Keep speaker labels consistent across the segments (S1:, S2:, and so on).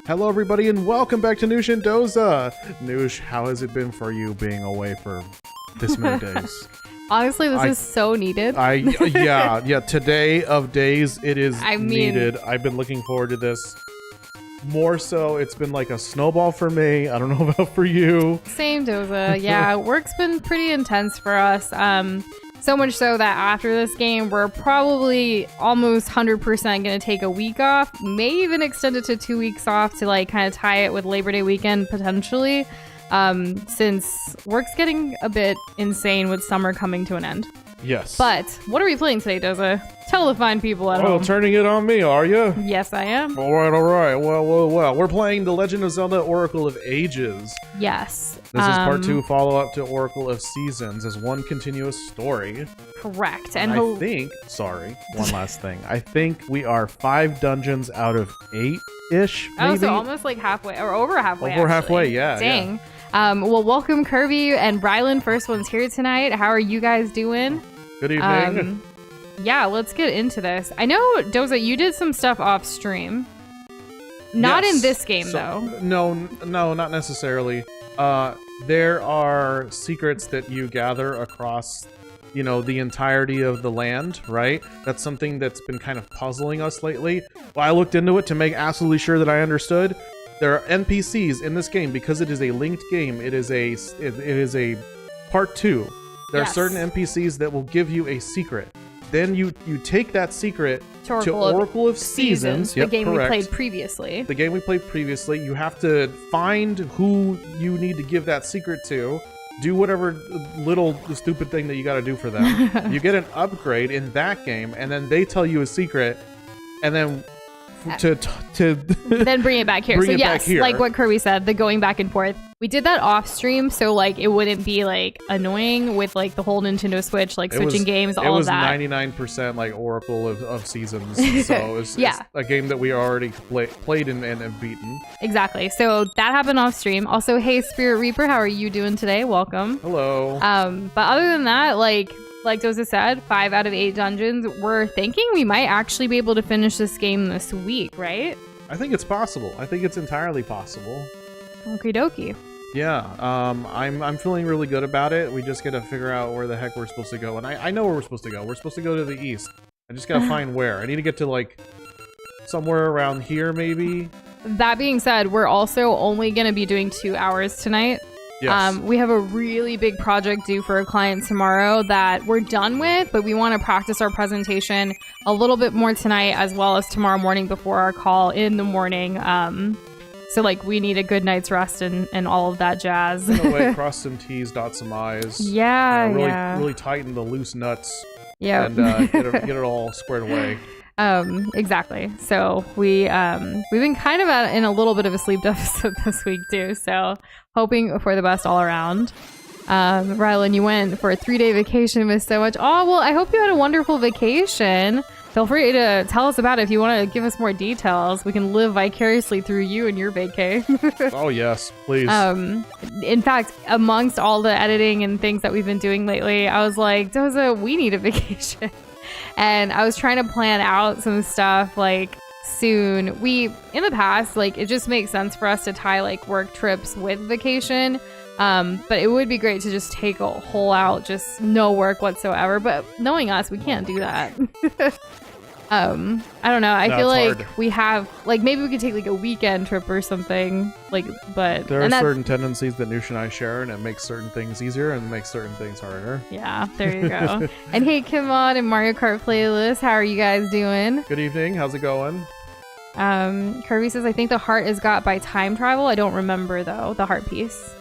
S1: Hello everybody and welcome back to Nush and Doza. Nush, how has it been for you being away for this many days?
S2: Honestly, this is so needed.
S1: Yeah, today of days it is needed. I've been looking forward to this. More so, it's been like a snowball for me. I don't know about for you.
S2: Same, Doza. Yeah, work's been pretty intense for us. So much so that after this game, we're probably almost 100% going to take a week off. May even extend it to 2 weeks off to like kind of tie it with Labor Day weekend potentially. Since work's getting a bit insane with summer coming to an end.
S1: Yes.
S2: But what are we playing today, Doza? Tell the fine people at home.
S1: Oh, turning it on me, are you?
S2: Yes, I am.
S1: All right. Well. We're playing The Legend of Zelda Oracle of Ages.
S2: Yes.
S1: This is part 2 follow-up to Oracle of Seasons as one continuous story.
S2: Correct.
S1: And I think, one last thing. I think we are 5 dungeons out of 8-ish, maybe?
S2: Oh, so almost like halfway, or over halfway,
S1: Over halfway, yeah.
S2: Dang.
S1: Yeah.
S2: Well, welcome Kirby and Rylan, first ones here tonight. How are you guys doing?
S1: Good evening.
S2: Yeah, let's get into this. I know, Doza, you did some stuff off stream. Not in this game, though.
S1: No, not necessarily. There are secrets that you gather across, the entirety of the land, right? That's something that's been kind of puzzling us lately. Well, I looked into it to make absolutely sure that I understood. There are NPCs in this game because it is a linked game. It is a part 2. There are certain NPCs that will give you a secret. Then you take that secret to Oracle of Seasons.
S2: The game we played previously.
S1: The game we played previously. You have to find who you need to give that secret to. Do whatever little stupid thing that you got to do for them. You get an upgrade in that game, and then they tell you a secret, and then to
S2: then bring it back here.
S1: So yes,
S2: like what Kirby said, the going back and forth. We did that off stream, so like it wouldn't be like annoying with like the whole Nintendo Switch, like switching games, all of that.
S1: It was 99% like Oracle of Seasons, so it's a game that we already played and have beaten.
S2: Exactly. So that happened off stream. Also, hey Spirit Reaper, how are you doing today? Welcome.
S1: Hello.
S2: But other than that, like Doza said, 5 out of 8 dungeons. We're thinking we might actually be able to finish this game this week, right?
S1: I think it's possible. I think it's entirely possible.
S2: Okie dokie.
S1: Yeah, I'm feeling really good about it. We just gotta figure out where the heck we're supposed to go. And I know where we're supposed to go. We're supposed to go to the east. I just gotta find where. I need to get to, like, somewhere around here, maybe.
S2: That being said, we're also only gonna be doing 2 hours tonight.
S1: Yes.
S2: We have a really big project due for a client tomorrow that we're done with, but we want to practice our presentation a little bit more tonight as well as tomorrow morning before our call in the morning. So like we need a good night's rest and all of that jazz.
S1: In a way, cross some T's, dot some I's.
S2: Yeah,
S1: really tighten the loose nuts.
S2: Yeah.
S1: And get it all squared away.
S2: Exactly. So we've been kind of in a little bit of a sleep deficit this week too. So hoping for the best all around. Rylan, you went for a 3-day vacation with so much. Oh, well, I hope you had a wonderful vacation. Feel free to tell us about it if you want to give us more details. We can live vicariously through you and your vacay.
S1: Oh, yes, please.
S2: In fact, amongst all the editing and things that we've been doing lately, I was like, Doza, we need a vacation. And I was trying to plan out some stuff like soon. In the past, like it just makes sense for us to tie like work trips with vacation. But it would be great to just take a whole out, just no work whatsoever. But knowing us, we can't do that. I don't know. I feel like we have like maybe we could take like a weekend trip or something. But
S1: there are certain tendencies that Nush and I share, and it makes certain things easier and makes certain things harder.
S2: Yeah, there you go. And hey, Kimon and Mario Kart playlist, how are you guys doing?
S1: Good evening. How's it going?
S2: Kirby says I think the heart is got by time travel. I don't remember though the heart piece.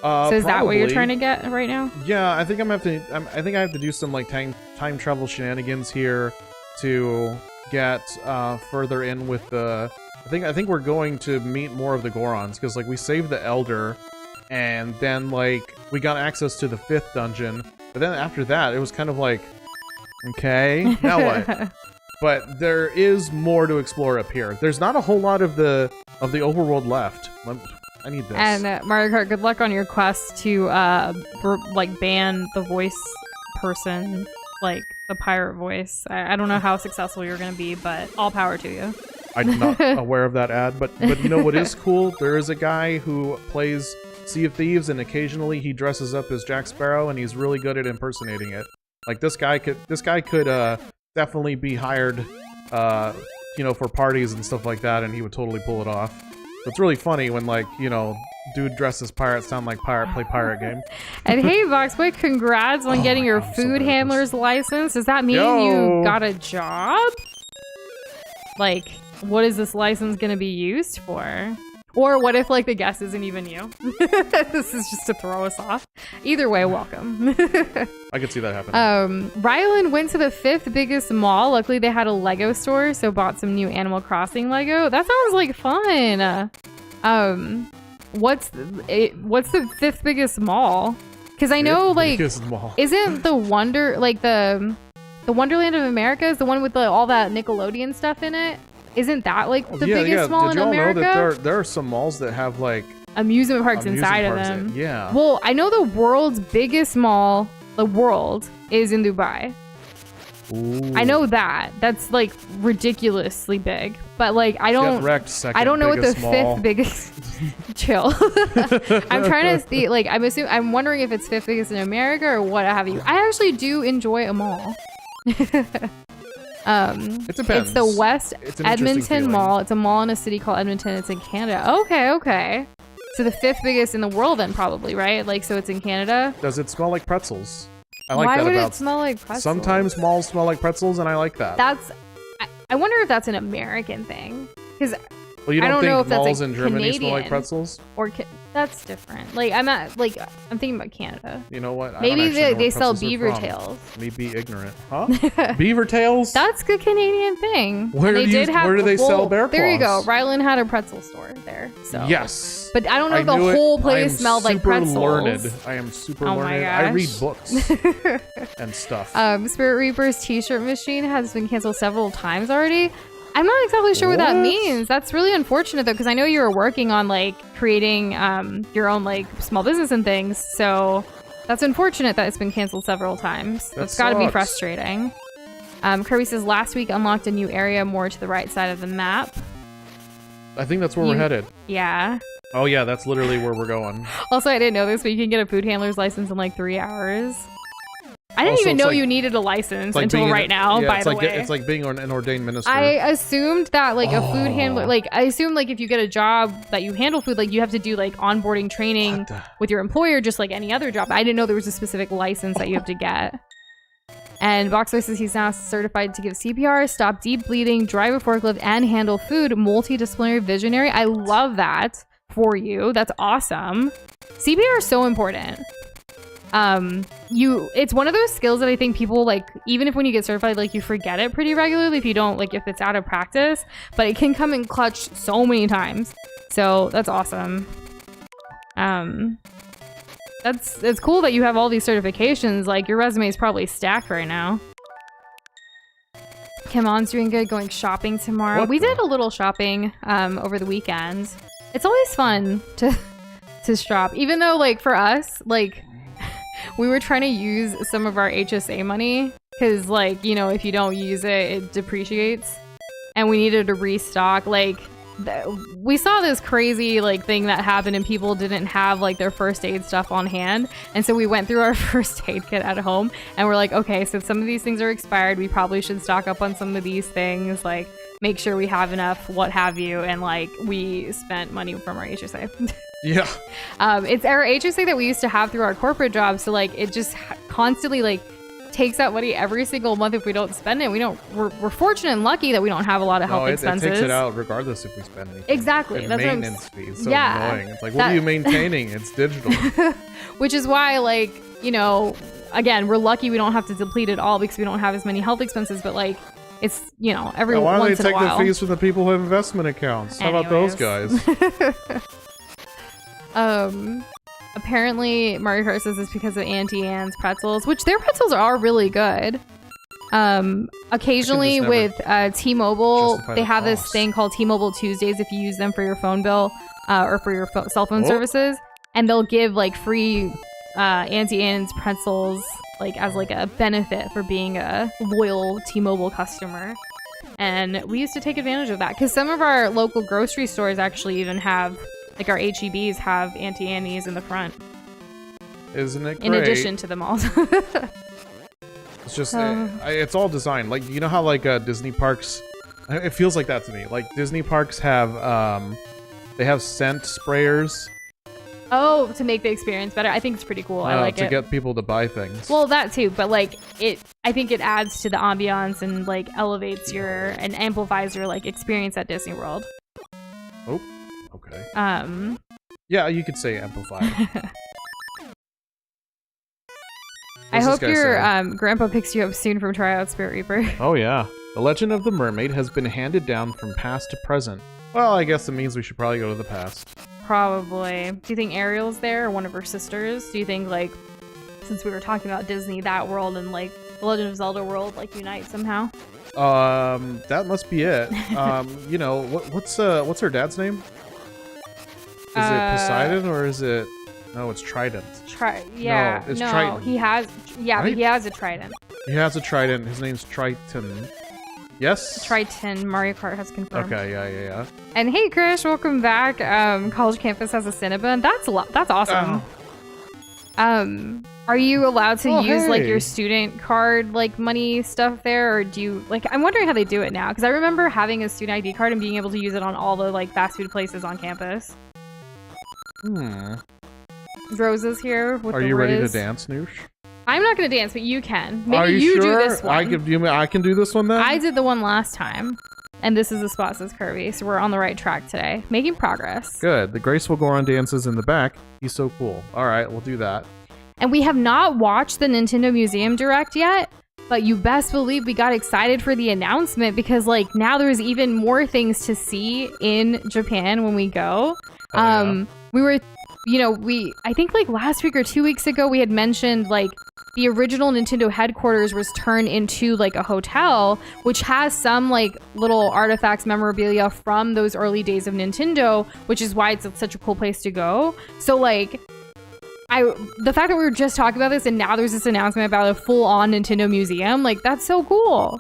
S2: So is that what you're trying to get right now? Yeah,
S1: I think I have to do some like time travel shenanigans here to get further in with the. I think we're going to meet more of the Gorons because like we saved the Elder, and then like we got access to the 5th dungeon. But then after that, it was kind of like, okay, now what? But there is more to explore up here. There's not a whole lot of the overworld left. I need this.
S2: And Mario Kart, good luck on your quest to like ban the voice person, like the pirate voice. I don't know how successful you're gonna be, but all power to you.
S1: I'm not aware of that ad, but you know what is cool? There is a guy who plays Sea of Thieves, and occasionally he dresses up as Jack Sparrow, and he's really good at impersonating it. Like this guy could definitely be hired, for parties and stuff like that, and he would totally pull it off. It's really funny when dude dressed as pirate sound like pirate play pirate game.
S2: And hey, Boxboy, congrats on getting your food handler's license. Does that mean you got a job? Like, what is this license gonna be used for? Or what if the guest isn't even you? This is just to throw us off. Either way, welcome.
S1: I could see that happening.
S2: Rylan went to the 5th biggest mall. Luckily, they had a Lego store, so bought some new Animal Crossing Lego. That sounds like fun. What's the 5th biggest mall? Because I know isn't the the Wonderland of America is the one with all that Nickelodeon stuff in it? Isn't that the biggest mall in America?
S1: Did y'all know that there are some malls that have
S2: amusement parks inside of them?
S1: Yeah.
S2: Well, I know the world's biggest mall, the world, is in Dubai.
S1: Ooh.
S2: I know that. That's ridiculously big. But I don't know what the
S1: mall.
S2: 5th biggest chill. I'm trying to see I'm wondering if it's 5th biggest in America or what have you. I actually do enjoy a mall.
S1: It depends.
S2: It's the West Edmonton Mall. It's a mall in a city called Edmonton. It's in Canada. Okay. So the 5th biggest in the world then probably, right? So it's in Canada.
S1: Does it smell like pretzels? I like
S2: Why
S1: that
S2: would
S1: about
S2: it smell like pretzels?
S1: Sometimes malls smell like pretzels, and I like that.
S2: I wonder if that's an American thing. Because
S1: well, you don't,
S2: know
S1: think
S2: if that's
S1: malls in Germany
S2: Canadian,
S1: smell like pretzels?
S2: Or that's different. I'm thinking about Canada.
S1: You know what?
S2: Maybe they sell beaver tails.
S1: Me be ignorant, huh? Beaver tails?
S2: That's a Canadian thing.
S1: Where do they sell bear claws?
S2: There you go. Rylan had a pretzel store there. So
S1: yes.
S2: But I don't know if the whole place smelled like pretzels.
S1: I am super
S2: oh
S1: learned.
S2: My gosh.
S1: I read books and stuff.
S2: Spirit Reaper's t-shirt machine has been canceled several times already. I'm not exactly sure what that means. That's really unfortunate though, because I know you were working on creating your own small business and things. So that's unfortunate that it's been canceled several times. That's got to be frustrating. Kirby says last week unlocked a new area more to the right side of the map.
S1: I think that's where we're headed.
S2: Yeah.
S1: Oh yeah, that's literally where we're going.
S2: Also, I didn't know this, but you can get a food handler's license in 3 hours. I didn't even know you needed a license until right now, by the way.
S1: It's like being an ordained minister.
S2: I assumed that a food handler, I assumed if you get a job that you handle food, you have to do onboarding training with your employer, just like any other job. I didn't know there was a specific license that you have to get. And Boxer says he's now certified to give CPR, stop deep bleeding, drive a forklift, and handle food. Multidisciplinary visionary. I love that for you. That's awesome. CPR is so important. It's one of those skills that I think people even if when you get certified, you forget it pretty regularly if you don't if it's out of practice, but it can come in clutch so many times. So that's awesome. It's cool that you have all these certifications. Your resume is probably stacked right now. Kim On's doing good, going shopping tomorrow. We did a little shopping over the weekend. It's always fun to shop, even though for us we were trying to use some of our HSA money because if you don't use it, it depreciates, and we needed to restock. We saw this crazy thing that happened, and people didn't have their first aid stuff on hand, and so we went through our first aid kit at home, and we're okay, so some of these things are expired, we probably should stock up on some of these things, make sure we have enough, what have you, and we spent money from our HSA.
S1: Yeah.
S2: It's our HSA that we used to have through our corporate job, so it just constantly takes out money every single month if we don't spend it. We're fortunate and lucky that we don't have a lot of health expenses. It takes it out
S1: regardless if we spend anything.
S2: Exactly.
S1: And that's maintenance fees. So annoying. It's what are you maintaining? It's digital.
S2: Which is why again, we're lucky we don't have to deplete it all because we don't have as many health expenses, but it's every
S1: why
S2: once
S1: don't they
S2: in a while.
S1: take the fees from the people who have investment accounts? How about those guys?
S2: Apparently Mario Kart says it's because of Auntie Anne's pretzels, which their pretzels are really good. Occasionally with T-Mobile, they have this thing called T-Mobile Tuesdays if you use them for your phone bill or for your cell phone services, and they'll give free Auntie Anne's pretzels as a benefit for being a loyal T-Mobile customer. And we used to take advantage of that because some of our local grocery stores actually even have, like our HEBs have Auntie Annie's in the front.
S1: Isn't it great?
S2: In addition to the malls.
S1: It's just, it's all designed. Like, you know how like Disney parks, it feels like that to me. Like Disney parks have, they have scent sprayers.
S2: Oh, to make the experience better. I think it's pretty cool. I like it.
S1: To get people to buy things.
S2: Well, that too, but like I think it adds to the ambiance and like elevates and amplifies your like experience at Disney World.
S1: Oh, okay. Yeah, you could say amplify.
S2: I hope your grandpa picks you up soon from Tryout Spirit Reaper.
S1: Oh yeah. The Legend of the Mermaid has been handed down from past to present. Well, I guess it means we should probably go to the past.
S2: Probably. Do you think Ariel's there, or one of her sisters? Do you think, like, since we were talking about Disney, that world and, like, the Legend of Zelda world, like, unite somehow?
S1: That must be it. You know, what's her dad's name? Is it Poseidon, or is it... No, it's Trident.
S2: Yeah.
S1: No, it's Triton.
S2: He has... Yeah, right? But he has a Trident.
S1: He has a Trident. His name's Triton. Yes?
S2: Triton, Mario Kart has confirmed.
S1: Okay, yeah.
S2: And hey, Krish, welcome back. College Campus has a Cinnabon. That's awesome. Are you allowed to use like your student card like money stuff there, or do you like? I'm wondering how they do it now because I remember having a student ID card and being able to use it on all the like fast food places on campus. Rosa's here with
S1: Are
S2: the
S1: you ready to
S2: Riz.
S1: dance, Noosh?
S2: I'm not gonna dance, but you can. Maybe
S1: Are you
S2: do
S1: sure?
S2: this one.
S1: I can do this one then?
S2: I did the one last time. And this is the spot, says Kirby, so we're on the right track today. Making progress.
S1: Good. The graceful Goron dances in the back. He's so cool. All right, we'll do that.
S2: And we have not watched the Nintendo Museum Direct yet, but you best believe we got excited for the announcement because, like, now there's even more things to see in Japan when we go. We were, I think, like, last week or 2 weeks ago, we had mentioned, like, the original Nintendo headquarters was turned into like a hotel, which has some like little artifacts, memorabilia from those early days of Nintendo, which is why it's such a cool place to go. So like, the fact that we were just talking about this and now there's this announcement about a full-on Nintendo museum, like that's so cool.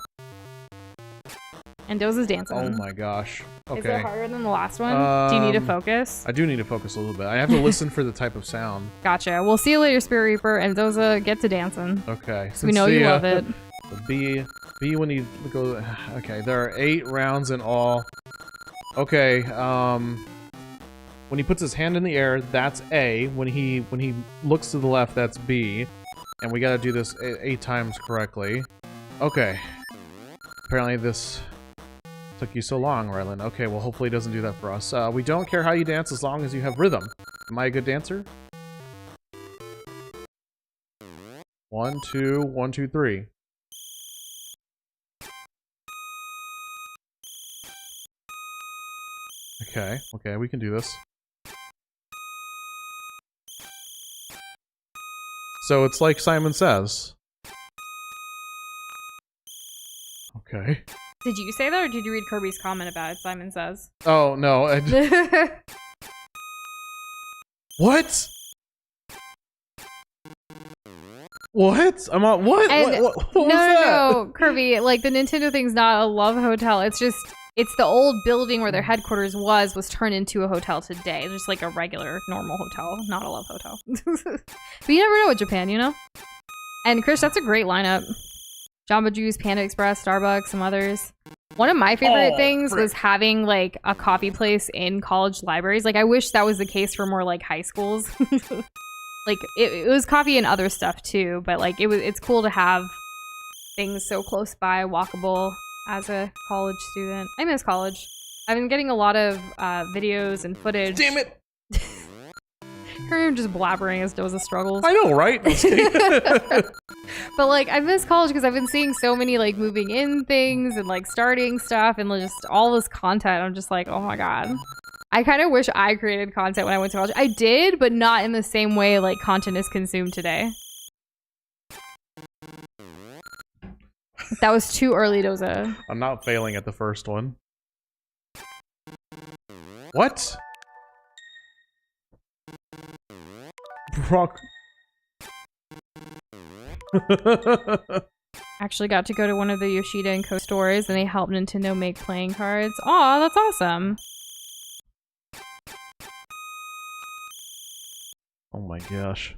S2: And Doza's dancing.
S1: Oh my gosh. Okay.
S2: Is it harder than the last one? Do you need to focus?
S1: I do need to focus a little bit. I have to listen for the type of sound.
S2: Gotcha. We'll see you later, Spirit Reaper, and Doza, get to dancing.
S1: Okay.
S2: We know you love it.
S1: B when you go... Okay, there are 8 rounds in all. Okay, when he puts his hand in the air, that's A. When he looks to the left, that's B. And we gotta do this 8 times correctly. Okay. Apparently this... took you so long, Rylan. Okay, well, hopefully it doesn't do that for us. We don't care how you dance as long as you have rhythm. Am I a good dancer? 1, 2, 1, 2, 3. Okay, we can do this. So it's like Simon Says. Okay.
S2: Did you say that, or did you read Kirby's comment about it? Simon Says.
S1: Oh, no. What? What? I'm on... What? What was that?
S2: No, Kirby. Like, the Nintendo thing's not a love hotel. It's just... It's the old building where their headquarters was turned into a hotel today. Just like a regular, normal hotel. Not a love hotel. But you never know with Japan, you know? And, Chris, that's a great lineup. Jamba Juice, Panda Express, Starbucks, some others. One of my favorite things was having like a coffee place in college libraries. Like I wish that was the case for more like high schools. Like it was coffee and other stuff too, but like it's cool to have things so close by, walkable as a college student. I miss college. I've been getting a lot of videos and footage.
S1: Damn it!
S2: I'm just blabbering as Doza struggles.
S1: I know, right?
S2: But like I miss college because I've been seeing so many like moving in things and like starting stuff and just all this content. I'm just like, oh my god. I kind of wish I created content when I went to college. I did, but not in the same way like content is consumed today. That was too early, Doza.
S1: I'm not failing at the first one. What? Brock.
S2: Actually got to go to one of the Yoshida & Co. stores, and they helped Nintendo make playing cards. Aw, that's awesome.
S1: Oh my gosh.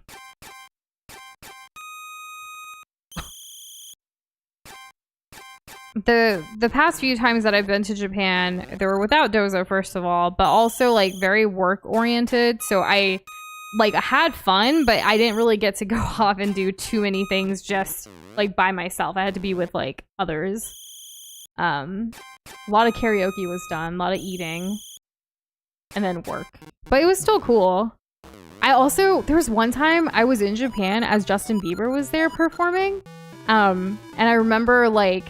S2: The past few times that I've been to Japan, they were without Doza, first of all, but also like very work oriented. So I had fun, but I didn't really get to go off and do too many things just like by myself. I had to be with like others. A lot of karaoke was done, a lot of eating, and then work. But it was still cool. There was one time I was in Japan as Justin Bieber was there performing. And I remember like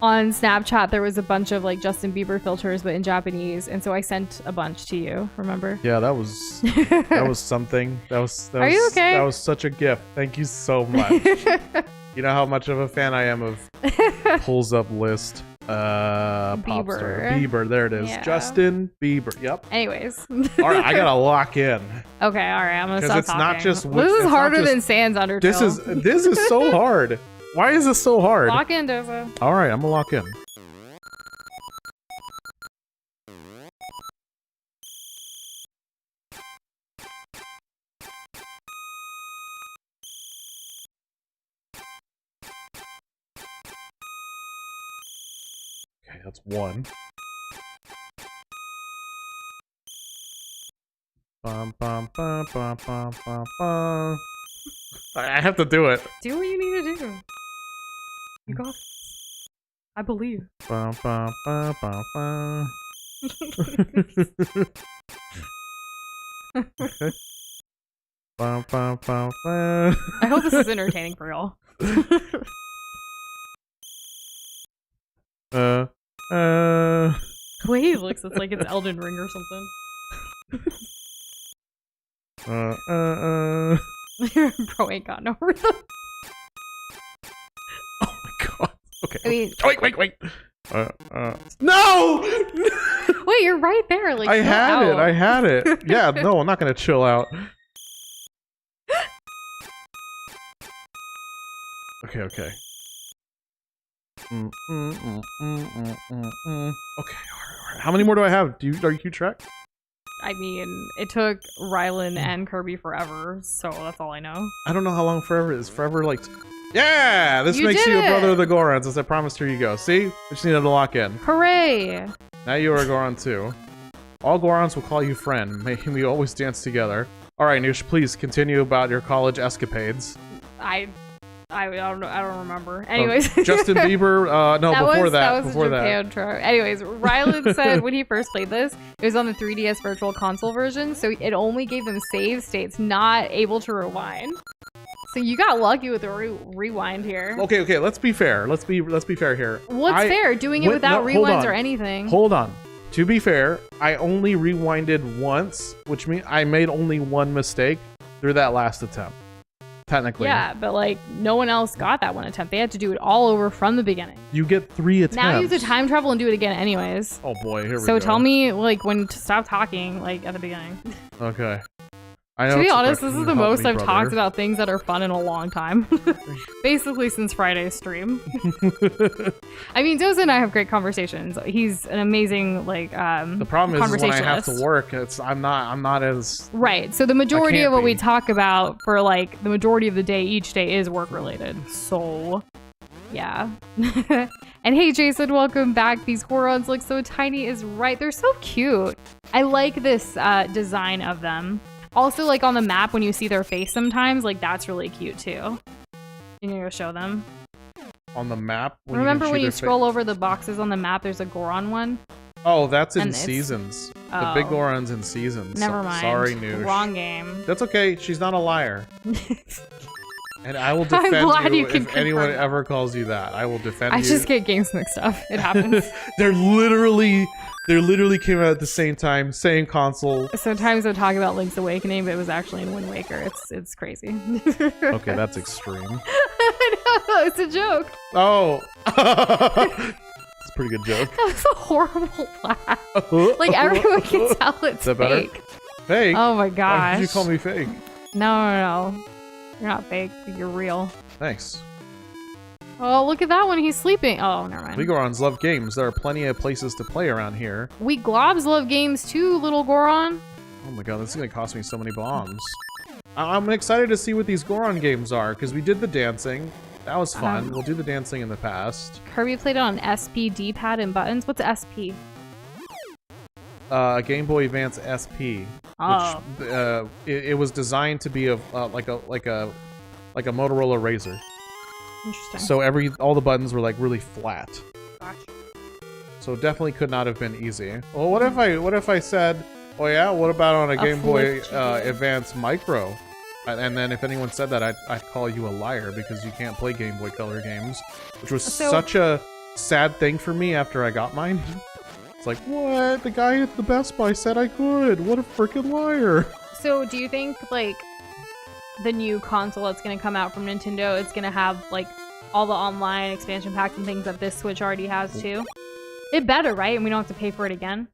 S2: on Snapchat there was a bunch of like Justin Bieber filters but in Japanese, and so I sent a bunch to you, remember?
S1: Yeah, that was something.
S2: Are you okay?
S1: That was such a gift. Thank you so much. You know how much of a fan I am of pulls up list. Pop star. Bieber, there it is. Yeah. Justin Bieber. Yep.
S2: Anyways.
S1: All right, I gotta lock in.
S2: Okay, all right, I'm gonna stop
S1: it's
S2: talking.
S1: Not just
S2: this is harder than Sans Undertale.
S1: This is so hard. Why is this so hard?
S2: Lock in, Doza.
S1: All right, I'm gonna lock in. Okay, that's one. Bum, bum, bum, bum, bum, bum, bum. I have to do it.
S2: Do what you need to do. You got this. I believe.
S1: Bum, bum, bum, bum, bum. Okay. Bum, bum, bum, bum.
S2: I hope this is entertaining for y'all. The way he looks, it's like it's Elden Ring or something. Bro ain't got no rhythm.
S1: Oh my god. Okay.
S2: I mean,
S1: wait. No!
S2: Wait, you're right there. Like
S1: I had it. Yeah, no, I'm not gonna chill out. Okay. Okay, all right. How many more do I have? Are you keep track?
S2: I mean, it took Rylan and Kirby forever, so that's all I know.
S1: I don't know how long forever is. Forever, like... Yeah! This
S2: You
S1: makes
S2: did
S1: you a brother
S2: it!
S1: of the Gorons, as I promised. Here you go. See? Just needed to lock in.
S2: Hooray!
S1: Now you are a Goron too. All Gorons will call you friend. May we always dance together. Alright, Nush, please continue about your college escapades.
S2: I don't know. I don't remember. Anyways,
S1: Justin Bieber. No, before that.
S2: That was a Japan trip. Anyways, Rylan said when he first played this, it was on the 3DS Virtual Console version, so it only gave them save states, not able to rewind. So you got lucky with the rewind here.
S1: Okay. Let's be fair. Let's be fair here.
S2: What's fair? Doing it without rewinds or anything.
S1: Hold on. To be fair, I only rewinded once, which means I made only one mistake through that last attempt. Technically.
S2: Yeah, but like no one else got that one attempt. They had to do it all over from the beginning.
S1: You get 3 attempts.
S2: Now you have to time travel and do it again anyways.
S1: Oh boy, here we go.
S2: So tell me like when to stop talking like at the beginning.
S1: Okay. I know
S2: to be honest, this is the most I've
S1: brother.
S2: talked about things that are fun in a long time. Basically since Friday's stream. I mean, Doza and I have great conversations. He's an amazing like
S1: the problem is when I have to work, I'm not as
S2: right. So the majority of what we talk about for like the majority of the day each day is work related. So yeah. And hey Jason, welcome back. These Gorons look so tiny is right. They're so cute. I like this design of them. Also, like on the map, when you see their face sometimes, like that's really cute too. Can you go show them?
S1: On the map?
S2: Remember when you scroll over the boxes on the map, there's a Goron one?
S1: Oh, that's in Seasons. The big Goron's in Seasons.
S2: Never mind.
S1: Sorry, Nush.
S2: Wrong game.
S1: That's okay. She's not a liar. And I will defend you if anyone ever calls you that. I will defend you.
S2: I just get games mixed up. It happens.
S1: They literally came out at the same time, same console.
S2: Sometimes I talk about Link's Awakening, but it was actually in Wind Waker. It's crazy.
S1: Okay, that's extreme.
S2: I know, it's a joke.
S1: Oh. It's a pretty good joke.
S2: That was a horrible laugh. Like everyone can tell it's fake.
S1: Better? Fake?
S2: Oh my gosh.
S1: Why did you call me fake?
S2: No. You're not fake. You're real.
S1: Thanks.
S2: Oh, look at that one. He's sleeping. Oh, never mind.
S1: We Gorons love games. There are plenty of places to play around here.
S2: We Globs love games too, little Goron.
S1: Oh my god, this is gonna cost me so many bombs. I'm excited to see what these Goron games are, because we did the dancing. That was fun. We'll do the dancing in the past.
S2: Kirby played it on SP, D-pad, and buttons. What's SP?
S1: Game Boy Advance SP.
S2: Oh.
S1: Which, it was designed to be like a Motorola Razr.
S2: Interesting.
S1: So all the buttons were like really flat.
S2: Gotcha.
S1: So definitely could not have been easy. Well, what if I said, oh yeah, what about on a Game Boy Advance Micro? And then if anyone said that, I'd call you a liar because you can't play Game Boy Color games, which was such a sad thing for me after I got mine. It's like, what? The guy at the Best Buy said I could. What a freaking liar.
S2: So do you think, like, the new console that's going to come out from Nintendo, it's going to have, like, all the online expansion packs and things that this Switch already has, too? It better, right? And we don't have to pay for it again?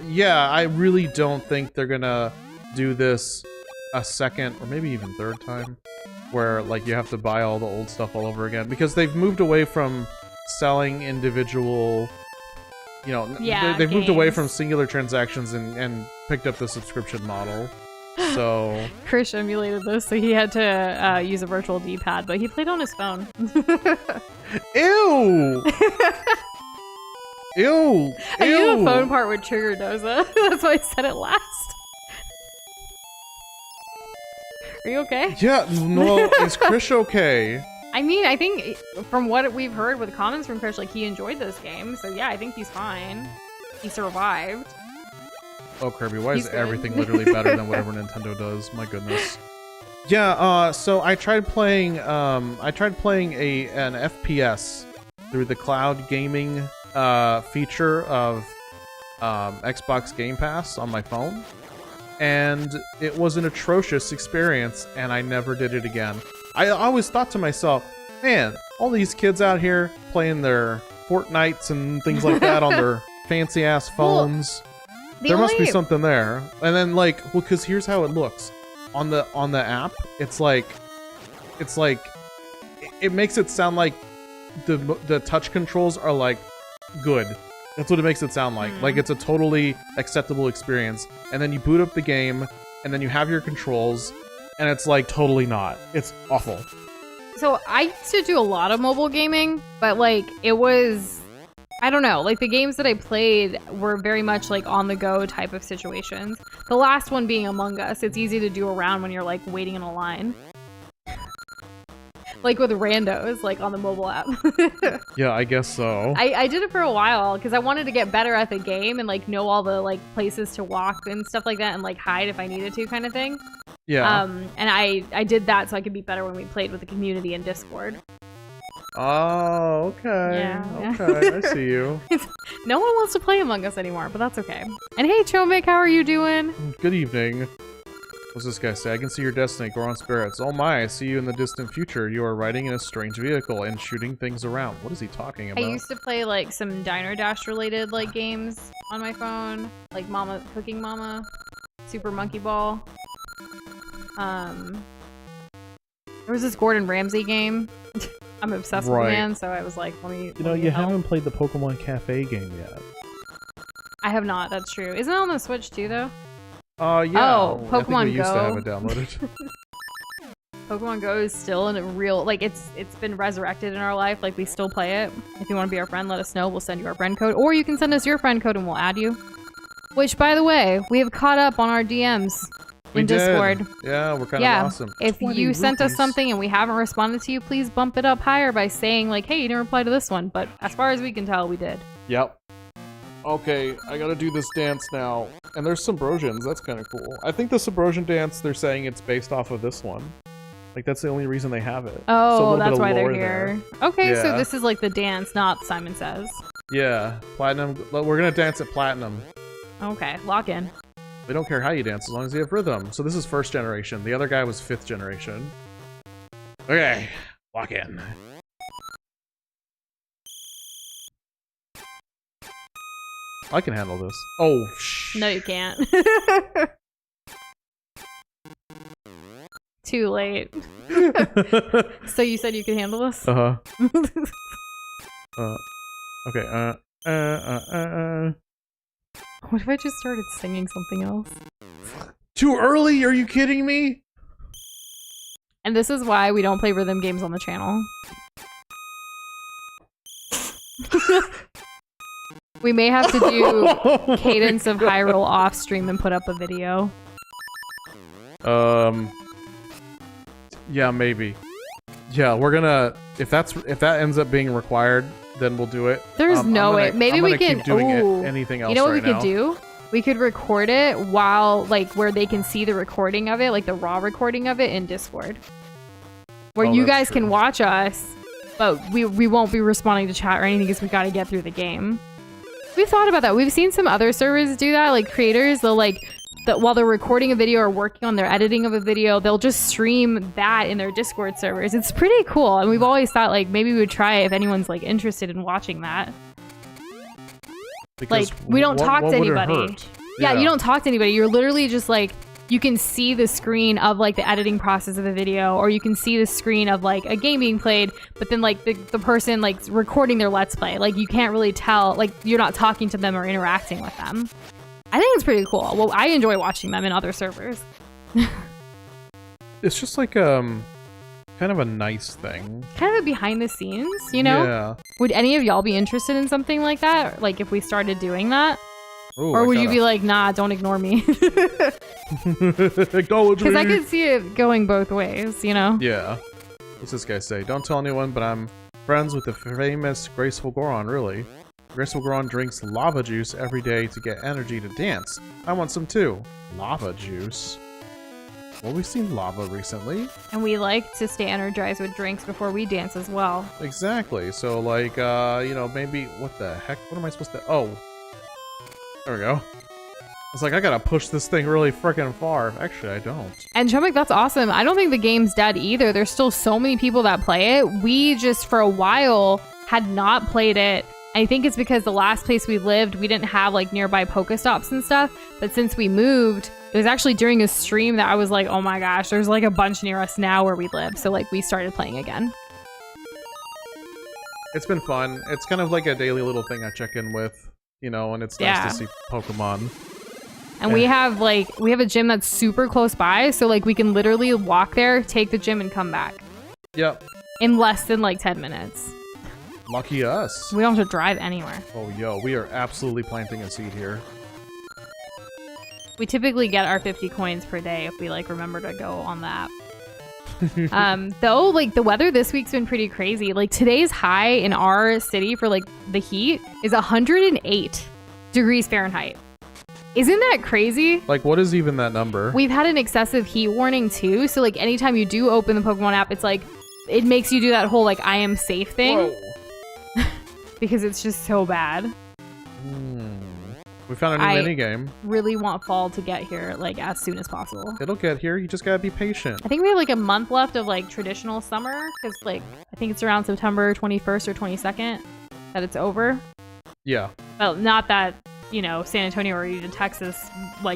S1: Yeah, I really don't think they're going to do this a second, or maybe even third time, where, like, you have to buy all the old stuff all over again. Because they've moved away from selling individual... You know, they've moved away from singular transactions and picked up the subscription model. So
S2: Krish emulated this, so he had to use a virtual D-pad, but he played on his phone.
S1: Ew! Ew!
S2: I knew the phone part would trigger Doza. That's why I said it last. Are you okay?
S1: Yeah, no, is Krish okay?
S2: I mean, I think from what we've heard with comments from Krish, like, he enjoyed this game. So yeah, I think he's fine. He survived.
S1: Oh, Kirby, why is everything literally better than whatever Nintendo does? My goodness. Yeah, so I tried playing an FPS through the cloud gaming feature of Xbox Game Pass on my phone. And it was an atrocious experience, and I never did it again. I always thought to myself, man, all these kids out here playing their Fortnites and things like that on their fancy-ass phones. Well, there must be something there. And then, like, well, because here's how it looks. On the app, it's like, it makes it sound like the touch controls are, like, good. That's what it makes it sound like. Like, it's a totally acceptable experience. And then you boot up the game, and then you have your controls, and it's like totally not. It's awful.
S2: So I used to do a lot of mobile gaming, but like it was, I don't know, like the games that I played were very much like on the go type of situations. The last one being Among Us. It's easy to do around when you're like waiting in a line. Like with randos, like on the mobile app.
S1: Yeah, I guess so.
S2: I did it for a while because I wanted to get better at the game and like know all the like places to walk and stuff like that and like hide if I needed to kind of thing.
S1: Yeah.
S2: And I did that so I could be better when we played with the community in Discord.
S1: Oh, okay.
S2: Yeah.
S1: Okay, I see you.
S2: No one wants to play Among Us anymore, but that's okay. And hey, Chomek, how are you doing?
S1: Good evening. What's this guy say? I can see your destiny, Goron spirits. Oh my, I see you in the distant future. You are riding in a strange vehicle and shooting things around. What is he talking about?
S2: I used to play like some Diner Dash related like games on my phone, like Mama Cooking Mama, Super Monkey Ball. There was this Gordon Ramsay game. I'm obsessed with the man, so I was like, let me.
S1: You know, you haven't played the Pokemon Cafe game yet.
S2: I have not. That's true. Isn't it on the Switch too, though?
S1: Yeah.
S2: Oh, Pokemon
S1: I think we
S2: Go.
S1: used to have it downloaded.
S2: Pokemon Go is still in a real, like, it's been resurrected in our life. Like, we still play it. If you want to be our friend, let us know. We'll send you our friend code. Or you can send us your friend code and we'll add you. Which, by the way, we have caught up on our DMs in Discord.
S1: Yeah, we're kind of awesome.
S2: If you sent us something and we haven't responded to you, please bump it up higher by saying, like, hey, you didn't reply to this one. But as far as we can tell, we did.
S1: Yep. Okay, I gotta do this dance now. And there's Symbrosians, that's kind of cool. I think the Symbrosian dance, they're saying it's based off of this one. Like, that's the only reason they have it.
S2: Oh, that's why they're here.
S1: There.
S2: Okay, so this is like the dance, not Simon Says.
S1: Yeah, Platinum. We're gonna dance at Platinum.
S2: Okay, lock in.
S1: They don't care how you dance as long as you have rhythm. So this is 1st generation. The other guy was 5th generation. Okay, lock in. I can handle this. Oh, shh.
S2: No, you can't. Too late. So you said you could handle this?
S1: Okay.
S2: What if I just started singing something else?
S1: Too early? Are you kidding me?
S2: And this is why we don't play rhythm games on the channel. We may have to do Cadence of Hyrule off stream and put up a video.
S1: Yeah, maybe. Yeah, we're gonna if that ends up being required, then we'll do it.
S2: There's no way. Maybe we can
S1: keep doing anything else.
S2: You know what
S1: right
S2: we
S1: now.
S2: could do? We could record it while where they can see the recording of it, like the raw recording of it in Discord. Where you guys
S1: true.
S2: can watch us, but we won't be responding to chat or anything because we gotta get through the game. We've thought about that. We've seen some other servers do that, like creators, they'll while they're recording a video or working on their editing of a video, they'll just stream that in their Discord servers. It's pretty cool, and we've always thought maybe we would try it if anyone's interested in watching that.
S1: Because
S2: we don't talk to anybody. Yeah,
S1: Yeah,
S2: you don't talk to anybody. You're literally just you can see the screen of the editing process of the video, or you can see the screen of a game being played, but then the person recording their Let's Play. You can't really tell, you're not talking to them or interacting with them. I think it's pretty cool. Well, I enjoy watching them in other servers.
S1: It's just kind of a nice thing.
S2: Kind of a behind the scenes, you know?
S1: Yeah.
S2: Would any of y'all be interested in something like that? If we started doing that?
S1: Ooh,
S2: or would you be nah, don't ignore me?
S1: Acknowledge me.
S2: Because I could see it going both ways, you know?
S1: Yeah. What's this guy say? Don't tell anyone, but I'm friends with the famous Graceful Goron, really. Graceful Goron drinks lava juice every day to get energy to dance. I want some too. Lava juice? Well, we've seen lava recently.
S2: And we like to stay energized with drinks before we dance as well.
S1: Exactly. So, maybe... What the heck? What am I supposed to... Oh. There we go. It's I gotta push this thing really freaking far. Actually, I don't.
S2: And Chomik, that's awesome. I don't think the game's dead either. There's still so many people that play it. We just, for a while, had not played it. I think it's because the last place we lived, we didn't have nearby Pokestops and stuff. But since we moved, it was actually during a stream that I was oh my gosh, there's a bunch near us now where we live. So we started playing again.
S1: It's been fun. It's kind of a daily little thing I check in with, and it's nice to see Pokemon.
S2: And we have a gym that's super close by, so we can literally walk there, take the gym, and come back.
S1: Yep.
S2: In less than 10 minutes.
S1: Lucky us.
S2: We don't have to drive anywhere.
S1: Oh, yo, we are absolutely planting a seed here.
S2: We typically get our 50 coins per day if we remember to go on the app. Though the weather this week's been pretty crazy. Today's high in our city for the heat is 108 degrees Fahrenheit. Isn't that crazy?
S1: What is even that number?
S2: We've had an excessive heat warning too, so anytime you do open the Pokemon app, it's it makes you do that whole I am safe thing.
S1: Whoa.
S2: Because it's just so bad.
S1: We found a new mini game.
S2: Really want fall to get here as soon as possible.
S1: It'll get here. You just gotta be patient.
S2: I think we have a month left of traditional summer because I think it's around September 21st or 22nd that it's over.
S1: Yeah.
S2: Well, not that San Antonio or even Texas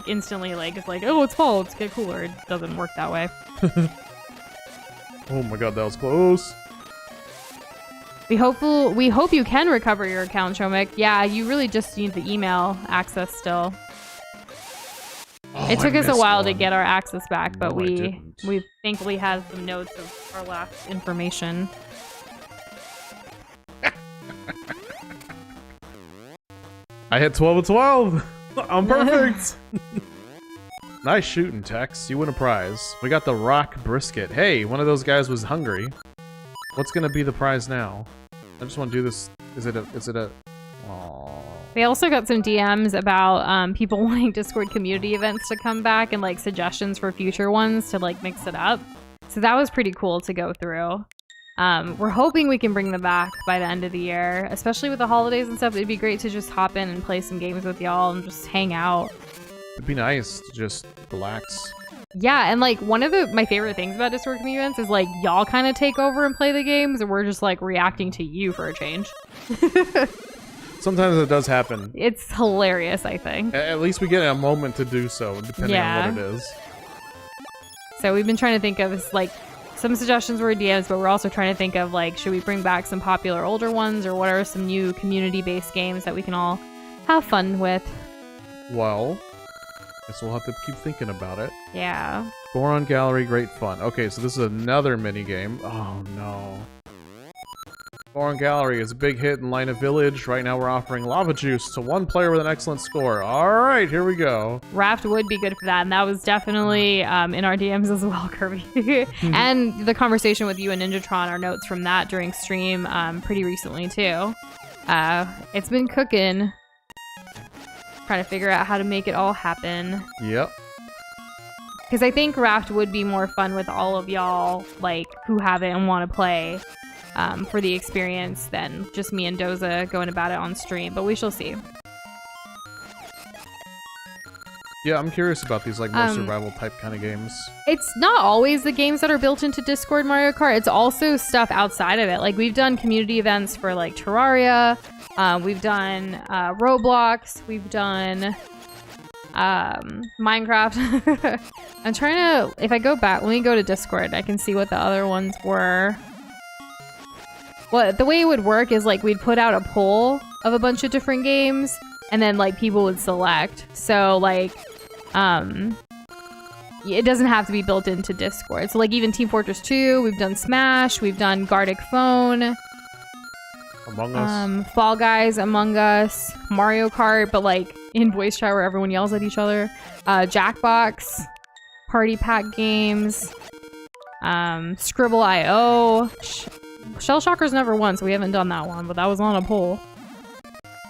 S2: instantly it's oh, it's fall, it's get cooler. It doesn't work that way.
S1: Oh my god, that was close.
S2: We hope you can recover your account, Chomik. Yeah, you really just need the email access still. It took us a while to get our access back, but we thankfully had some notes of our last information.
S1: I hit 12 of 12. I'm perfect. Nice shooting, Tex. You win a prize. We got the rock brisket. Hey, one of those guys was hungry. What's gonna be the prize now? I just want to do this. Is it a? Aww.
S2: We also got some DMs about people wanting Discord community events to come back and suggestions for future ones to mix it up. So that was pretty cool to go through. We're hoping we can bring them back by the end of the year, especially with the holidays and stuff. It'd be great to just hop in and play some games with y'all and just hang out.
S1: It'd be nice to just relax.
S2: Yeah, and one of my favorite things about Discord community events is y'all kind of take over and play the games, and we're just reacting to you for a change.
S1: Sometimes it does happen.
S2: It's hilarious, I think.
S1: At least we get a moment to do so, depending on what it is.
S2: So we've been trying to think of like some suggestions were DMs, but we're also trying to think of like, should we bring back some popular older ones, or what are some new community-based games that we can all have fun with?
S1: Well, guess we'll have to keep thinking about it.
S2: Yeah.
S1: Goron Gallery, great fun. Okay, so this is another mini game. Oh no. Goron Gallery is a big hit in Lina Village. Right now we're offering lava juice to one player with an excellent score. Alright, here we go.
S2: Raft would be good for that, and that was definitely in our DMs as well, Kirby. And the conversation with you and Ninjatron, our notes from that during stream pretty recently too. It's been cooking. Trying to figure out how to make it all happen.
S1: Yep.
S2: Because I think Raft would be more fun with all of y'all, like, who have it and want to play for the experience than just me and Doza going about it on stream. But we shall see.
S1: Yeah, I'm curious about these, like, more survival type kind of games.
S2: It's not always the games that are built into Discord Mario Kart. It's also stuff outside of it. Like, we've done community events for, like, Terraria. We've done Roblox. We've done Minecraft. I'm trying to... If I go back... Let me go to Discord. I can see what the other ones were. Well, the way it would work is, like, we'd put out a poll of a bunch of different games, and then, like, people would select. So, like... it doesn't have to be built into Discord. So, like, even Team Fortress 2, we've done Smash, we've done Gartic Phone,
S1: Among Us,
S2: Fall Guys, Among Us, Mario Kart, but like in voice chat where everyone yells at each other, Jackbox, Party Pack Games, Scribble.io. Shell Shockers never won, so we haven't done that one, but that was on a poll.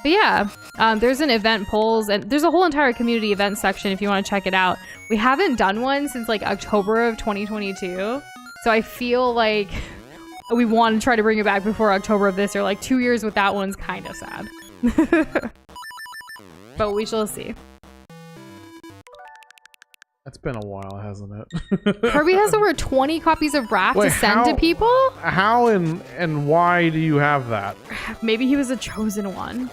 S2: But yeah, there's an event polls, and there's a whole entire community event section if you want to check it out. We haven't done one since like October of 2022, so I feel like we want to try to bring it back before October of this year. Like 2 years with that one's kind of sad. But we shall see.
S1: That's been a while, hasn't it?
S2: Kirby has over 20 copies of Raft to send to people?
S1: How and why do you have that?
S2: Maybe he was a chosen one.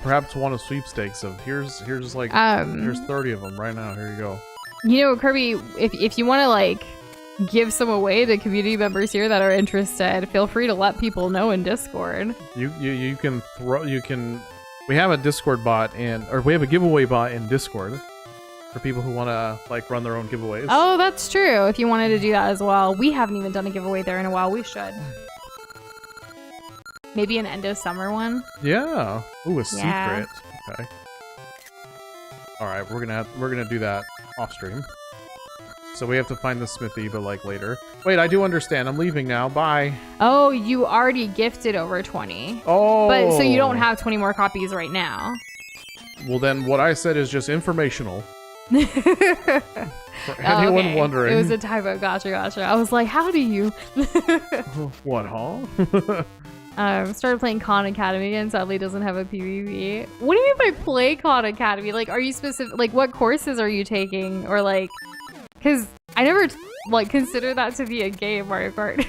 S1: Perhaps won a sweepstakes of here's like here's 30 of them right now. Here you go.
S2: You know, Kirby, if you want to like give some away to community members here that are interested, feel free to let people know in Discord.
S1: You can we have a Discord bot or we have a giveaway bot in Discord for people who want to like run their own giveaways.
S2: Oh, that's true. If you wanted to do that as well. We haven't even done a giveaway there in a while. We should. Maybe an end of summer one.
S1: Yeah. Ooh, a
S2: Yeah.
S1: secret. Okay. All right, we're gonna do that off stream. So we have to find the smithy, but like later. Wait, I do understand. I'm leaving now. Bye.
S2: Oh, you already gifted over 20.
S1: Oh.
S2: But so you don't have 20 more copies right now.
S1: Well, then what I said is just informational. For anyone wondering.
S2: It was a typo. Gotcha. I was like, how do you?
S1: What, huh?
S2: Started playing Khan Academy again. Sadly, doesn't have a PvP. What do you mean by play Khan Academy? Like, are you specific? Like, what courses are you taking? Or like, because I never like consider that to be a game, Mario Kart.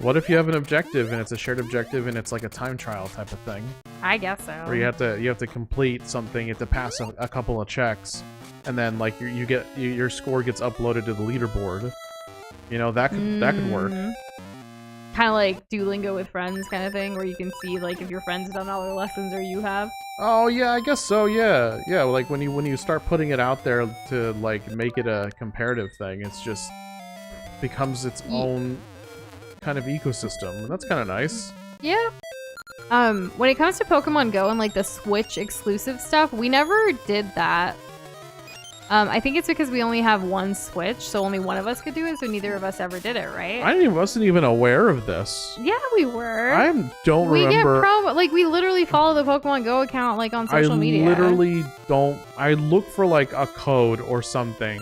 S1: What if you have an objective and it's a shared objective and it's like a time trial type of thing?
S2: I guess so.
S1: Where you have to complete something, you have to pass a couple of checks, and then like your score gets uploaded to the leaderboard. You know, that could work.
S2: Kind of like Duolingo with friends kind of thing, where you can see like if your friend's done all their lessons or you have.
S1: Oh yeah, I guess so. Yeah. Like when you start putting it out there to like make it a comparative thing, it's just becomes its own kind of ecosystem, and that's kind of nice.
S2: Yeah. When it comes to Pokemon Go and like the Switch exclusive stuff, we never did that. I think it's because we only have one Switch, so only one of us could do it, so neither of us ever did it, right?
S1: I wasn't even aware of this.
S2: Yeah, we were.
S1: I don't remember.
S2: Like, we literally follow the Pokemon Go account, like, on social media.
S1: I literally don't. I look for, like, a code or something.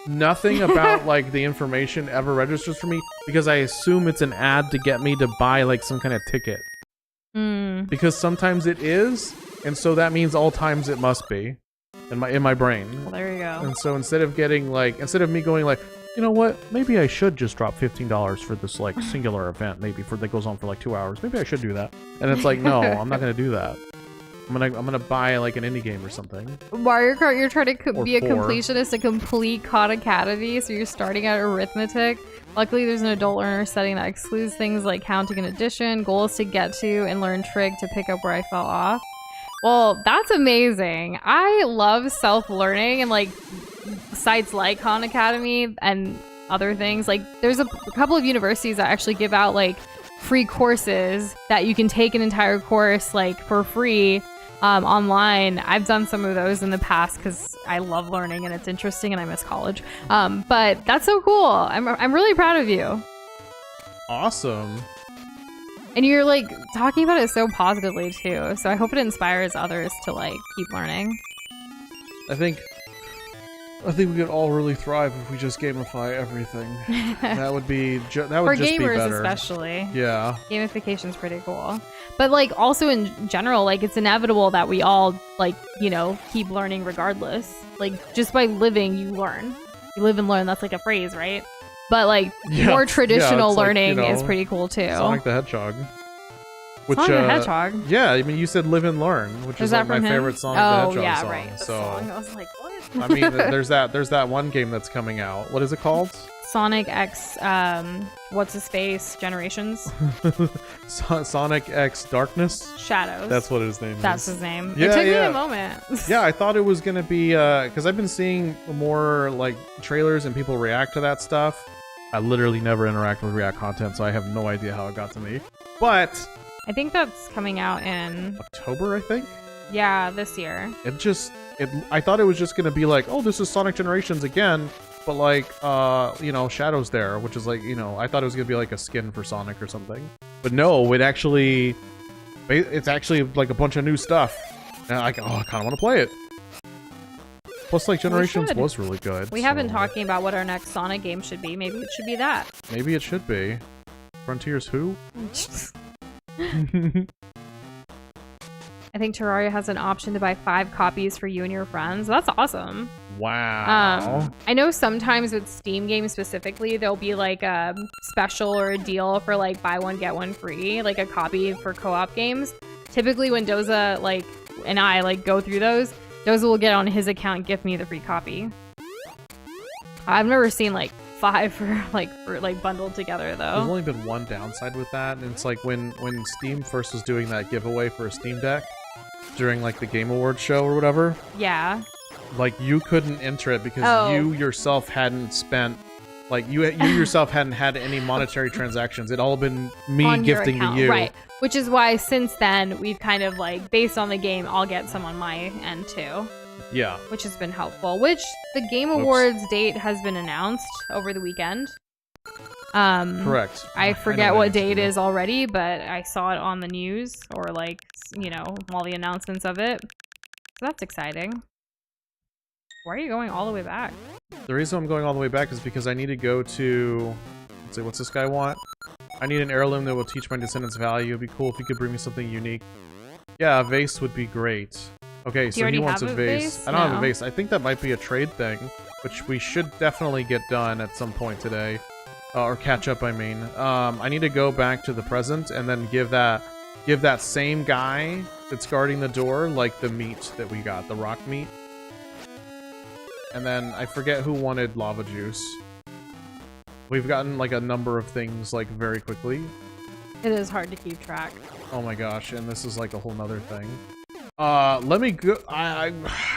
S1: Nothing about, like, the information ever registers for me, because I assume it's an ad to get me to buy, like, some kind of ticket. Because sometimes it is, and so that means all times it must be. In my brain.
S2: Well, there you go.
S1: And so instead of me going like, you know what, maybe I should just drop $15 for this like singular event, maybe that goes on for like 2 hours. Maybe I should do that. And it's like, no, I'm not gonna do that. I'm gonna buy like an indie game or something.
S2: Mario Kart, you're trying to
S1: Or
S2: be a
S1: 4.
S2: completionist, a complete Khan Academy, so you're starting at arithmetic. Luckily, there's an adult learner setting that excludes things like counting and addition. Goal is to get to and learn trig to pick up where I fell off. Well, that's amazing. I love self-learning and like sites like Khan Academy and other things. Like there's a couple of universities that actually give out like free courses that you can take an entire course like for free online. I've done some of those in the past because I love learning and it's interesting and I miss college. But that's so cool. I'm really proud of you.
S1: Awesome.
S2: And you're like talking about it so positively too. So I hope it inspires others to like keep learning.
S1: I think we could all really thrive if we just gamify everything. That would be that would
S2: For
S1: just be
S2: gamers
S1: better.
S2: especially.
S1: Yeah.
S2: Gamification's pretty cool. But like also in general, like it's inevitable that we all like, you know, keep learning regardless. Like just by living, you learn. You live and learn. That's like a phrase, right? But like more traditional learning is pretty cool too.
S1: Sonic the Hedgehog. Which,
S2: Sonic the Hedgehog?
S1: Yeah, I mean, you said Live and Learn, which is like my favorite Sonic the Hedgehog song.
S2: Right.
S1: So,
S2: I was like, what?
S1: I mean, there's that one game that's coming out. What is it called?
S2: Sonic X, what's his face? Generations?
S1: Sonic X Darkness?
S2: Shadows.
S1: That's what his name is.
S2: That's his name.
S1: Yeah,
S2: it took me a moment.
S1: Yeah, I thought it was going to be, because I've been seeing more like trailers and people react to that stuff. I literally never interact with React content, so I have no idea how it got to me. But
S2: I think that's coming out in
S1: October, I think?
S2: Yeah, this year.
S1: I thought it was just going to be like, oh, this is Sonic Generations again, but like, you know, Shadow's there, which is like, you know, I thought it was going to be like a skin for Sonic or something. But no, it's actually like a bunch of new stuff. And I kind of want to play it. Plus, like, Generations was really good.
S2: We have been talking about what our next Sonic game should be. Maybe it should be that.
S1: Maybe it should be. Frontiers who?
S2: I think Terraria has an option to buy 5 copies for you and your friends. That's awesome.
S1: Wow.
S2: I know sometimes with Steam games specifically, there'll be like a special or a deal for like buy one, get one free, like a copy for co-op games. Typically when Doza like and I like go through those, Doza will get on his account and give me the free copy. I've never seen like 5 for bundled together though.
S1: There's only been one downside with that, and it's like when Steam first was doing that giveaway for a Steam Deck during like the Game Awards show or whatever.
S2: Yeah.
S1: Like you couldn't enter it because you yourself hadn't spent like you yourself hadn't had any monetary transactions. It all been me
S2: on
S1: gifting to you.
S2: Right. Which is why since then we've kind of like based on the game, I'll get some on my end too.
S1: Yeah.
S2: Which has been helpful. Which the Game Awards date has been announced over the weekend.
S1: Correct.
S2: I forget what day it is already, but I saw it on the news or like, you know, all the announcements of it. So that's exciting. Why are you going all the way back?
S1: The reason I'm going all the way back is because I need to go to... Let's see, what's this guy want? I need an heirloom that will teach my descendants value. It'd be cool if you could bring me something unique. Yeah, a vase would be great. Okay, so he wants a vase. I don't have a vase. I think that might be a trade thing, which we should definitely get done at some point today. Or catch up, I mean. I need to go back to the present and then give that same guy that's guarding the door, like, the meat that we got. The rock meat. And then I forget who wanted lava juice. We've gotten like a number of things like very quickly.
S2: It is hard to keep track.
S1: Oh my gosh, and this is like a whole nother thing. Let me go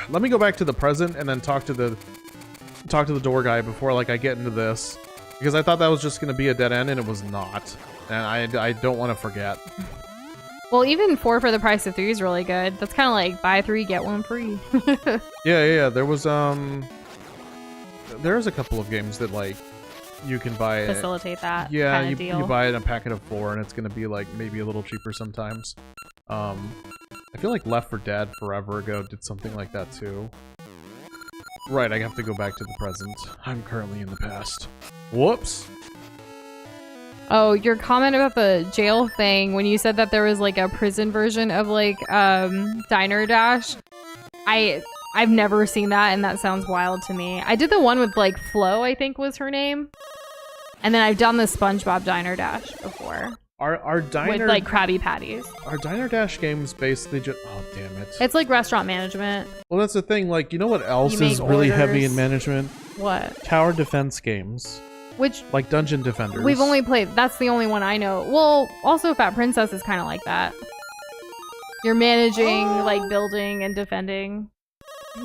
S1: let me go back to the present and then talk to the door guy before like I get into this. Because I thought that was just gonna be a dead end and it was not. And I don't want to forget.
S2: Well, even 4 for the price of 3 is really good. That's kind of like buy 3, get 1 free.
S1: Yeah. There was there's a couple of games that like you can buy it.
S2: Facilitate that.
S1: Yeah,
S2: kind of deal.
S1: You buy it in a packet of 4 and it's gonna be like maybe a little cheaper sometimes. I feel like Left 4 Dead forever ago did something like that too. Right, I have to go back to the present. I'm currently in the past. Whoops.
S2: Oh, your comment about the jail thing, when you said that there was like a prison version of like Diner Dash, I've never seen that and that sounds wild to me. I did the one with like Flo, I think was her name. And then I've done the SpongeBob Diner Dash before.
S1: Our diner
S2: with like Krabby Patties.
S1: Our Diner Dash games basically just damn it.
S2: It's like restaurant management.
S1: Well, that's the thing. Like, you know what else
S2: You
S1: is
S2: make
S1: really
S2: orders.
S1: heavy in management?
S2: What?
S1: Tower defense games.
S2: Which
S1: Like Dungeon Defenders.
S2: we've only played. That's the only one I know. Well, also Fat Princess is kind of like that. You're managing, like building and defending.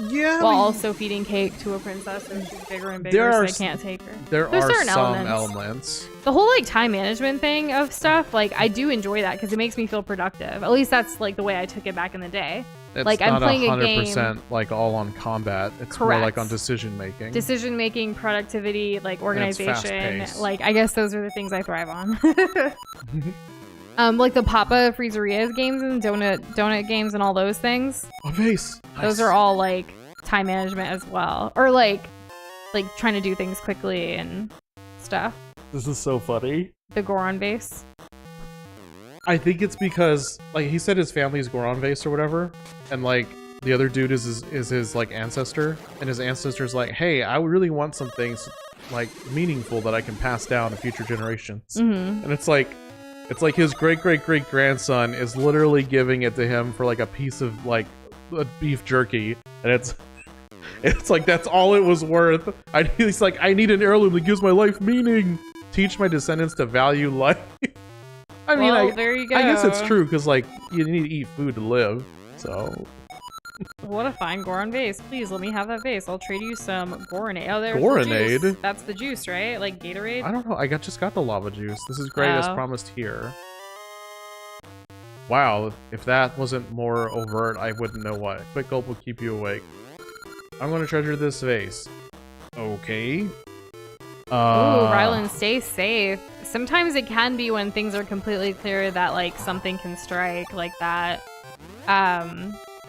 S1: Yeah.
S2: While also feeding cake to a princess so she's bigger and bigger so they can't take her.
S1: There's
S2: certain
S1: some
S2: elements. The whole like time management thing of stuff, like I do enjoy that because it makes me feel productive. At least that's like the way I took it back in the day.
S1: It's
S2: like
S1: not
S2: I'm playing
S1: 100%
S2: a game
S1: like all on combat. It's
S2: Correct.
S1: more like on decision making.
S2: Decision making, productivity, like organization.
S1: fast-paced.
S2: Like I guess those are the things I thrive on. Like the Papa Freezerias games and donut games and all those things.
S1: A vase.
S2: Those are all like time management as well, or like trying to do things quickly and stuff.
S1: This is so funny.
S2: The Goron base.
S1: I think it's because like he said his family's Goron vase or whatever, and like the other dude is his like ancestor, and his ancestor's like, hey, I really want some things like meaningful that I can pass down to future generations. And it's like his great grandson is literally giving it to him for like a piece of like a beef jerky, and it's like that's all it was worth. He's like, I need an heirloom that gives my life meaning. Teach my descendants to value life. I mean,
S2: well, there you go.
S1: I guess it's true because like you need to eat food to live. So
S2: what a fine Goron vase. Please let me have that vase. I'll trade you some Goronade. Oh, there's
S1: Goronade?
S2: The juice. That's the juice, right? Like Gatorade?
S1: I don't know. I just got the lava juice. This is great as
S2: Oh.
S1: promised here. Wow, if that wasn't more overt, I wouldn't know what. Quick gulp will keep you awake. I'm gonna treasure this vase. Okay.
S2: Ooh, Rylan, stay safe. Sometimes it can be when things are completely clear that like something can strike like that.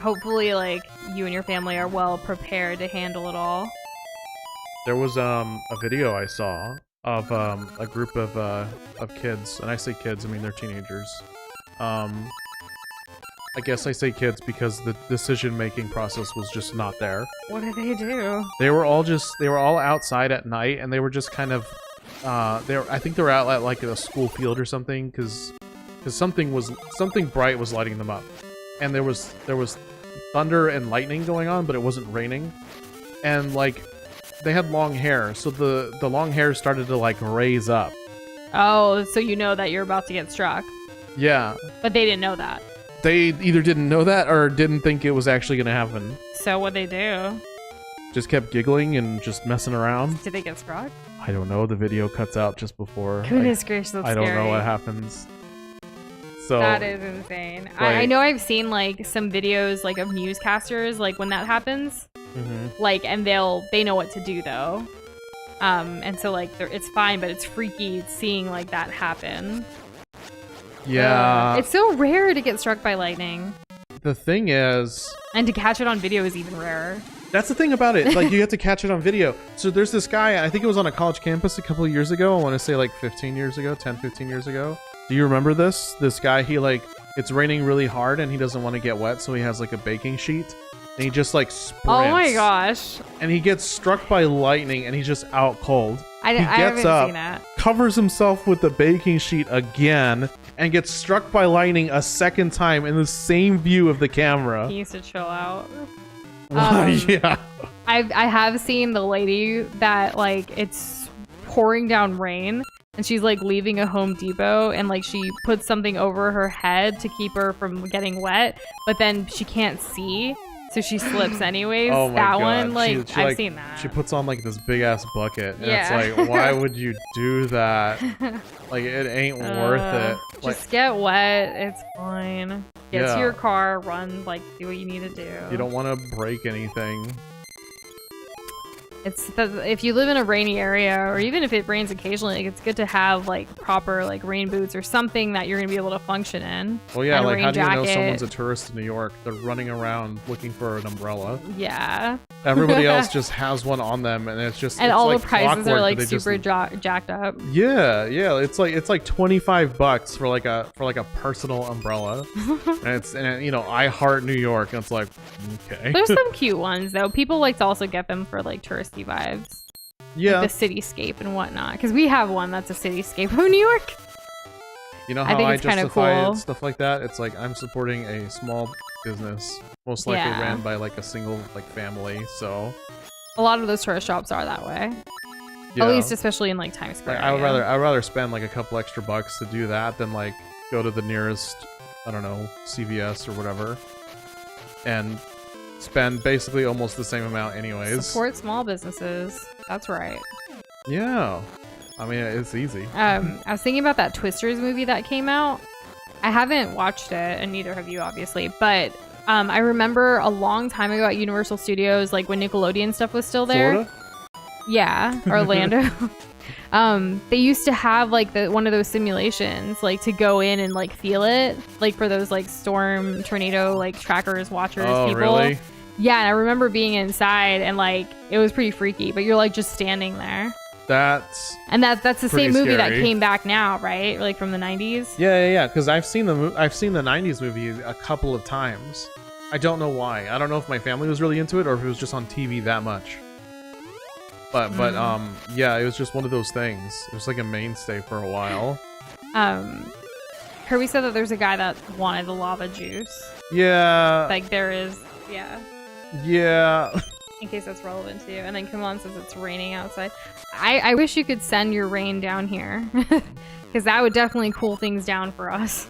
S2: Hopefully like you and your family are well prepared to handle it all.
S1: There was a video I saw of a group of kids, and I say kids, I mean they're teenagers. I guess I say kids because the decision-making process was just not there.
S2: What did they do?
S1: They were all outside at night, and they were just kind of I think they were out at like a school field or something because something bright was lighting them up, and there was thunder and lightning going on, but it wasn't raining, and like they had long hair, so the long hair started to like raise up.
S2: Oh, so you know that you're about to get struck.
S1: Yeah.
S2: But they didn't know that.
S1: They either didn't know that or didn't think it was actually going to happen.
S2: So what'd they do?
S1: Just kept giggling and just messing around.
S2: Did they get struck?
S1: I don't know. The video cuts out just before.
S2: Goodness gracious, that's
S1: I don't
S2: scary.
S1: know what happens. So
S2: that is insane.
S1: Like,
S2: I know I've seen like some videos like of newscasters like when that happens, like, and they know what to do though, and so like it's fine, but it's freaky seeing like that happen.
S1: Yeah.
S2: It's so rare to get struck by lightning.
S1: The thing is,
S2: and to catch it on video is even rarer.
S1: That's the thing about it. Like, you have to catch it on video. So there's this guy, I think it was on a college campus a couple of years ago. I want to say like 15 years ago, 10, 15 years ago. Do you remember this? This guy, he like, it's raining really hard and he doesn't want to get wet, so he has like a baking sheet. And he just like sprints.
S2: Oh my gosh.
S1: And he gets struck by lightning and he's just out cold.
S2: I haven't seen that.
S1: Covers himself with the baking sheet again, and gets struck by lightning a second time in the same view of the camera.
S2: He needs to chill out.
S1: Yeah.
S2: I have seen the lady that like it's pouring down rain and she's like leaving a Home Depot and like she puts something over her head to keep her from getting wet, but then she can't see, so she slips anyways.
S1: Oh my
S2: that
S1: God.
S2: one, like
S1: she
S2: I've
S1: like,
S2: seen that.
S1: She puts on like this big ass bucket, and
S2: Yeah.
S1: it's like, why would you do that? Like, it ain't worth it. Like,
S2: Just get wet. It's fine. Get
S1: Yeah.
S2: to your car, run, like do what you need to do.
S1: you don't want to break anything.
S2: If you live in a rainy area, or even if it rains occasionally, like, it's good to have like proper like rain boots or something that you're gonna be able to function in.
S1: Well, yeah,
S2: And a
S1: like
S2: rain
S1: how do you know
S2: jacket.
S1: someone's a tourist in New York? They're running around looking for an umbrella.
S2: Yeah.
S1: Everybody else just has one on them, and it's just
S2: And
S1: it's
S2: all
S1: like
S2: the prices
S1: clockwork
S2: are like
S1: that they
S2: super
S1: just-
S2: jacked up.
S1: Yeah, it's like $25 for like a personal umbrella, and you know, I heart New York, and it's like, okay.
S2: There's some cute ones though. People like to also get them for like touristy vibes.
S1: Yeah.
S2: Like the cityscape and whatnot. Because we have one that's a cityscape of New York.
S1: You know
S2: I
S1: how
S2: think
S1: I
S2: it's kinda
S1: justify
S2: cool.
S1: stuff like that? It's like I'm supporting a small business, most likely
S2: Yeah.
S1: ran by like a single like family. So
S2: A lot of those tourist shops are that way.
S1: yeah.
S2: At least, especially in like Times Square.
S1: Like, I'd rather spend like a couple extra bucks to do that than like go to the nearest, I don't know, CVS or whatever, and spend basically almost the same amount anyways.
S2: Support small businesses. That's right.
S1: Yeah, I mean it's easy.
S2: I was thinking about that Twisters movie that came out. I haven't watched it, and neither have you, obviously. But I remember a long time ago at Universal Studios, like when Nickelodeon stuff was still there.
S1: Florida?
S2: Yeah, Orlando. They used to have like one of those simulations, like to go in and like feel it, like for those like storm, tornado, like trackers, watchers,
S1: Oh,
S2: people.
S1: really?
S2: Yeah, and I remember being inside, and like it was pretty freaky. But you're like just standing there.
S1: That's
S2: That's the
S1: pretty
S2: same movie that
S1: scary.
S2: came back now, right? Like from the 90s.
S1: yeah. Because I've seen the '90s movie a couple of times. I don't know why. I don't know if my family was really into it or if it was just on TV that much. But yeah, it was just one of those things. It was like a mainstay for a while.
S2: Kirby said that there's a guy that wanted the lava juice.
S1: Yeah.
S2: Like there is, yeah.
S1: Yeah.
S2: In case that's relevant to you. And then Kimon says it's raining outside. I wish you could send your rain down here. Because that would definitely cool things down for us.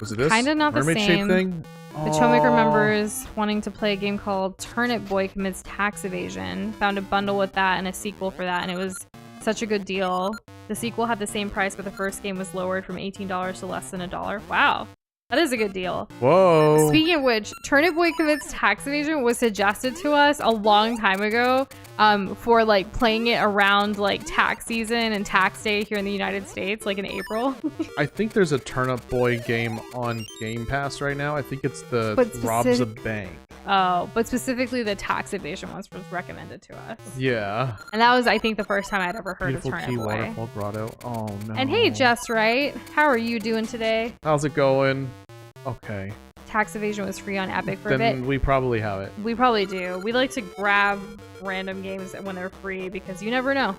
S1: Was it this?
S2: Kinda not the
S1: mermaid
S2: same.
S1: shape thing?
S2: The Chomik remembers wanting to play a game called Turnip Boy Commits Tax Evasion. Found a bundle with that and a sequel for that, and it was such a good deal. The sequel had the same price, but the first game was lowered from $18 to less than $1. Wow. That is a good deal.
S1: Whoa.
S2: Speaking of which, Turnip Boy Commits Tax Evasion was suggested to us a long time ago for like playing it around like tax season and tax day here in the United States, like in April.
S1: I think there's a Turnip Boy game on Game Pass right now. I think it's the
S2: But
S1: Robs a Bank.
S2: Oh, but specifically the tax evasion was recommended to us.
S1: Yeah.
S2: And that was, I think, the first time I'd ever heard
S1: Beautiful
S2: of
S1: Key
S2: Turnip Boy.
S1: Waterfall Grotto. Oh no.
S2: And hey, Just Right, how are you doing today?
S1: How's it going? Okay.
S2: Tax evasion was free on Epic for a
S1: Then
S2: bit.
S1: we probably have it.
S2: We probably do. We like to grab random games when they're free because you never know.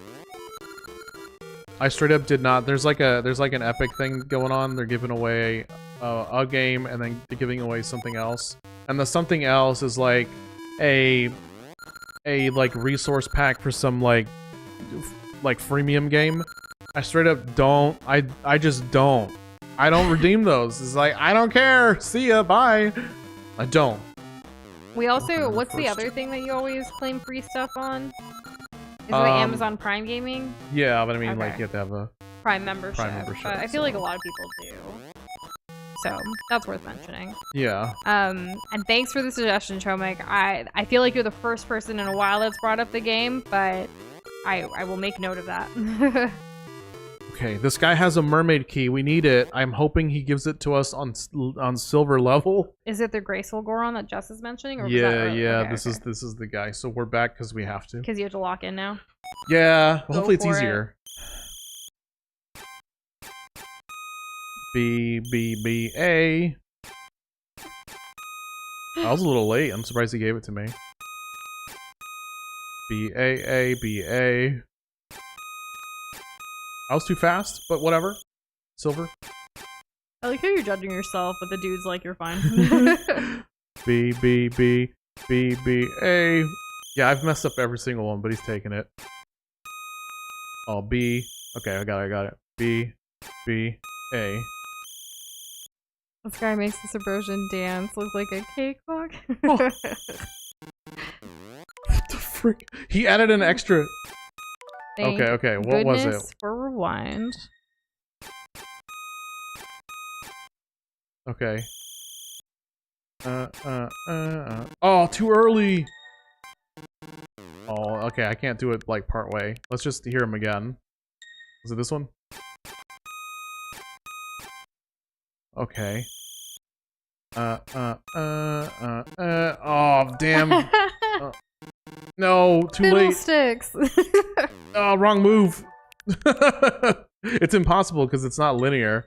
S1: I straight up did not. There's like an Epic thing going on. They're giving away a game and then they're giving away something else. And the something else is like a like resource pack for some like freemium game. I straight up don't. I just don't. I don't redeem those. It's like I don't care. See ya. Bye. I don't.
S2: We also, what's the
S1: First.
S2: other thing that you always claim free stuff on? Is it like Amazon Prime Gaming?
S1: Yeah, but I mean, like
S2: Okay.
S1: you have to have a.
S2: Prime membership. But I feel like a
S1: so-
S2: lot of people do. So that's worth mentioning.
S1: Yeah.
S2: And thanks for the suggestion, Chomik. I feel like you're the first person in a while that's brought up the game, but I will make note of that.
S1: Okay, this guy has a mermaid key. We need it. I'm hoping he gives it to us on silver level.
S2: Is it the graceful Goron that Jess is mentioning? Or was that early?
S1: Yeah.
S2: Okay,
S1: this is the guy. So we're back because we have to.
S2: because you have to lock in now.
S1: Yeah.
S2: Go
S1: Hopefully it's
S2: for it.
S1: easier. B B B A. I was a little late. I'm surprised he gave it to me. B A A B A. I was too fast, but whatever. Silver.
S2: I like how you're judging yourself, but the dude's like, you're fine.
S1: B B B B B A. Yeah, I've messed up every single one, but he's taking it. Oh, B. Okay, I got it. B B A.
S2: This guy makes this Abrosian dance look like a cakewalk.
S1: Oh. What the frick? He added an extra.
S2: Thank
S1: Okay. What was
S2: goodness
S1: it?
S2: for rewind.
S1: Okay. Oh, too early. Oh, okay. I can't do it like part way. Let's just hear him again. Was it this one? Okay. Oh, damn. No, too late.
S2: Fiddlesticks.
S1: Oh, wrong move. It's impossible because it's not linear.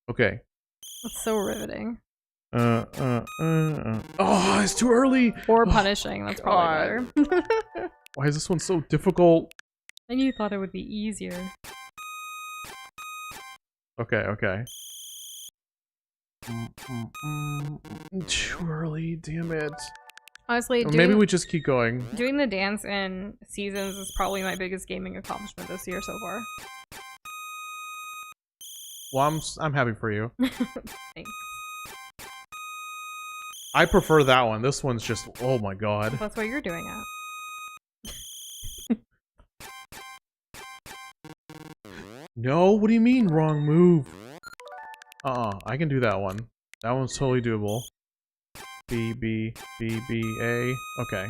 S1: Okay.
S2: That's so riveting.
S1: Oh, it's too early.
S2: Or punishing. That's probably better.
S1: Why is this one so difficult?
S2: And you thought it would be easier.
S1: Okay, okay. Too early, damn it.
S2: Honestly,
S1: Maybe we just keep going.
S2: Doing the dance in Seasons is probably my biggest gaming accomplishment this year so far.
S1: Well, I'm happy for you.
S2: Thanks.
S1: I prefer that one. This one's just, oh my god.
S2: That's why you're doing it.
S1: No, what do you mean wrong move? I can do that one. That one's totally doable. B, B, B, B, A. Okay.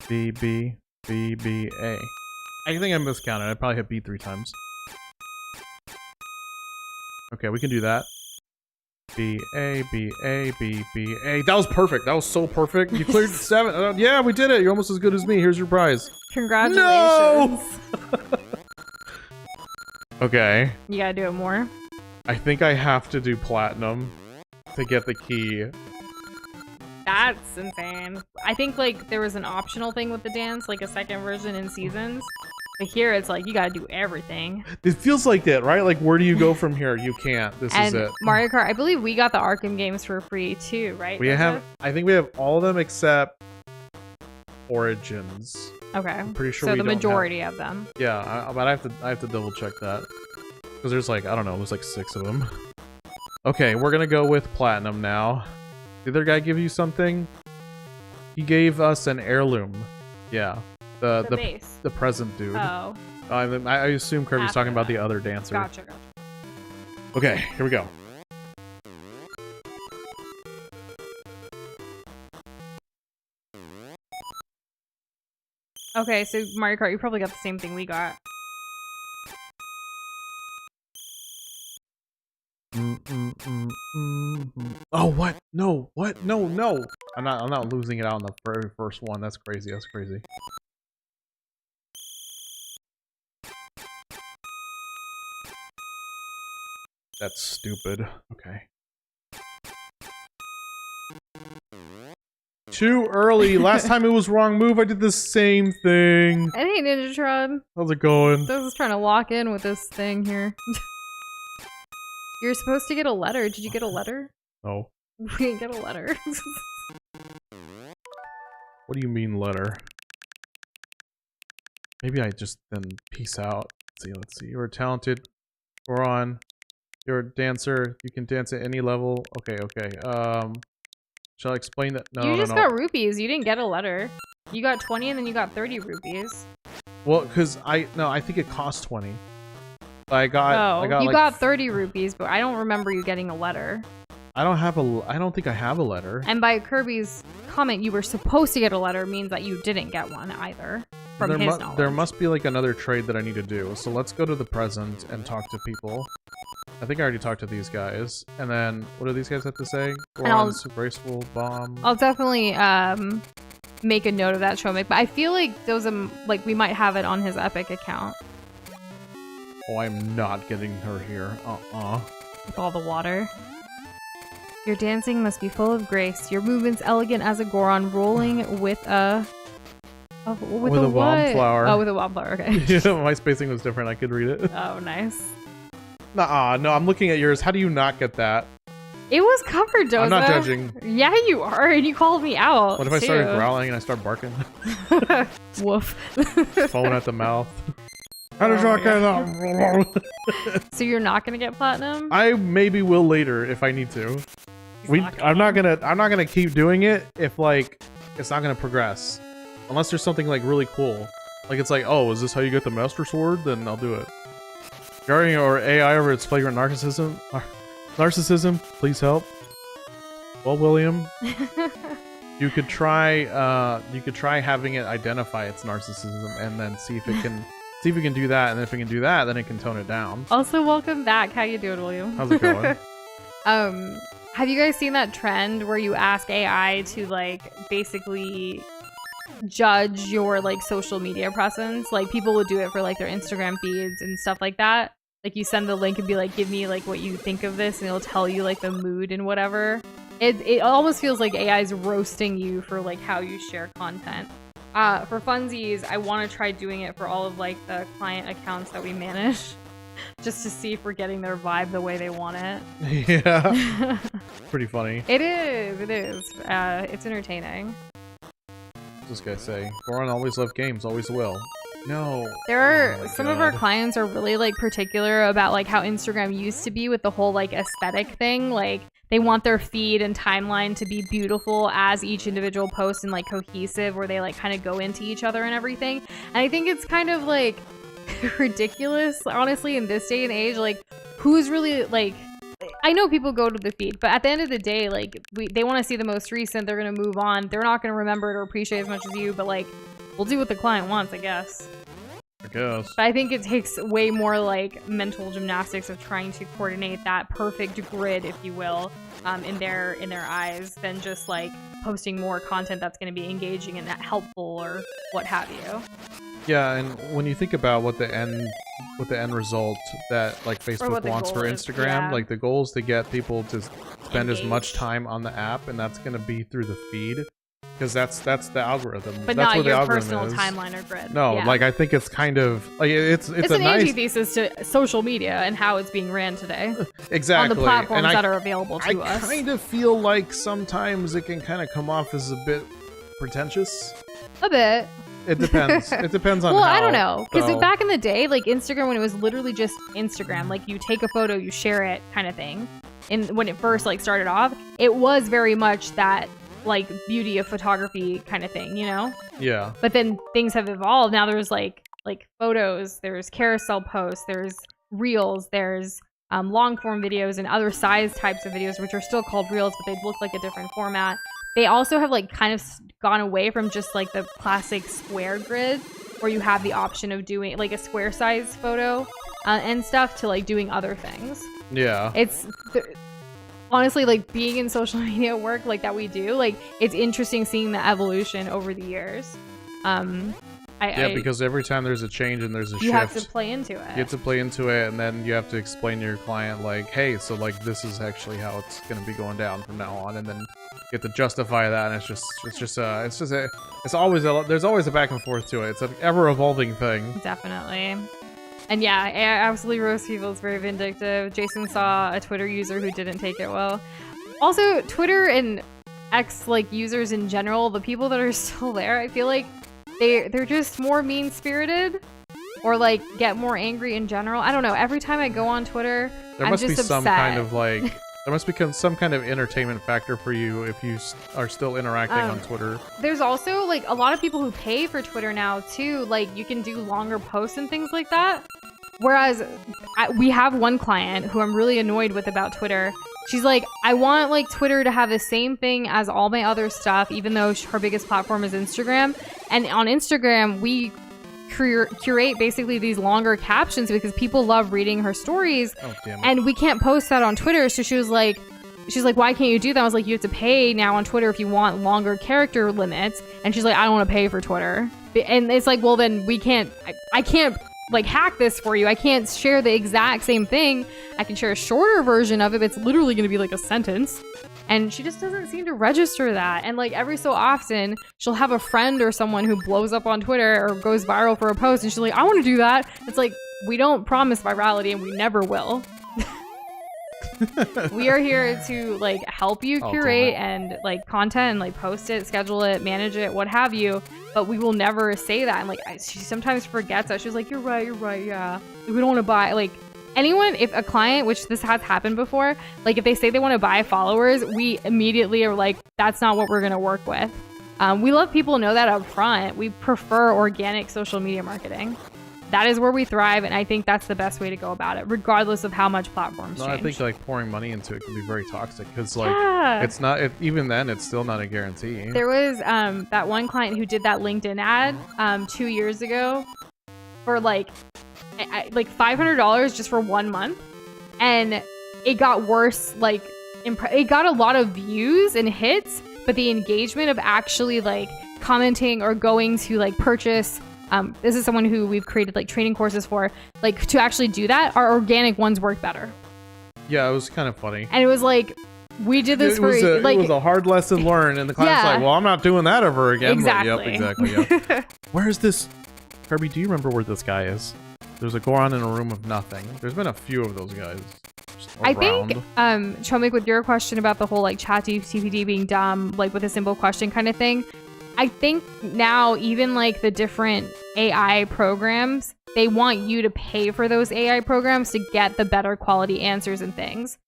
S1: B, B, B, B, A. I think I miscounted. I probably hit B 3 times. Okay, we can do that. B, A, B, A, B, B, A. That was perfect. That was so perfect. You cleared 7. Yeah, we did it. You're almost as good as me. Here's your prize.
S2: Congratulations.
S1: No! Okay.
S2: You gotta do it more.
S1: I think I have to do platinum to get the key.
S2: That's insane. I think like there was an optional thing with the dance, like a second version in Seasons. But here it's like you gotta do everything.
S1: It feels like that, right? Like where do you go from here? You can't. This is it.
S2: Mario Kart, I believe we got the Arkham games for free too, right?
S1: We have, I think we have all of them except Origins.
S2: Okay.
S1: I'm pretty sure
S2: so
S1: we
S2: the
S1: don't
S2: majority of them.
S1: Yeah, but I have to double check that. Because there's like, I don't know, there's like 6 of them. Okay, we're gonna go with platinum now. Did the other guy give you something? He gave us an heirloom. Yeah. The
S2: base.
S1: The present dude.
S2: Oh.
S1: I assume Kirby's talking about the other dancer.
S2: Gotcha.
S1: Okay, here we go.
S2: Okay, so Mario Kart, you probably got the same thing we got.
S1: Oh, what? No, what? No, no. I'm not losing it out on the very first one. That's crazy. That's crazy. That's stupid. Okay. Too early. Last time it was wrong move. I did the same thing.
S2: Hey, Ninjatron.
S1: How's it going?
S2: I was trying to lock in with this thing here. You're supposed to get a letter. Did you get a letter?
S1: No.
S2: We didn't get a letter.
S1: What do you mean letter? Maybe I just then peace out. Let's see. You're talented. Goron. You're a dancer. You can dance at any level. Okay, okay. Shall I explain that? No,
S2: you just
S1: no.
S2: got rupees. You didn't get a letter. You got 20 and then you got 30 rupees.
S1: Well, because I think it cost 20. I got
S2: you
S1: like,
S2: got 30 rupees, but I don't remember you getting a letter.
S1: I don't think I have a letter.
S2: And by Kirby's comment, you were supposed to get a letter means that you didn't get one either. From his knowledge.
S1: There must be like another trade that I need to do. So let's go to the present and talk to people. I think I already talked to these guys. And then, what do these guys have to say? Goron's graceful bomb.
S2: I'll definitely make a note of that, Shomik. But I feel like like we might have it on his Epic account.
S1: Oh, I'm not getting her here.
S2: With all the water. Your dancing must be full of grace. Your movements elegant as a Goron, rolling with a... with a
S1: bomb flower.
S2: Oh, with a bomb flower, okay.
S1: Yeah, my spacing was different. I could read it.
S2: Oh, nice.
S1: Nuh-uh, no, I'm looking at yours. How do you not get that?
S2: It was covered, Doza.
S1: I'm not judging.
S2: Yeah, you are, and you called me out.
S1: What if I started growling and I start barking?
S2: Woof.
S1: Foaming at the mouth. How did you get that?
S2: So you're not gonna get platinum?
S1: I maybe will later if I need to. I'm not gonna keep doing it if like it's not gonna progress. Unless there's something like really cool. Like it's like, oh, is this how you get the Master Sword? Then I'll do it. Regarding your AI over its flagrant narcissism, please help. Well, William, you could try having it identify its narcissism and then see if it can do that, and if it can do that, then it can tone it down.
S2: Also, welcome back. How you doing, William?
S1: How's it going?
S2: Have you guys seen that trend where you ask AI to like basically judge your like social media presence? Like people would do it for like their Instagram feeds and stuff like that. Like you send the link and be like, give me like what you think of this, and it'll tell you like the mood and whatever. It almost feels like AI is roasting you for like how you share content. For funsies, I want to try doing it for all of like the client accounts that we manage, just to see if we're getting their vibe the way they want it.
S1: Yeah, pretty funny.
S2: It is. It's entertaining.
S1: What's this guy say? Goron always loved games, always will. No.
S2: There are some of our clients are really like particular about like how Instagram used to be with the whole like aesthetic thing. Like they want their feed and timeline to be beautiful as each individual post and like cohesive, where they like kind of go into each other and everything. And I think it's kind of like ridiculous, honestly, in this day and age. Like, who's really like? I know people go to the feed, but at the end of the day, like they want to see the most recent. They're gonna move on. They're not gonna remember it or appreciate it as much as you. But like, we'll do what the client wants, I guess.
S1: I guess.
S2: But I think it takes way more like mental gymnastics of trying to coordinate that perfect grid, if you will, in their eyes, than just like posting more content that's going to be engaging and helpful or what have you.
S1: Yeah, and when you think about what the end result that like Facebook wants for Instagram,
S2: yeah.
S1: like the goal is to get people to spend
S2: Engage.
S1: as much time on the app, and that's going to be through the feed. Because that's the algorithm.
S2: But
S1: that's
S2: not
S1: what
S2: your
S1: the
S2: personal
S1: is.
S2: timeline or grid.
S1: No,
S2: yeah.
S1: like I think it's kind of like it's
S2: an
S1: a nice
S2: antithesis to social media and how it's being ran today.
S1: Exactly.
S2: On the platforms
S1: and
S2: that are available to us.
S1: I kind of feel like sometimes it can kind of come off as a bit pretentious.
S2: A bit.
S1: It depends. It depends on
S2: well,
S1: how.
S2: I don't know. Because
S1: so.
S2: back in the day, like Instagram, when it was literally just Instagram, like you take a photo, you share it kind of thing. And when it first like started off, it was very much that like beauty of photography kind of thing, you know?
S1: Yeah.
S2: But then things have evolved. Now there's like photos, there's carousel posts, there's reels, there's long form videos and other size types of videos, which are still called reels, but they look like a different format. They also have like kind of gone away from just like the classic square grid, where you have the option of doing like a square size photo and stuff, to like doing other things.
S1: Yeah.
S2: Honestly, like being in social media work like that we do, like it's interesting seeing the evolution over the years.
S1: Because every time there's a change and there's a shift,
S2: you have to play into it.
S1: You have to play into it, and then you have to explain to your client like, hey, so like this is actually how it's gonna be going down from now on, and then you have to justify that, and there's always a back and forth to it. It's an ever evolving thing.
S2: Definitely. And yeah, I absolutely roast people. It's very vindictive. Jason saw a Twitter user who didn't take it well. Also, Twitter and X like users in general, the people that are still there, I feel like they're just more mean-spirited, or like get more angry in general. I don't know. Every time I go on Twitter,
S1: there must be some kind of like there must become some kind of entertainment factor for you if you are still interacting on Twitter. There's
S2: also like a lot of people who pay for Twitter now too. Like you can do longer posts and things like that. Whereas we have one client who I'm really annoyed with about Twitter. She's like, I want like Twitter to have the same thing as all my other stuff, even though her biggest platform is Instagram. And on Instagram, we curate basically these longer captions because people love reading her stories.
S1: Oh, damn it.
S2: And we can't post that on Twitter. So she's like, why can't you do that? I was like, you have to pay now on Twitter if you want longer character limits. And she's like, I don't want to pay for Twitter. And it's like, well, then we can't, I can't like hack this for you. I can't share the exact same thing. I can share a shorter version of it, but it's literally going to be like a sentence. And she just doesn't seem to register that. And like every so often, she'll have a friend or someone who blows up on Twitter or goes viral for a post, and she's like, I want to do that. It's like, we don't promise virality, and we never will. We are here to like help you curate and like content and like post it, schedule it, manage it, what have you. But we will never say that. And like she sometimes forgets that. She's like, you're right, yeah. We don't want to buy like anyone. If a client, which this has happened before, like if they say they want to buy followers, we immediately are like, that's not what we're gonna work with. We let people know that up front. We prefer organic social media marketing. That is where we thrive, and I think that's the best way to go about it, regardless of how much platforms change.
S1: I think like pouring money into it can be very toxic because like it's not. Even then, it's still not a guarantee.
S2: There was that one client who did that LinkedIn ad 2 years ago for like $500 just for 1 month, and it got worse. Like it got a lot of views and hits, but the engagement of actually like commenting or going to like purchase. This is someone who we've created like training courses for, like to actually do that. Our organic ones work better.
S1: Yeah, it was kind of funny.
S2: And it was like We did this
S1: it was a hard lesson learned, and the client's
S2: Yeah.
S1: like, well, I'm not doing that ever again.
S2: Exactly.
S1: But, yep, exactly. Yep. Where is this? Kirby, do you remember where this guy is? There's a Goron in a room of nothing. There's been a few of those guys
S2: I think, Chomik, with your question about the whole like ChatGPT being dumb, like with a simple question kind of thing, I think now even like the different AI programs, they want you to pay for those AI programs to get the better quality answers and things.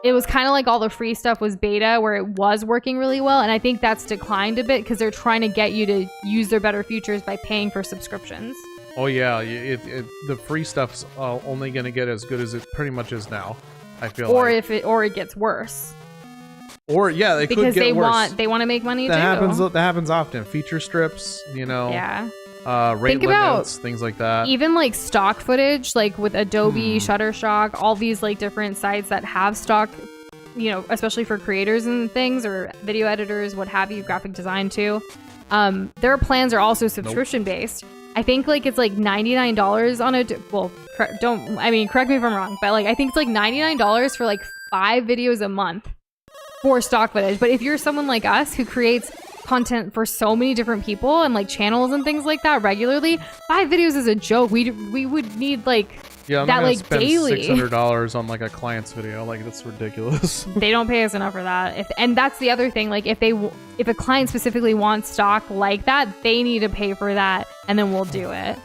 S2: It was kind of like all the free stuff was beta where it was working really well, and I think that's declined a bit because they're trying to get you to use their better features by paying for subscriptions.
S1: Oh yeah, the free stuff's only gonna get as good as it pretty much is now. I feel like.
S2: Or it gets worse.
S1: Or yeah, they could get worse.
S2: They want to make money
S1: that
S2: too.
S1: That happens often. Feature strips, you know.
S2: Yeah.
S1: Rate limits, things like that.
S2: Even like stock footage, like with Adobe, Shutterstock, all these like different sites that have stock, you know, especially for creators and things or video editors, what have you, graphic design too. Their plans are also subscription based. I think like it's like $99 on correct me if I'm wrong, but like I think it's like $99 for like 5 videos a month for stock footage. But if you're someone like us who creates content for so many different people and like channels and things like that regularly, 5 videos is a joke. We would need like
S1: I'm
S2: that
S1: not
S2: like
S1: spend
S2: daily
S1: $600 on like a client's video. Like that's ridiculous.
S2: They don't pay us enough for that. And that's the other thing. Like if a client specifically wants stock like that, they need to pay for that, and then we'll do it.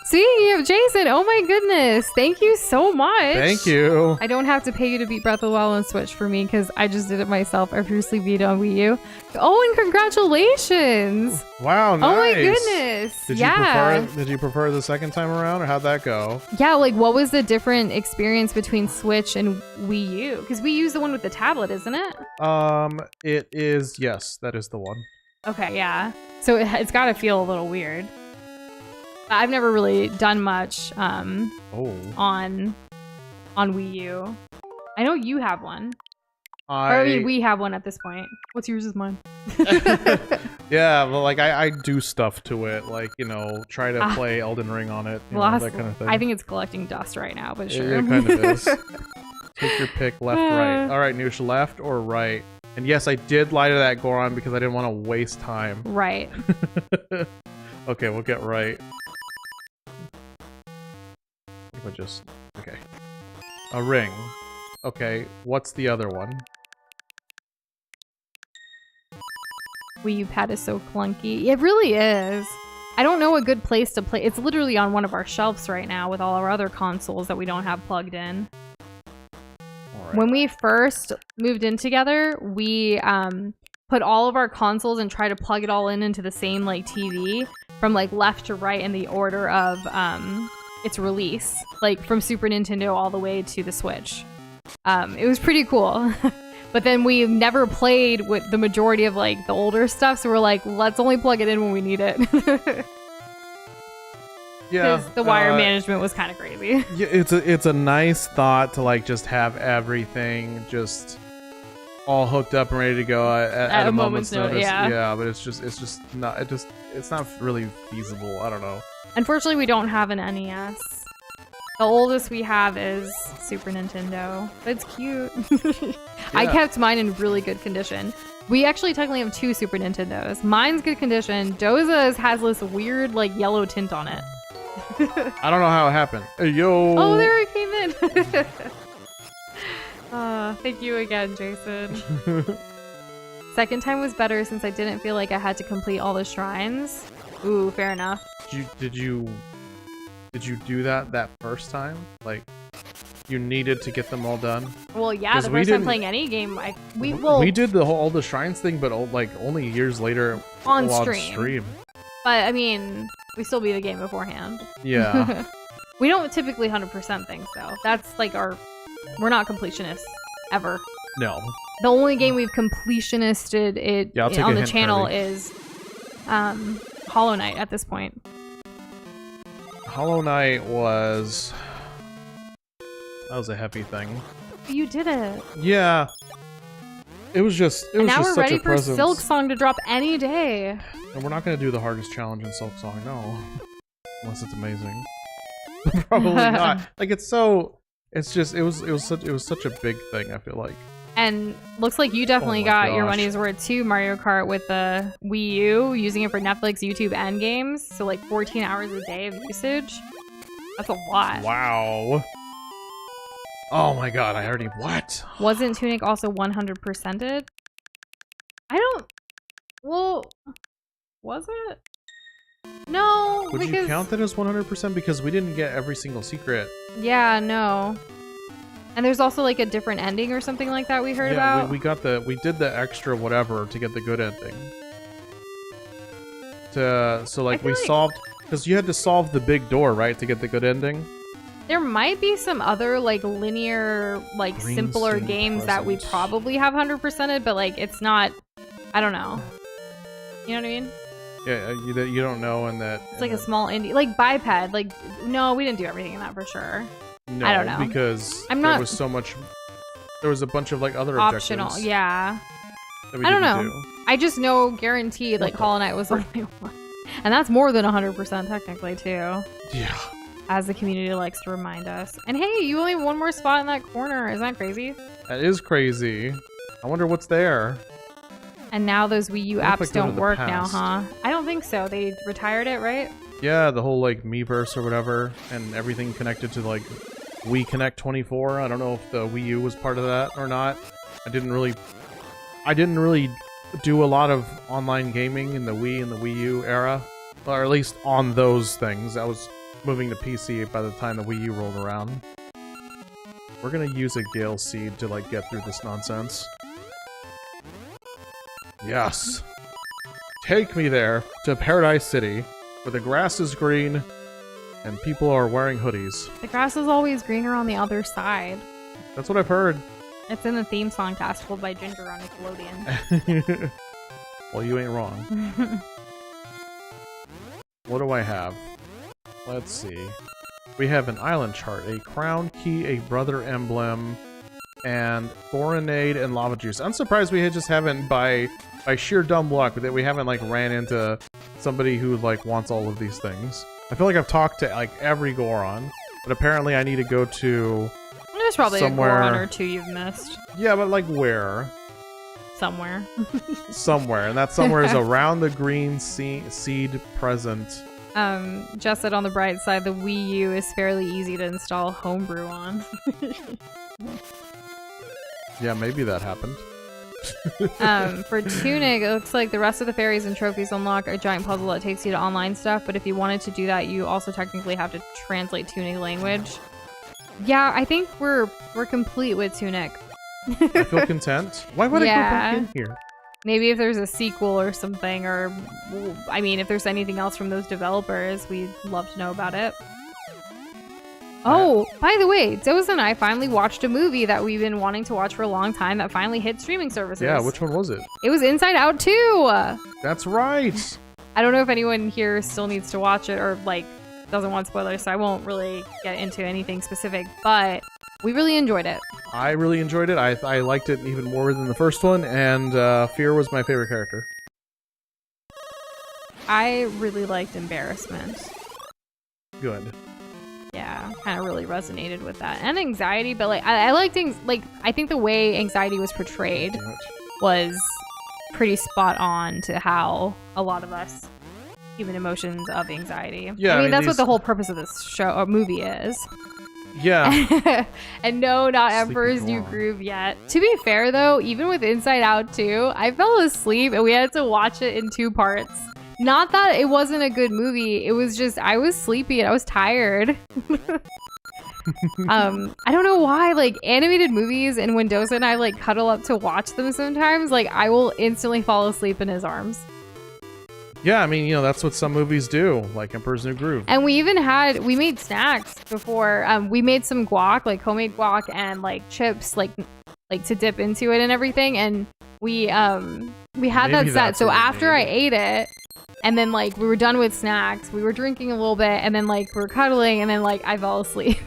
S2: See, you have Jason. Oh my goodness. Thank you so much.
S1: Thank you.
S2: I don't have to pay you to beat Breath of the Wild on Switch for me because I just did it myself. I previously beat it on Wii U. Oh, and congratulations.
S1: Wow, nice.
S2: Oh my goodness.
S1: Did you prefer the second time around, or how'd that go?
S2: Yeah, like what was the different experience between Switch and Wii U? Because Wii U is the one with the tablet, isn't it?
S1: It is, yes, that is the one.
S2: Okay, yeah. So it's got to feel a little weird. I've never really done much on Wii U. I know you have one. We have one at this point. What's yours is mine.
S1: Yeah, well, like I do stuff to it, like, you know, try to play Elden Ring on it, that kind of thing.
S2: I think it's collecting dust right now, but sure.
S1: It kind of is. Take your pick, left, right. All right, Nush, left or right? And yes, I did lie to that Goron because I didn't want to waste time.
S2: Right.
S1: Okay, we'll get right. Okay. A ring. Okay, what's the other one?
S2: Wii U pad is so clunky. It really is. I don't know a good place to play. It's literally on one of our shelves right now with all our other consoles that we don't have plugged in.
S1: All right.
S2: When we first moved in together, we put all of our consoles and try to plug it all into the same like TV from like left to right in the order of its release, like from Super Nintendo all the way to the Switch. It was pretty cool. But then we never played with the majority of like the older stuff, so we're like, let's only plug it in when we need it.
S1: Yeah,
S2: because the wire management was kind of crazy.
S1: Yeah, it's a nice thought to like just have everything just all hooked up and ready to go at a moment's notice. Yeah, but it's not really feasible. I don't know.
S2: Unfortunately, we don't have an NES. The oldest we have is Super Nintendo. It's cute. Yeah. I kept mine in really good condition. We actually technically have 2 Super Nintendos. Mine's good condition. Doza's has this weird like yellow tint on it.
S1: I don't know how it happened. Hey, yo.
S2: Oh, there it came in. Thank you again, Jason. Second time was better since I didn't feel like I had to complete all the shrines. Ooh, fair enough.
S1: Did you do that first time? Like, you needed to get them all done?
S2: Well, yeah, the first time playing any game, we
S1: did all the shrines thing, but like only years later
S2: on stream. But I mean, we still beat the game beforehand.
S1: Yeah.
S2: We don't typically 100% things though. That's like we're not completionists ever.
S1: No.
S2: The only game we've completionisted on the channel is Hollow Knight at this point.
S1: Hollow Knight was a heavy thing.
S2: You did it.
S1: Yeah. It was just such a presence.
S2: And now we're ready for Silk Song to drop any day.
S1: And we're not going to do the hardest challenge in Silk Song, no. Unless it's amazing. Probably not. Like, it's so It's just it was such a big thing, I feel like.
S2: And looks like you definitely
S1: Oh my
S2: got your
S1: gosh.
S2: money's worth too, Mario Kart, with the Wii U, using it for Netflix, YouTube, and games. So like 14 hours a day of usage. That's a lot.
S1: Wow. Oh my god, I already what?
S2: Wasn't Tunic also 100%ed? I don't. Well, was it? No,
S1: Would
S2: because
S1: you count that as 100% because we didn't get every single secret?
S2: yeah, no. And there's also like a different ending or something like that we heard
S1: Yeah,
S2: about.
S1: we did the extra whatever to get the good ending. So like we solved because you had to solve the big door, right, to get the good ending.
S2: There might be some other like linear, like
S1: Green
S2: simpler
S1: Sting
S2: games that we
S1: present.
S2: probably have 100%ed, but like it's not. I don't know. You know what I mean?
S1: Yeah, you don't know, and that
S2: It's like a small indie, like Biped. Like no, we didn't do everything in that for sure.
S1: no,
S2: I don't know.
S1: because
S2: I'm
S1: there
S2: not-
S1: was so much. There was a bunch of like other
S2: Optional,
S1: objectives
S2: yeah.
S1: that we
S2: I don't
S1: didn't
S2: know.
S1: do.
S2: I just know guaranteed like
S1: What the
S2: Hollow Knight was the only one, and that's more than 100% technically too.
S1: Yeah.
S2: As the community likes to remind us. And hey, you only have one more spot in that corner. Isn't that crazy?
S1: That is crazy. I wonder what's there.
S2: And now those Wii U
S1: What if I
S2: apps
S1: go to
S2: don't
S1: the
S2: work now,
S1: past?
S2: huh? I don't think so. They retired it, right?
S1: Yeah, the whole like Miiverse or whatever, and everything connected to like Wii Connect 24. I don't know if the Wii U was part of that or not. I didn't really do a lot of online gaming in the Wii and the Wii U era, or at least on those things. I was moving to PC by the time the Wii U rolled around. We're gonna use a Gale Seed to like get through this nonsense. Yes. Take me there to Paradise City, where the grass is green and people are wearing hoodies.
S2: The grass is always greener on the other side.
S1: That's what I've heard.
S2: It's in the theme song Task Told by Ginger on Nickelodeon.
S1: Well, you ain't wrong. What do I have? Let's see. We have an island chart, a crown key, a brother emblem, and Thorinade and lava juice. I'm surprised we just haven't, by sheer dumb luck, that we haven't like ran into somebody who like wants all of these things. I feel like I've talked to like every Goron, but apparently I need to go to
S2: There's probably
S1: somewhere-
S2: a Goron or two you've missed.
S1: yeah, but like where?
S2: Somewhere.
S1: Somewhere, and that somewhere is around the green seed present.
S2: Just said on the bright side, the Wii U is fairly easy to install homebrew on.
S1: Yeah, maybe that happened.
S2: For Tunic, it looks like the rest of the fairies and trophies unlock a giant puzzle that takes you to online stuff, but if you wanted to do that, you also technically have to translate Tunic language. Yeah, I think we're complete with Tunic.
S1: I feel content. Why would I go back in here?
S2: Maybe if there's a sequel or something, or I mean, if there's anything else from those developers, we'd love to know about it. Oh, by the way, Doza and I finally watched a movie that we've been wanting to watch for a long time that finally hit streaming services.
S1: Yeah, which one was it?
S2: It was Inside Out 2!
S1: That's right.
S2: I don't know if anyone here still needs to watch it or, like, doesn't want spoilers, so I won't really get into anything specific, but we really enjoyed it.
S1: I really enjoyed it. I liked it even more than the first one, and Fear was my favorite character.
S2: I really liked Embarrassment.
S1: Good.
S2: Yeah, kind of really resonated with that. And Anxiety, but, like, I liked things, like, I think the way Anxiety was portrayed
S1: Damn it.
S2: was pretty spot on to how a lot of us human emotions of anxiety.
S1: Yeah,
S2: I mean that's what
S1: these-
S2: the whole purpose of this show or movie is.
S1: Yeah.
S2: And no, not
S1: Sleepy
S2: Emperor's New
S1: Goron.
S2: Groove yet. To be fair though, even with Inside Out 2, I fell asleep and we had to watch it in 2 parts. Not that it wasn't a good movie, it was just I was sleepy and I was tired. I don't know why, like animated movies, and when Doza and I like cuddle up to watch them sometimes, like I will instantly fall asleep in his arms.
S1: Yeah, I mean, you know, that's what some movies do, like Emperor's New Groove.
S2: And we even we made snacks before. We made some guac, like homemade guac and like chips, like to dip into it and everything. And we had
S1: Maybe
S2: that set.
S1: that's
S2: So
S1: what we
S2: after I
S1: made.
S2: ate it, and then like we were done with snacks, we were drinking a little bit, and then like we were cuddling, and then like I fell asleep.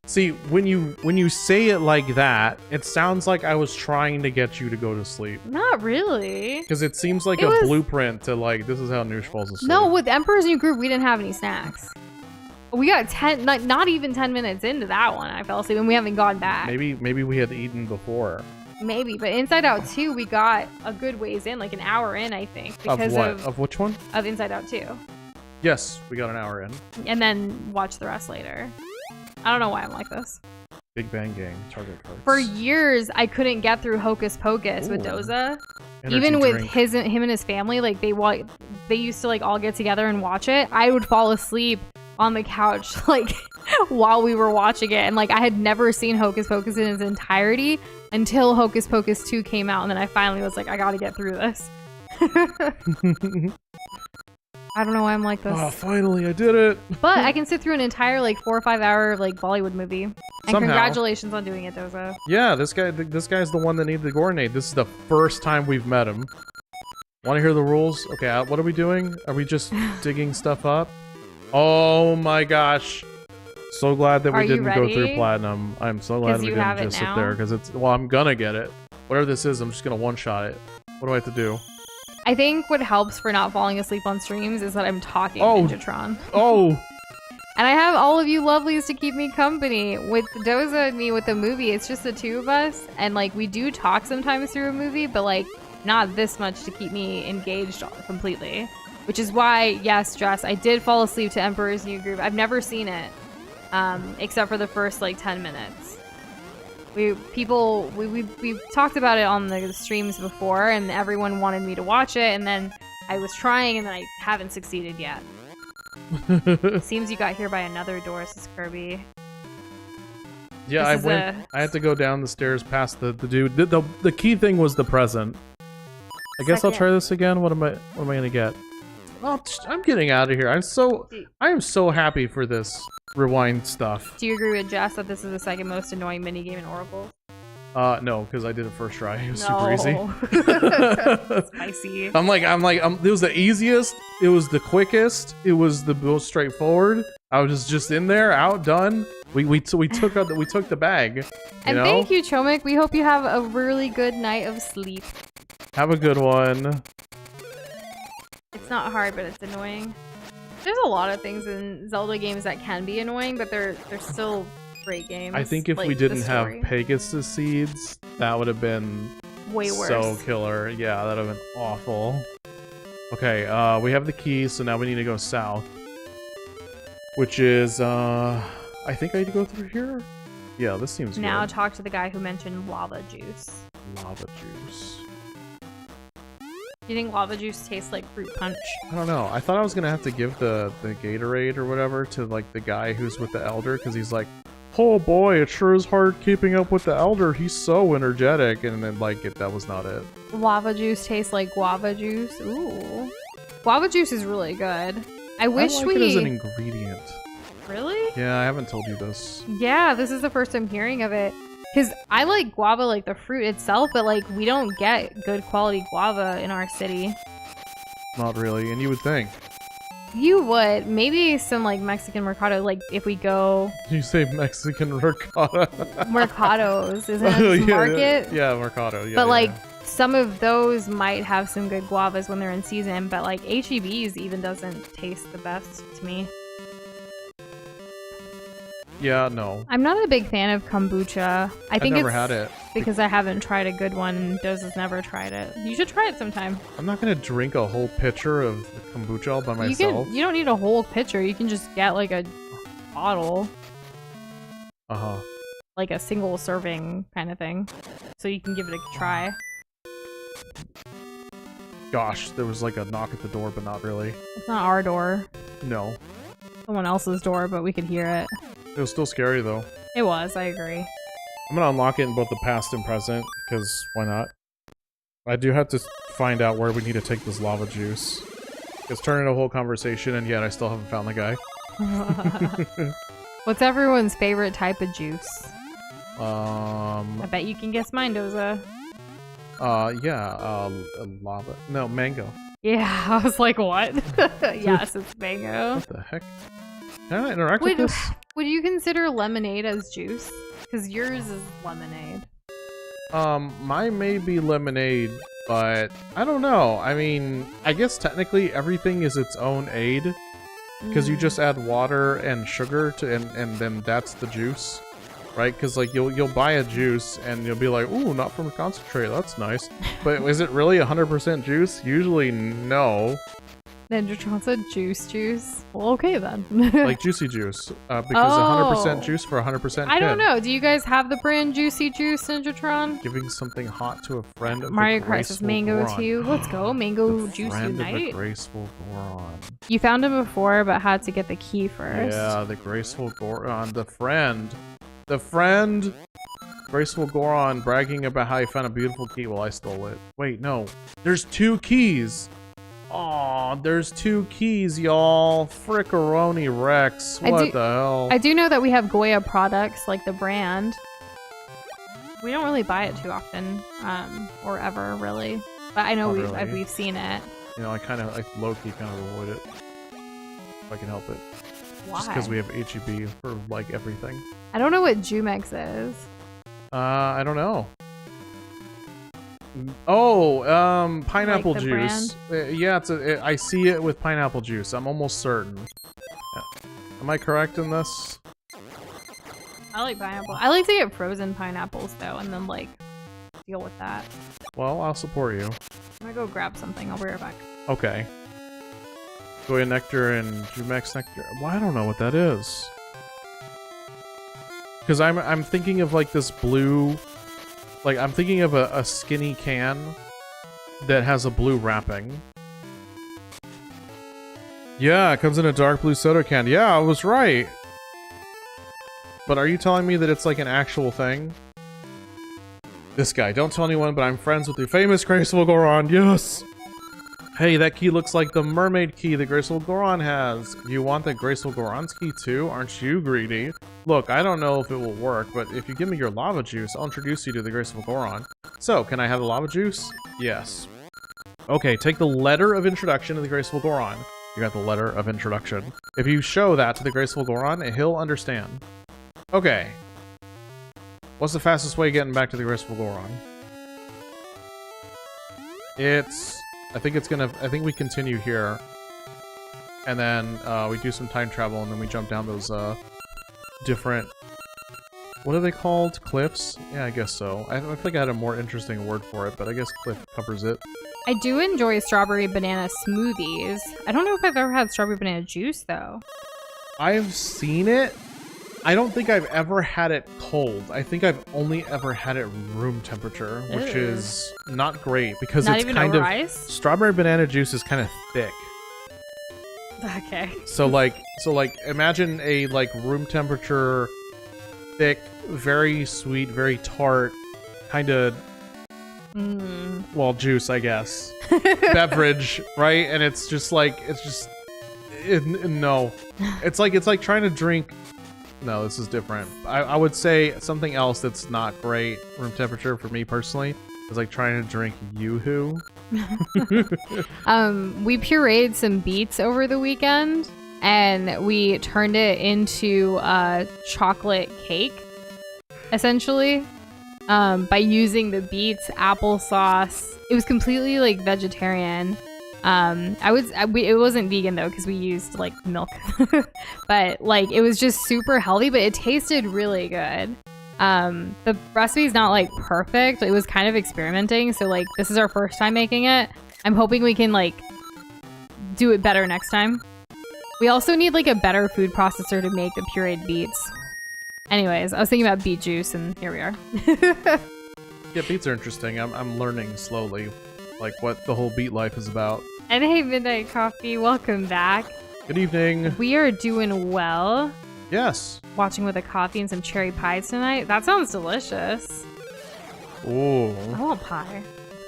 S1: See, when you say it like that, it sounds like I was trying to get you to go to sleep.
S2: Not really.
S1: Because it seems like
S2: It
S1: a
S2: was-
S1: blueprint to like, this is how Nush falls asleep.
S2: No, with Emperor's New Groove, we didn't have any snacks. We got 10, not even 10 minutes into that one. I fell asleep and we haven't gone back.
S1: Maybe we had eaten before.
S2: Maybe, but Inside Out 2, we got a good ways in, like an hour in, I think. Because
S1: of what? Of which one?
S2: Of Inside Out 2.
S1: Yes, we got an hour in.
S2: And then watch the rest later. I don't know why I'm like this.
S1: Big Bang Gang, target cards.
S2: For years, I couldn't get through Hocus Pocus with Doza.
S1: Energy
S2: Even with
S1: drink.
S2: him and his family, like they used to like all get together and watch it. I would fall asleep on the couch like while we were watching it, and like I had never seen Hocus Pocus in its entirety until Hocus Pocus 2 came out, and then I finally was like, I gotta get through this. I don't know why I'm like this.
S1: Oh, finally, I did it.
S2: But I can sit through an entire like 4 or 5 hour like Bollywood movie. And
S1: Somehow.
S2: Congratulations on doing it, Doza.
S1: Yeah, this guy's the one that needed the Goron aid. This is the first time we've met him. Want to hear the rules? Okay, what are we doing? Are we just digging stuff up? Oh my gosh. So glad that we didn't go through Platinum. I'm so glad we didn't just sit there because it's... Well, I'm gonna get it. Whatever this is, I'm just gonna one-shot it. What do I have to do?
S2: I think what helps for not falling asleep on streams is that I'm talking Ninjatron.
S1: Oh!
S2: And I have all of you lovelies to keep me company. With Doza and me with the movie, it's just the two of us. And like, we do talk sometimes through a movie, but like, not this much to keep me engaged completely. Which is why, yes, Jess, I did fall asleep to Emperor's New Groove. I've never seen it, except for the first like 10 minutes. We've talked about it on the streams before, and everyone wanted me to watch it, and then I was trying, and then I haven't succeeded yet. Seems you got here by another door, says Kirby.
S1: Yeah, I had to go down the stairs past the dude. The key thing was the present. I guess I'll try this again. What am I gonna get? Oh, I'm getting out of here. I am so happy for this rewind stuff.
S2: Do you agree with Jess that this is the second most annoying minigame in Oracle?
S1: No, because I did it first try. It was super easy.
S2: Spicy.
S1: It was the easiest. It was the quickest. It was the most straightforward. I was just in there, out, done. We took the bag.
S2: And thank you, Chomik. We hope you have a really good night of sleep.
S1: Have a good one.
S2: It's not hard, but it's annoying. There's a lot of things in Zelda games that can be annoying, but they're still great games.
S1: I think if we didn't have Pegasus seeds, that would have been
S2: way worse.
S1: So killer. Yeah, that would have been awful. Okay, we have the key, so now we need to go south. Which is, I think I need to go through here? Yeah, this seems
S2: now
S1: good.
S2: Talk to the guy who mentioned lava juice.
S1: Lava juice.
S2: Do you think lava juice tastes like fruit punch?
S1: I don't know. I thought I was gonna have to give the Gatorade or whatever to like the guy who's with the elder, because he's like, oh boy, it sure is hard keeping up with the elder. He's so energetic, and then like that was not it.
S2: Lava juice tastes like guava juice. Ooh, guava juice is really good. I wish
S1: I like it as an ingredient.
S2: Really?
S1: Yeah, I haven't told you this.
S2: Yeah, this is the first I'm hearing of it. Because I like guava, like the fruit itself, but like we don't get good quality guava in our city.
S1: Not really, and you would think.
S2: You would. Maybe some like Mexican mercado, like if we go...
S1: You say Mexican mercado.
S2: Mercados, isn't it? Market?
S1: Yeah, mercado. Yeah,
S2: but like some of those might have some good guavas when they're in season, but like HEB's even doesn't taste the best to me.
S1: Yeah, no.
S2: I'm not a big fan of kombucha. I think
S1: never had it.
S2: Because I haven't tried a good one, and Doza's never tried it. You should try it sometime.
S1: I'm not gonna drink a whole pitcher of kombucha all by myself.
S2: You don't need a whole pitcher. You can just get like a bottle.
S1: Uh-huh.
S2: Like a single serving kind of thing. So you can give it a try.
S1: Gosh, there was like a knock at the door, but not really.
S2: It's not our door.
S1: No.
S2: Someone else's door, but we could hear it.
S1: It was still scary, though.
S2: It was, I agree.
S1: I'm gonna unlock it in both the past and present, because why not? I do have to find out where we need to take this lava juice. It's turning a whole conversation, and yet I still haven't found the guy.
S2: What's everyone's favorite type of juice?
S1: I
S2: bet you can guess mine, Doza.
S1: Lava. No, mango.
S2: Yeah, I was like, what? Yes, it's mango.
S1: What the heck? Can I interact with this?
S2: Would you consider lemonade as juice? Because yours is lemonade.
S1: Mine may be lemonade, but I don't know. I mean, I guess technically everything is its own aid. because you just add water and sugar to, and then that's the juice, right? Because like you'll buy a juice and you'll be like, ooh, not from a concentrate, that's nice. But is it really 100% juice? Usually no.
S2: Ninjatron said juice. Well, okay then.
S1: Like juicy juice, because 100% juice for 100%
S2: I don't know. Do you guys have the brand Juicy Juice, Ninjatron?
S1: Giving something hot to a friend of
S2: Mario
S1: the
S2: Crisis
S1: graceful
S2: Mango
S1: Goron.
S2: to you. Let's go. Mango
S1: The
S2: Juice
S1: friend of the
S2: Unite.
S1: graceful Goron.
S2: You found him before, but had to get the key first.
S1: Yeah, the graceful Goron. The friend. Graceful Goron bragging about how he found a beautiful key. Well, I stole it. Wait, no. There's 2 keys. Aw, there's 2 keys, y'all. Frickaroni Rex. What the hell?
S2: I do know that we have Goya products, like the brand. We don't really buy it too often, or ever, really. But I know we've seen it.
S1: You know, I low-key kind of avoid it. If I can help it.
S2: Why?
S1: Just because we have HEB for, like, everything.
S2: I don't know what Jumex is.
S1: I don't know. Oh, pineapple
S2: Like the
S1: juice. Yeah, I see it with pineapple juice. I'm almost certain. Am I correct in this?
S2: I like pineapple. I like to get frozen pineapples though, and then like deal with that.
S1: Well, I'll support you.
S2: I'm gonna go grab something. I'll be right back.
S1: Okay. Goya nectar and Jumex nectar. Well, I don't know what that is. Because I'm thinking of like this blue. Like, I'm thinking of a skinny can that has a blue wrapping. Yeah, it comes in a dark blue soda can. Yeah, I was right. But are you telling me that it's like an actual thing? This guy, don't tell anyone, but I'm friends with the famous Graceful Goron. Yes! Hey, that key looks like the mermaid key the Graceful Goron has. You want the Graceful Goron's key too? Aren't you greedy? Look, I don't know if it will work, but if you give me your lava juice, I'll introduce you to the Graceful Goron. So, can I have the lava juice? Yes. Okay, take the letter of introduction to the Graceful Goron. You got the letter of introduction. If you show that to the Graceful Goron, he'll understand. Okay. What's the fastest way getting back to the Graceful Goron? I think we continue here. And then we do some time travel, and then we jump down those different... What are they called? Cliffs? Yeah, I guess so. I think I had a more interesting word for it, but I guess cliff covers it.
S2: I do enjoy strawberry banana smoothies. I don't know if I've ever had strawberry banana juice, though.
S1: I've seen it. I don't think I've ever had it cold. I think I've only ever had it room temperature, which is not great because
S2: not
S1: it's
S2: even
S1: kind
S2: over
S1: of
S2: ice?
S1: Strawberry banana juice is kind of thick.
S2: Okay.
S1: So like imagine a like room temperature, thick, very sweet, very tart, kind of well, juice, I guess. Beverage, right? And it's just like no. It's like trying to drink. No, this is different. I would say something else that's not great room temperature for me personally is like trying to drink Yoo-hoo.
S2: We pureed some beets over the weekend and we turned it into a chocolate cake, essentially, by using the beets, applesauce. It was completely like vegetarian. It wasn't vegan though because we used like milk, but like it was just super healthy, but it tasted really good. The recipe's not like perfect. It was kind of experimenting, so like this is our first time making it. I'm hoping we can like do it better next time. We also need like a better food processor to make the pureed beets. Anyways, I was thinking about beet juice and here we are.
S1: Yeah, beets are interesting. I'm learning slowly like what the whole beet life is about.
S2: And hey, Midnight Coffee, welcome back.
S1: Good evening.
S2: We are doing well.
S1: Yes.
S2: Watching with a coffee and some cherry pie tonight. That sounds delicious.
S1: Ooh.
S2: I want pie.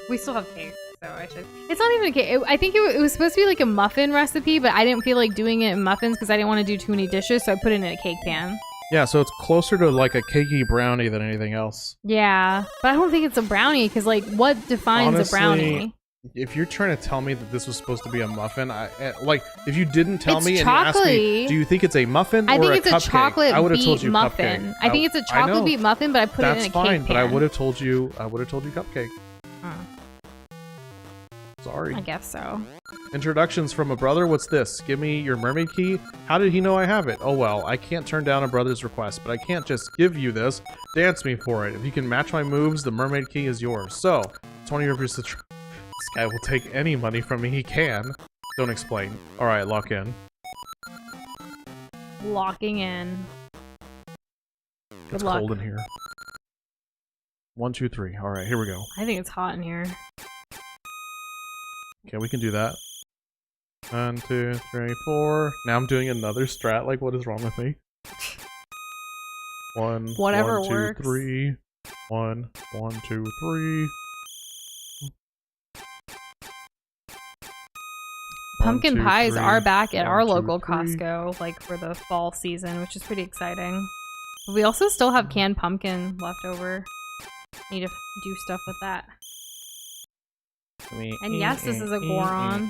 S2: We still have cake, so I should. It's not even a cake. I think it was supposed to be like a muffin recipe, but I didn't feel like doing it in muffins because I didn't want to do too many dishes, so I put it in a cake pan.
S1: Yeah, so it's closer to like a cakey brownie than anything else.
S2: Yeah, but I don't think it's a brownie because like what defines
S1: Honestly,
S2: a brownie?
S1: If you're trying to tell me that this was supposed to be a muffin, like if you didn't tell
S2: It's
S1: me and
S2: chocolate.
S1: you asked me, do you think it's a muffin
S2: I
S1: or
S2: think
S1: a
S2: it's
S1: cupcake?
S2: a chocolate
S1: I would have told
S2: beet
S1: you
S2: muffin.
S1: cupcake.
S2: I think it's a chocolate beet muffin, but I put it in a cake pan.
S1: That's fine, but I would have told you cupcake. Sorry. Sorry.
S2: I guess so.
S1: Introductions from a brother. What's this? Give me your mermaid key. How did he know I have it? Oh well, I can't turn down a brother's request, but I can't just give you this. Dance me for it. If you can match my moves, the mermaid key is yours. So, 20 rupees to try. This guy will take any money from me he can. Don't explain. Alright, lock in.
S2: Locking in.
S1: It's
S2: Good luck.
S1: cold in here. 1, 2, 3. Alright, here we go.
S2: I think it's hot in here.
S1: Okay, we can do that. 1, 2, 3, 4. Now I'm doing another strat. Like, what is wrong with me? 1,
S2: Whatever
S1: 1, 2,
S2: works.
S1: 3. 1, 1, 2, 3.
S2: Pumpkin
S1: 1, 2,
S2: pies
S1: 3.
S2: are back at our
S1: 1, 2,
S2: local
S1: 3.
S2: Costco, like for the fall season, which is pretty exciting. But we also still have canned pumpkin left over. Need to do stuff with that. And yes, this is a Goron.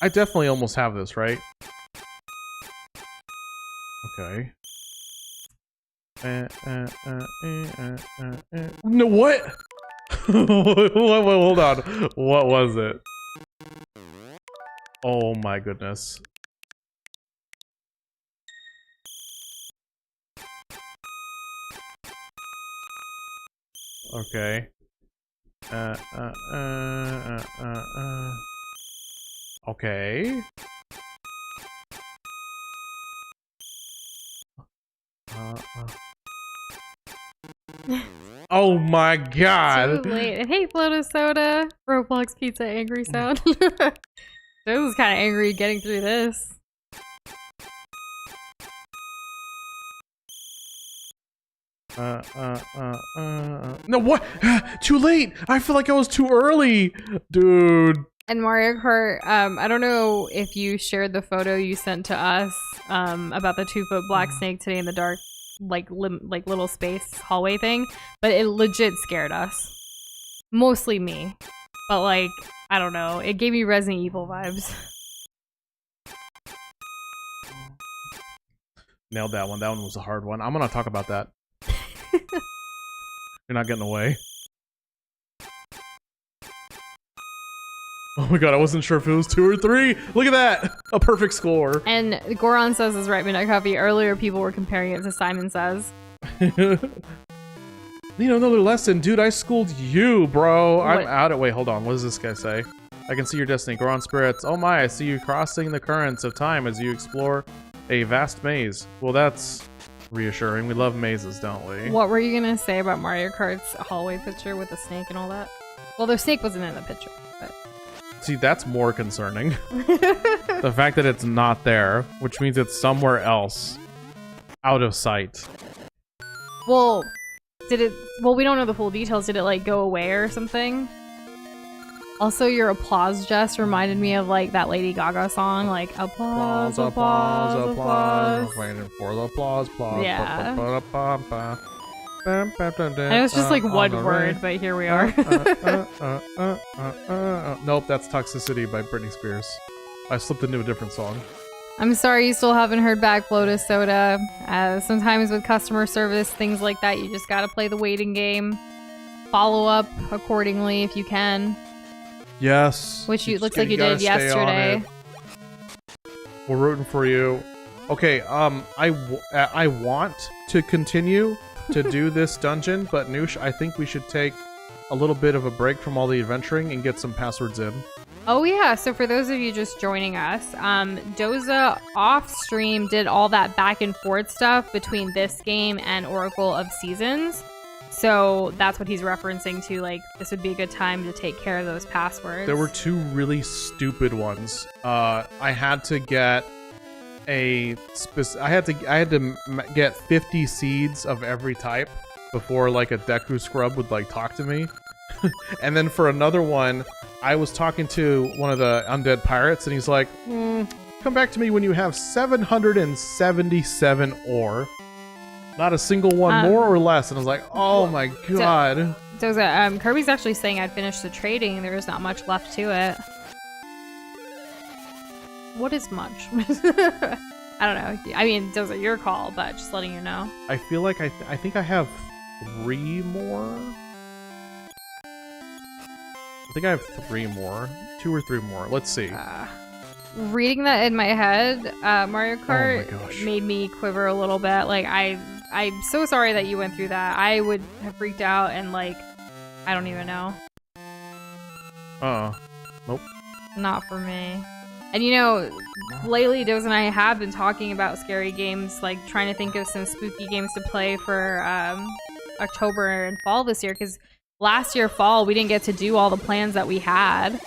S1: I definitely almost have this, right? Okay. No, what? Hold on. What was it? Oh my goodness. Okay. Okay. Oh my god!
S2: Too late. Hey, Floatus Soda! Roblox Pizza Angry Sound. This is kind of angry getting through this.
S1: No, what? Too late! I feel like I was too early! Dude.
S2: And Mario Kart, I don't know if you shared the photo you sent to us about the 2-foot black snake today in the dark, like little space hallway thing, but it legit scared us. Mostly me. But like, I don't know, it gave me Resident Evil vibes.
S1: Nailed that one. That one was a hard one. I'm gonna talk about that. You're not getting away. Oh my god, I wasn't sure if it was 2 or 3. Look at that! A perfect score.
S2: And Goron Says is right, Midnight Coffee. Earlier, people were comparing it to Simon Says.
S1: You know, another lesson. Dude, I schooled you, bro.
S2: What?
S1: I'm out of... Wait, hold on. What does this guy say? I can see your destiny. Goron spirits. Oh my, I see you crossing the currents of time as you explore a vast maze. Well, that's reassuring. We love mazes, don't we?
S2: What were you gonna say about Mario Kart's hallway picture with the snake and all that? Well, the snake wasn't in the picture, but...
S1: See, that's more concerning. The fact that it's not there, which means it's somewhere else. Out of sight.
S2: Well, did it... Well, we don't know the full details. Did it, like, go away or something? Also, your applause just reminded me of, like, that Lady Gaga song, like, applause, applause, applause.
S1: Waiting for the applause, applause.
S2: Yeah.
S1: And
S2: And it was just, like, one word, but here we are.
S1: Nope, that's Toxicity by Britney Spears. I slipped into a different song.
S2: I'm sorry you still haven't heard back, Floatus Soda. Sometimes with customer service, things like that, you just gotta play the waiting game. Follow up accordingly if you can.
S1: Yes.
S2: Which
S1: you
S2: looks like you did yesterday.
S1: We're rooting for you. Okay, I want to continue to do this dungeon, but Nush, I think we should take a little bit of a break from all the adventuring and get some passwords in.
S2: Oh yeah, so for those of you just joining us, Doza off stream did all that back and forth stuff between this game and Oracle of Seasons. So that's what he's referencing to, like, this would be a good time to take care of those passwords.
S1: There were 2 really stupid ones. I had to get I had to get 50 seeds of every type before, like, a Deku scrub would, like, talk to me. And then for another one, I was talking to one of the undead pirates, and he's like, come back to me when you have 777 ore. Not a single one more or less. And I was like, oh my god.
S2: Doza, Kirby's actually saying I'd finished the trading. There is not much left to it. What is much? I don't know. I mean, those are your call, but just letting you know.
S1: I feel like I think I have 3 more. I think I have 3 more. 2 or 3 more. Let's see.
S2: Reading that in my head, Mario Kart
S1: Oh my gosh.
S2: made me quiver a little bit. Like, I'm so sorry that you went through that. I would have freaked out and, like, I don't even know.
S1: Nope.
S2: Not for me. And you know, lately Doza and I have been talking about scary games, like trying to think of some spooky games to play for October and fall this year, because last year fall we didn't get to do all the plans that we had.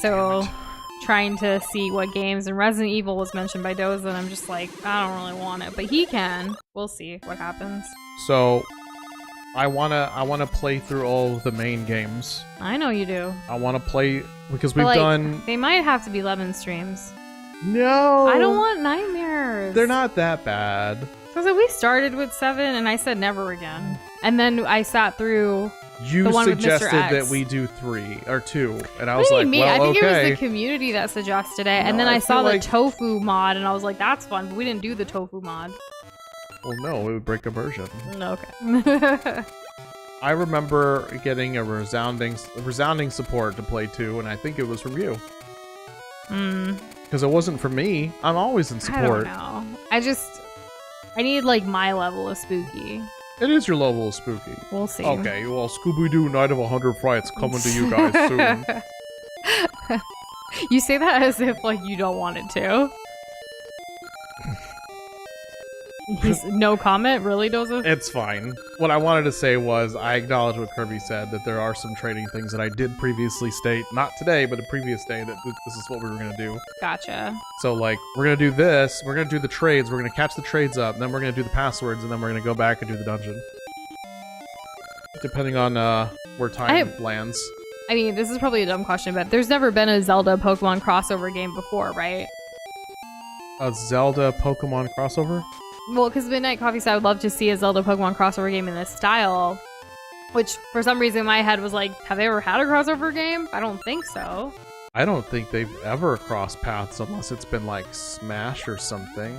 S2: So trying to see what games, and Resident Evil was mentioned by Doza, and I'm just like, I don't really want it, but he can. We'll see what happens.
S1: So I wanna play through all of the main games.
S2: I know you do.
S1: I wanna play because
S2: But,
S1: we've
S2: like,
S1: done.
S2: They might have to be Lemon streams.
S1: No,
S2: I don't want nightmares.
S1: They're not that bad.
S2: So we started with 7, and I said never again. And then I sat through
S1: You
S2: the one with Mr.
S1: suggested
S2: X.
S1: that we do 3 or 2, and I
S2: What
S1: was
S2: do you
S1: like,
S2: mean?
S1: well,
S2: I think it was
S1: okay.
S2: the community that suggested it, and
S1: No,
S2: then
S1: I
S2: I saw
S1: feel
S2: the
S1: like-
S2: tofu mod, and I was like, that's fun, but we didn't do the tofu mod.
S1: Well, no, it would break immersion.
S2: Okay.
S1: I remember getting a resounding support to play 2, and I think it was from you. Because it wasn't for me. I'm always in
S2: I don't
S1: support.
S2: know. I need, like, my level of spooky.
S1: It is your level of spooky.
S2: We'll see.
S1: Okay, well, Scooby-Doo Night of 100 Frights coming to you guys soon.
S2: You say that as if, like, you don't want it to. He's no comment, really, Doza?
S1: It's fine. What I wanted to say was, I acknowledge what Kirby said, that there are some trading things that I did previously state, not today, but a previous day, that this is what we were going to do.
S2: Gotcha.
S1: So, like, we're going to do this, we're going to do the trades, we're going to catch the trades up, then we're going to do the passwords, and then we're going to go back and do the dungeon. Depending on where time lands.
S2: I mean, this is probably a dumb question, but there's never been a Zelda Pokemon crossover game before, right?
S1: A Zelda Pokemon crossover?
S2: Well, because Midnight Coffee said I would love to see a Zelda Pokemon crossover game in this style, which for some reason in my head was like, have they ever had a crossover game? I don't think so.
S1: I don't think they've ever crossed paths unless it's been like Smash or something.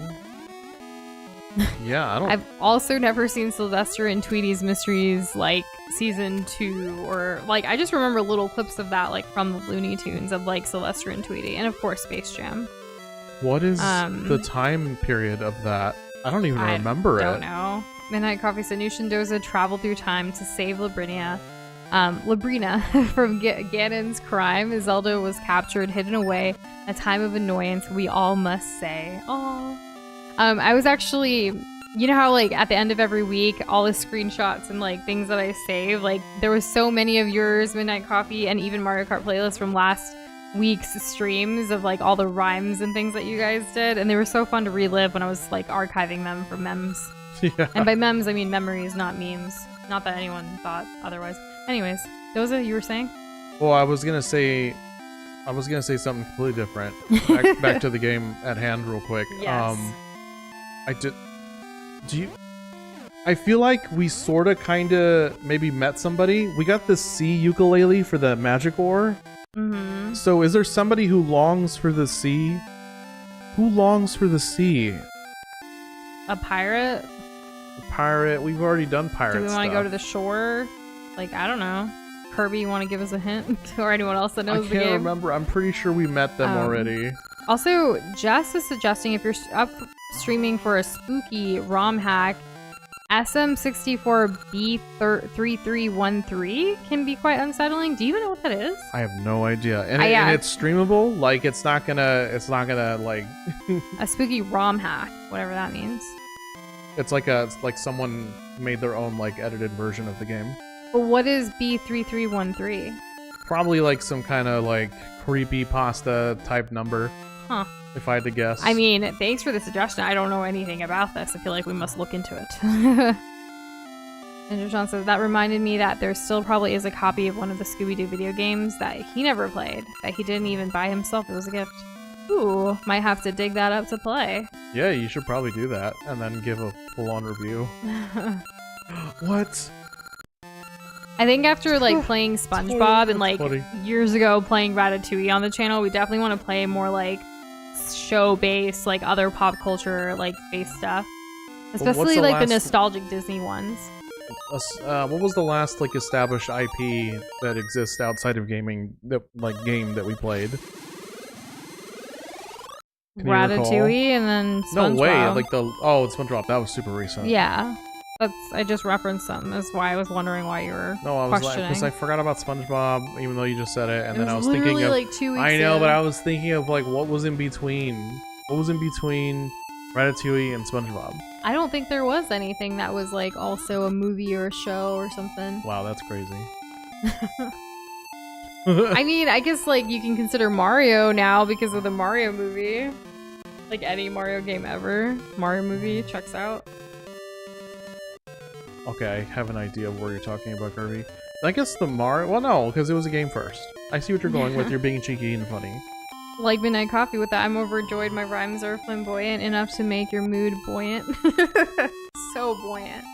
S1: Yeah, I don't.
S2: I've also never seen Sylvester and Tweety's Mysteries like season 2, or like I just remember little clips of that like from the Looney Tunes of like Sylvester and Tweety, and of course Space Jam.
S1: What is the time period of that? I don't even remember it.
S2: I don't know. Midnight Coffee said Nush and Doza travel through time to save Labrynna. Labrynna from Ganon's crime. Zelda was captured, hidden away, a time of annoyance, we all must say. Oh. I was actually, you know how like at the end of every week, all the screenshots and like things that I save, like there was so many of yours, Midnight Coffee, and even Mario Kart playlists from last week's streams of like all the rhymes and things that you guys did, and they were so fun to relive when I was like archiving them for memes.
S1: Yeah.
S2: And by memes I mean memories, not memes. Not that anyone thought otherwise. Anyways, Doza, you were saying?
S1: Well, I was gonna say something completely different. Back to the game at hand, real quick.
S2: Yes.
S1: I feel like we sorta kinda maybe met somebody. We got the sea ukulele for the magic ore.
S2: Mm-hmm.
S1: So is there somebody who longs for the sea? Who longs for the sea?
S2: A pirate?
S1: A pirate. We've already done pirate
S2: Do we want to go to the shore? Like, I don't know. Kirby, you want to give us a hint? Or anyone else that knows the
S1: I
S2: game?
S1: can't remember. I'm pretty sure we met them already.
S2: Also, Jess is suggesting if you're up streaming for a spooky ROM hack, SM64B3313 can be quite unsettling. Do you even know what that is?
S1: I have no idea. And it's streamable? Like, it's not gonna like...
S2: A spooky ROM hack, whatever that means.
S1: It's like someone made their own, like, edited version of the game.
S2: But what is B3313?
S1: Probably, like, some kind of, like, creepy pasta type number.
S2: Huh.
S1: If I had to guess.
S2: I mean, thanks for the suggestion. I don't know anything about this. I feel like we must look into it. And John says, that reminded me that there still probably is a copy of one of the Scooby-Doo video games that he never played, that he didn't even buy himself. It was a gift. Ooh, might have to dig that up to play.
S1: Yeah, you should probably do that, and then give a full-on review. What?
S2: I think after like playing SpongeBob and like
S1: funny.
S2: years ago playing Ratatouille on the channel, we definitely want to play more like show-based, like other pop culture like based stuff, especially like the nostalgic Disney ones.
S1: What was the last like established IP that exists outside of gaming game that we played?
S2: Ratatouille and then SpongeBob.
S1: No way! Like it's SpongeBob. That was super recent.
S2: Yeah, I just referenced them. That's why I was wondering why you were.
S1: No, I was
S2: questioning.
S1: because I forgot about SpongeBob, even though you just said it, and then I was
S2: literally
S1: thinking of
S2: like 2 weeks
S1: I know,
S2: ago.
S1: but I was thinking of like what was in between. What was in between Ratatouille and SpongeBob?
S2: I don't think there was anything that was like also a movie or a show or something.
S1: Wow, that's crazy.
S2: I mean, I guess like you can consider Mario now because of the Mario movie. Like any Mario game ever. Mario movie checks out.
S1: Okay, I have an idea of where you're talking about, Kirby. I guess the Mario... Well, no, because it was a game first. I see what you're going with. You're being cheeky and funny.
S2: Like Midnight Coffee with that. I'm overjoyed my rhymes are flamboyant enough to make your mood buoyant. So buoyant.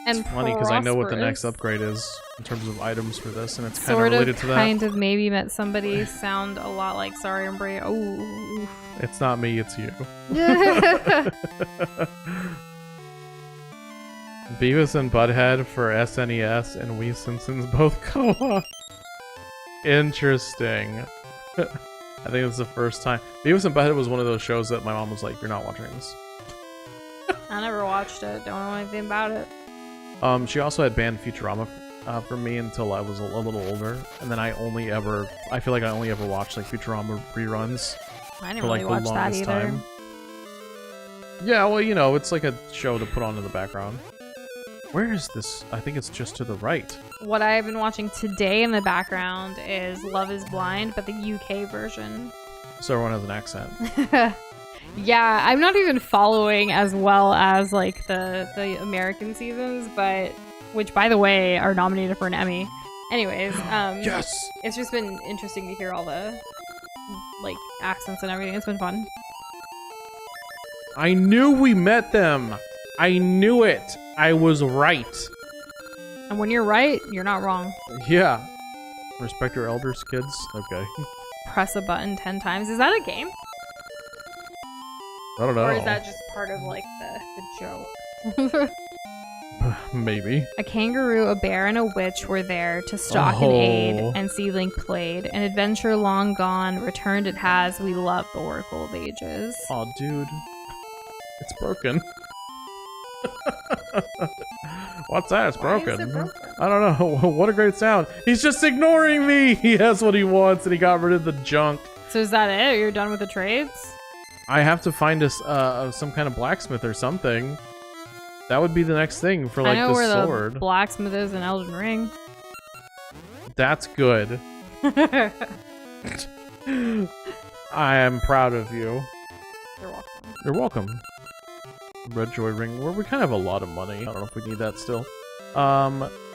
S2: And
S1: it's funny because I know what the next upgrade is in terms of items for this, and it's kind of related to that.
S2: Kind of maybe met somebody sound a lot like Sorry Umbre. Oh.
S1: It's not me, it's you. Beavis and Butthead for SNES and Wii Simpsons both co-op. Interesting. I think it's the first time. Beavis and Butthead was one of those shows that my mom was like, "You're not watching this."
S2: I never watched it. Don't know anything about it.
S1: She also had banned Futurama for me until I was a little older, and then I feel like I only ever watched like Futurama reruns.
S2: I didn't
S1: for like
S2: really watch
S1: the
S2: that
S1: longest
S2: either.
S1: time. Yeah, well, you know, it's like a show to put on in the background. Where is this? I think it's just to the right.
S2: What I've been watching today in the background is Love is Blind, but the UK version.
S1: So everyone has an accent.
S2: Yeah, I'm not even following as well as like the American seasons, but which by the way are nominated for an Emmy. Anyways,
S1: yes.
S2: It's just been interesting to hear all the like accents and everything. It's been fun.
S1: I knew we met them. I knew it. I was right.
S2: And when you're right, you're not wrong.
S1: Yeah. Respect your elders, kids. Okay.
S2: Press a button 10 times. Is that a game?
S1: I don't know.
S2: Or is that just part of like the joke?
S1: Maybe.
S2: A kangaroo, a bear, and a witch were there to stalk and aid, and Sea Link played. An adventure long gone, returned it has, we love the Oracle of Ages.
S1: Aw, dude. It's broken. What's that? It's broken.
S2: Why is it broken?
S1: I don't know. What a great sound. He's just ignoring me. He has what he wants and he got rid of the junk.
S2: So is that it? You're done with the trades?
S1: I have to find us some kind of blacksmith or something. That would be the next thing for like
S2: I know
S1: the
S2: where
S1: sword.
S2: The blacksmith is in Elden Ring.
S1: That's good. I am proud of you.
S2: You're welcome.
S1: You're welcome. Red Joy Ring, where we kind of have a lot of money. I don't know if we need that still.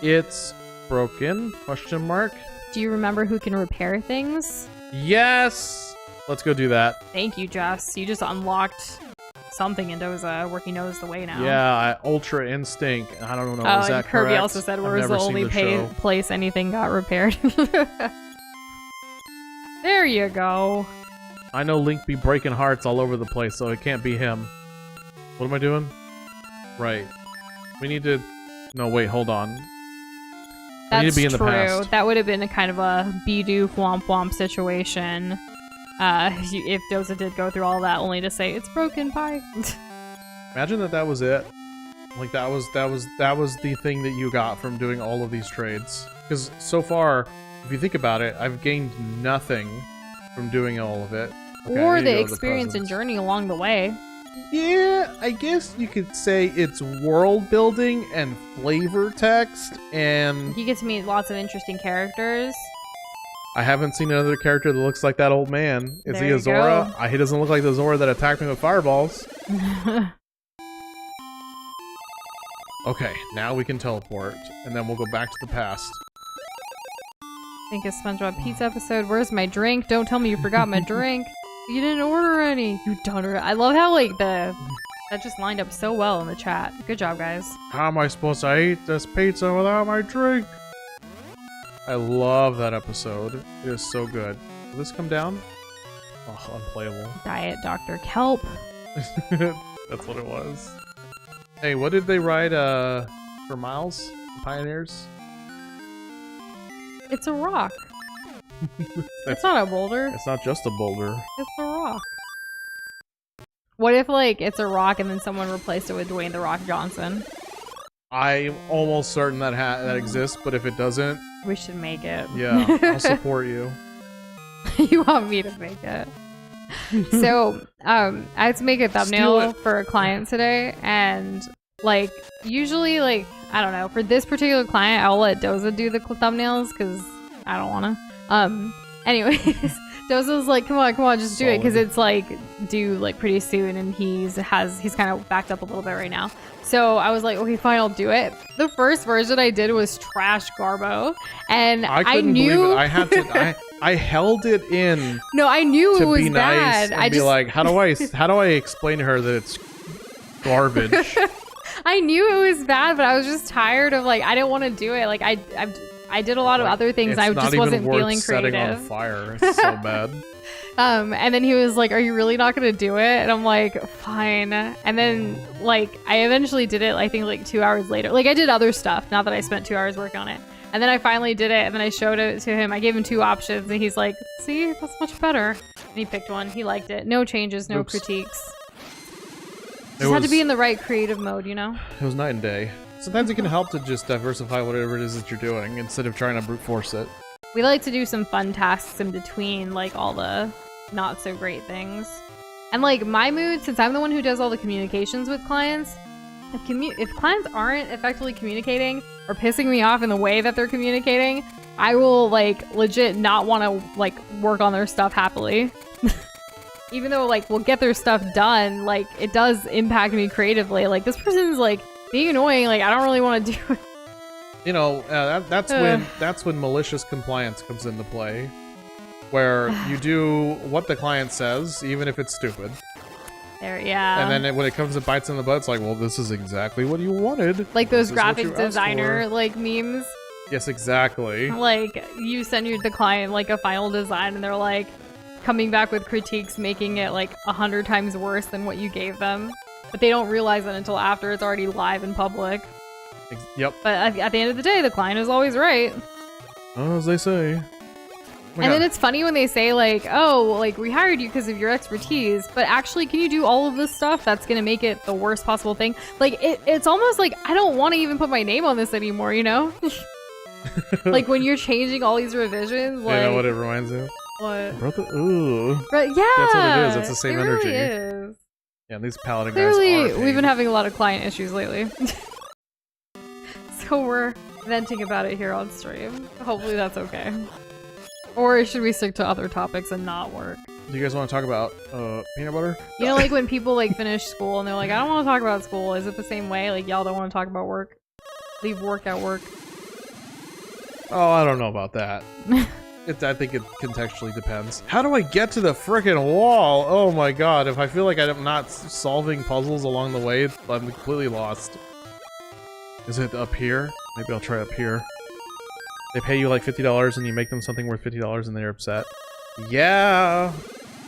S1: It's broken? Question mark.
S2: Do you remember who can repair things?
S1: Yes! Let's go do that.
S2: Thank you, Jess. You just unlocked something in Doza where he knows the way now.
S1: Yeah, Ultra Instinct. I don't know.
S2: Oh,
S1: Is that
S2: and Kirby
S1: correct?
S2: also said
S1: I've
S2: where was
S1: never
S2: the
S1: seen
S2: only
S1: show.
S2: place anything got repaired. There you go.
S1: I know Link be breaking hearts all over the place, so it can't be him. What am I doing? Right. We need to... No, wait, hold on.
S2: That's
S1: we need to be in the
S2: true.
S1: past.
S2: That would have been a kind of a Bidoof womp womp situation. If Doza did go through all that only to say, it's broken, bye.
S1: Imagine that was it. Like, that was the thing that you got from doing all of these trades. Because so far, if you think about it, I've gained nothing from doing all of it. Okay,
S2: or
S1: I need to
S2: the
S1: go to
S2: experience and
S1: presents.
S2: journey along the way.
S1: Yeah, I guess you could say it's world building and flavor text, and
S2: You get to meet lots of interesting characters.
S1: I haven't seen another character that looks like that old man. Is
S2: There
S1: he
S2: you
S1: a Zora?
S2: go.
S1: He doesn't look like the Zora that attacked me with fireballs. Okay, now we can teleport, and then we'll go back to the past.
S2: Think of SpongeBob Pizza episode. Where's my drink? Don't tell me you forgot my drink. You didn't order any. You don't order. I love how like that just lined up so well in the chat. Good job, guys.
S1: How am I supposed to eat this pizza without my drink? I love that episode. It is so good. Will this come down? Oh, unplayable.
S2: Diet Dr. Kelp.
S1: That's what it was. Hey, what did they ride for miles? Pioneers?
S2: It's a rock. It's not a boulder.
S1: It's not just a boulder.
S2: It's a rock. What if, like, it's a rock and then someone replaced it with Dwayne The Rock Johnson?
S1: I'm almost certain that that exists, but if it doesn't...
S2: We should make it.
S1: Yeah, I'll support you.
S2: You want me to make it? So, I had to make a thumbnail for a client today, and, like, usually, like, I don't know, for this particular client, I'll let Doza do the thumbnails, because I don't want to. Anyways, Doza's like, come on, just do it, because it's, like, due, like, pretty soon, and he's kind of backed up a little bit right now. So I was like, okay, fine, I'll do it. The first version I did was trash Garbo, and I knew
S1: believe it. I had to. I held it in.
S2: No, I knew it was
S1: be
S2: bad.
S1: Nice and be like, how do I explain to her that it's garbage?
S2: I knew it was bad, but I was just tired of, like, I didn't want to do it. Like I did a lot of other things. I just wasn't feeling creative.
S1: Setting on fire. It's so bad.
S2: And then he was like, are you really not gonna do it? And I'm like, fine. And then, like, I eventually did it, I think, like 2 hours later. Like, I did other stuff, not that I spent 2 hours working on it. And then I finally did it, and then I showed it to him. I gave him 2 options, and he's like, see, that's much better. And he picked one. He liked it. No changes, no critiques. Just had to be in the right creative mode, you know?
S1: It was night and day. Sometimes it can help to just diversify whatever it is that you're doing, instead of trying to brute force it.
S2: We like to do some fun tasks in between, like, all the not so great things. And, like, my mood, since I'm the one who does all the communications with clients, if clients aren't effectively communicating or pissing me off in the way that they're communicating, I will, like, legit not want to, like, work on their stuff happily. Even though, like, we'll get their stuff done, like, it does impact me creatively. Like, this person's, like, being annoying, like, I don't really want to do it.
S1: You know, that's when malicious compliance comes into play, where you do what the client says, even if it's stupid.
S2: There, yeah.
S1: And then when it comes to bites in the butt, it's like, well, this is exactly what you wanted.
S2: Like those graphic designer, like, memes.
S1: Yes, exactly.
S2: Like, you send the client, like, a final design, and they're, like, coming back with critiques, making it, like, 100 times worse than what you gave them. But they don't realize that until after it's already live in public.
S1: Yep.
S2: But at the end of the day, the client is always right.
S1: Oh, as they say.
S2: And then it's funny when they say, like, oh, like, we hired you because of your expertise, but actually, can you do all of this stuff that's going to make it the worst possible thing? Like, it's almost like I don't want to even put my name on this anymore, you know? Like, when you're changing all these revisions, like...
S1: You know what it reminds me of?
S2: What?
S1: Ooh.
S2: Right, yeah!
S1: That's what it is. It's the same energy.
S2: Really is.
S1: Yeah, these paladin
S2: Clearly,
S1: guys are
S2: we've been having a lot of client issues lately. So we're venting about it here on stream. Hopefully that's okay. Or should we stick to other topics and not work?
S1: Do you guys want to talk about peanut butter?
S2: You know, like when people like finish school and they're like, I don't want to talk about school. Is it the same way? Like, y'all don't want to talk about work? Leave work at work?
S1: Oh, I don't know about that. I think it contextually depends. How do I get to the frickin' wall? Oh my god, if I feel like I'm not solving puzzles along the way, I'm completely lost. Is it up here? Maybe I'll try up here. They pay you like $50 and you make them something worth $50 and they're upset. Yeah!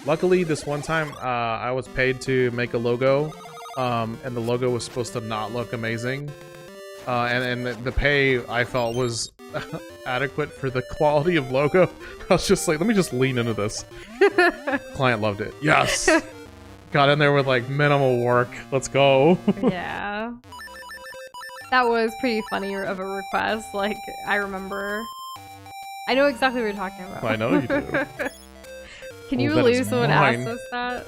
S1: Luckily, this one time, I was paid to make a logo, and the logo was supposed to not look amazing. And the pay, I felt, was adequate for the quality of logo. I was just like, let me just lean into this. Client loved it. Yes! Got in there with, like, minimal work. Let's go.
S2: Yeah. That was pretty funny of a request. Like, I remember... I know exactly what you're talking about.
S1: I know you do.
S2: Can you believe someone asked us that?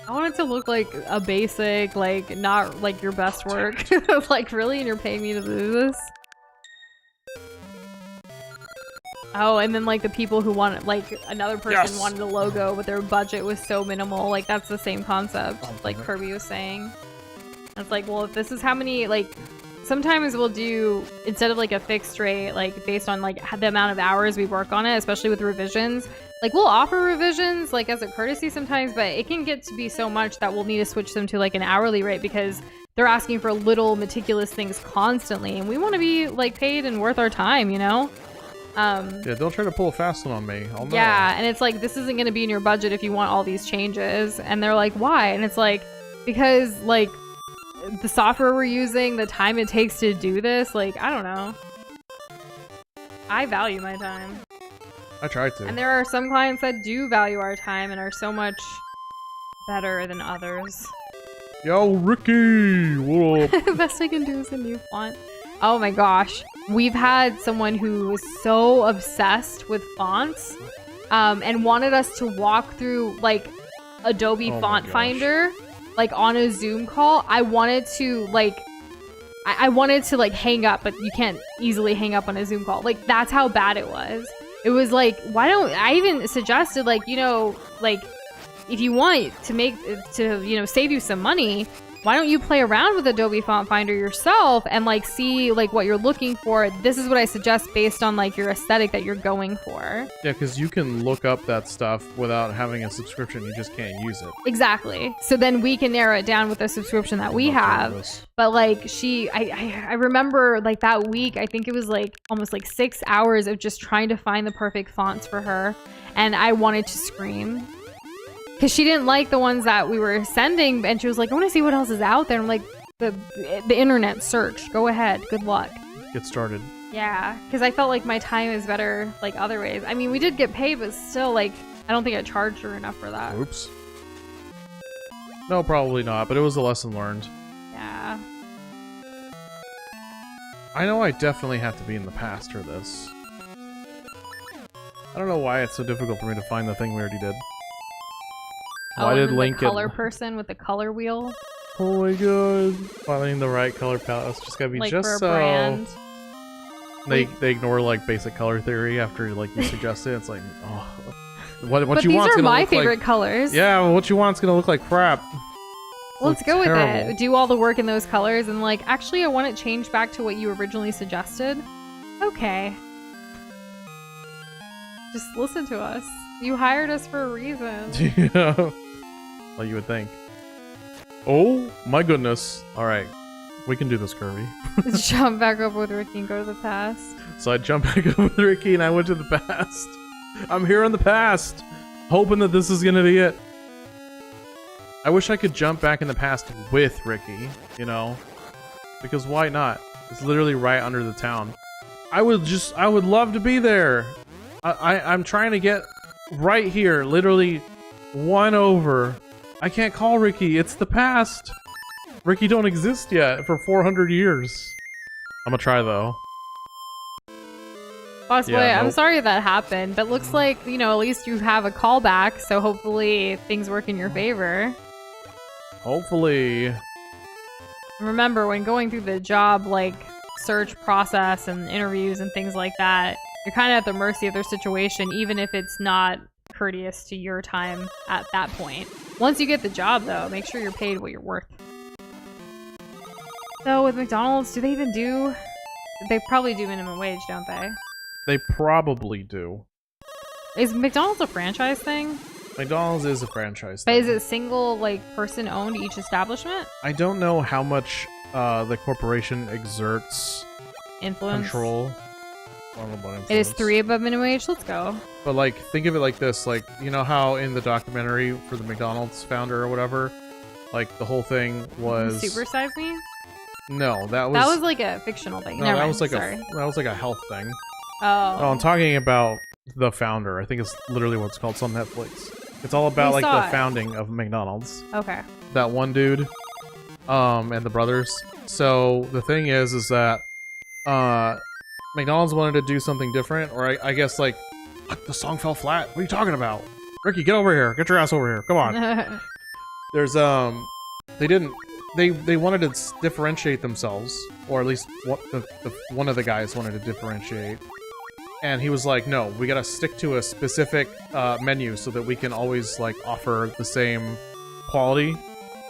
S2: I want it to look like a basic, like, not like your best work. Like, really? And you're paying me to do this? Oh, and then, like, the people who want, like, another person wanted a logo, but their budget was so minimal. Like, that's the same concept, like Kirby was saying. It's like, well, if this is how many, like, sometimes we'll do, instead of, like, a fixed rate, like, based on, like, the amount of hours we work on it, especially with revisions, like, we'll offer revisions, like, as a courtesy sometimes, but it can get to be so much that we'll need to switch them to, like, an hourly rate because they're asking for little meticulous things constantly, and we want to be, like, paid and worth our time, you know?
S1: Yeah, don't try to pull a fast one on me. I'll know.
S2: Yeah, and it's like, this isn't going to be in your budget if you want all these changes. And they're like, why? And it's like, because like the software we're using, the time it takes to do this, like, I don't know. I value my time.
S1: I tried to.
S2: And there are some clients that do value our time and are so much better than others.
S1: Yo, Ricky! What up?
S2: The best I can do is a new font. Oh my gosh. We've had someone who was so obsessed with fonts and wanted us to walk through like Adobe Font Finder like on a Zoom call. I wanted to like hang up, but you can't easily hang up on a Zoom call. Like that's how bad it was. It was like, why don't I even suggested like, you know, like if you want to save you some money, why don't you play around with Adobe Font Finder yourself and like see like what you're looking for? This is what I suggest based on like your aesthetic that you're going for.
S1: Yeah, because you can look up that stuff without having a subscription. You just can't use it.
S2: Exactly. So then we can narrow it down with the subscription that we have. But like I remember like that week, I think it was like almost like 6 hours of just trying to find the perfect fonts for her. And I wanted to scream. Because she didn't like the ones that we were sending, and she was like, I want to see what else is out there. I'm like, the internet search. Go ahead. Good luck.
S1: Get started.
S2: Yeah, because I felt like my time is better like other ways. I mean, we did get paid, but still, like, I don't think I charged her enough for that.
S1: Oops. No, probably not, but it was a lesson learned.
S2: Yeah.
S1: I know I definitely have to be in the past for this. I don't know why it's so difficult for me to find the thing we already did. Why did Link
S2: the color person with the color wheel?
S1: Oh my god. Finding the right color palette. It's just gotta be
S2: like
S1: just
S2: for a
S1: so...
S2: brand.
S1: They ignore like basic color theory after like you suggest it. It's like, oh, what
S2: but
S1: you
S2: these
S1: want's
S2: are
S1: gonna
S2: my
S1: look
S2: favorite
S1: like,
S2: colors.
S1: Yeah, well, what you want's gonna look like crap.
S2: Let's go with it. Do all the work in those colors and like, actually, I want it changed back to what you originally suggested. Okay. Just listen to us. You hired us for a reason.
S1: Yeah. Well, you would think. Oh my goodness. Alright. We can do this, Kirby.
S2: Jump back up with Ricky and go to the past.
S1: So I jumped back up with Ricky and I went to the past. I'm here in the past. Hoping that this is gonna be it. I wish I could jump back in the past with Ricky, you know? Because why not? It's literally right under the town. I would love to be there. I'm trying to get right here, literally one over. I can't call Ricky. It's the past. Ricky don't exist yet for 400 years. I'm gonna try though.
S2: Bossboy,
S1: Yeah,
S2: I'm sorry that happened, but looks like, you know, at least you have a callback, so hopefully things work in your favor.
S1: Hopefully.
S2: Remember, when going through the job, like, search process and interviews and things like that, you're kind of at the mercy of their situation, even if it's not courteous to your time at that point. Once you get the job, though, make sure you're paid what you're worth. So with McDonald's, do they even do... They probably do minimum wage, don't they?
S1: They probably do.
S2: Is McDonald's a franchise thing?
S1: McDonald's is a franchise
S2: But
S1: thing.
S2: is it single, like, person owned each establishment?
S1: I don't know how much the corporation exerts
S2: Influence?
S1: control. I don't know about influence.
S2: It is 3 above minimum wage? Let's go.
S1: But like, think of it like this, like, you know how in the documentary for the McDonald's founder or whatever, like the whole thing was
S2: Super Size Me?
S1: No, that
S2: was like a fictional thing.
S1: No,
S2: Never
S1: that
S2: mind.
S1: was like
S2: Sorry.
S1: that was like a health thing.
S2: Oh.
S1: No, I'm talking about the founder. I think it's literally what it's called. It's on Netflix. It's all about
S2: We
S1: like
S2: saw
S1: the
S2: it.
S1: founding of McDonald's.
S2: Okay.
S1: That one dude, and the brothers. So the thing is that McDonald's wanted to do something different, or I guess like, what? The song fell flat. What are you talking about? Ricky, get over here. Get your ass over here. Come on. There's they wanted to differentiate themselves, or at least what one of the guys wanted to differentiate. And he was like, no, we gotta stick to a specific menu so that we can always like offer the same quality.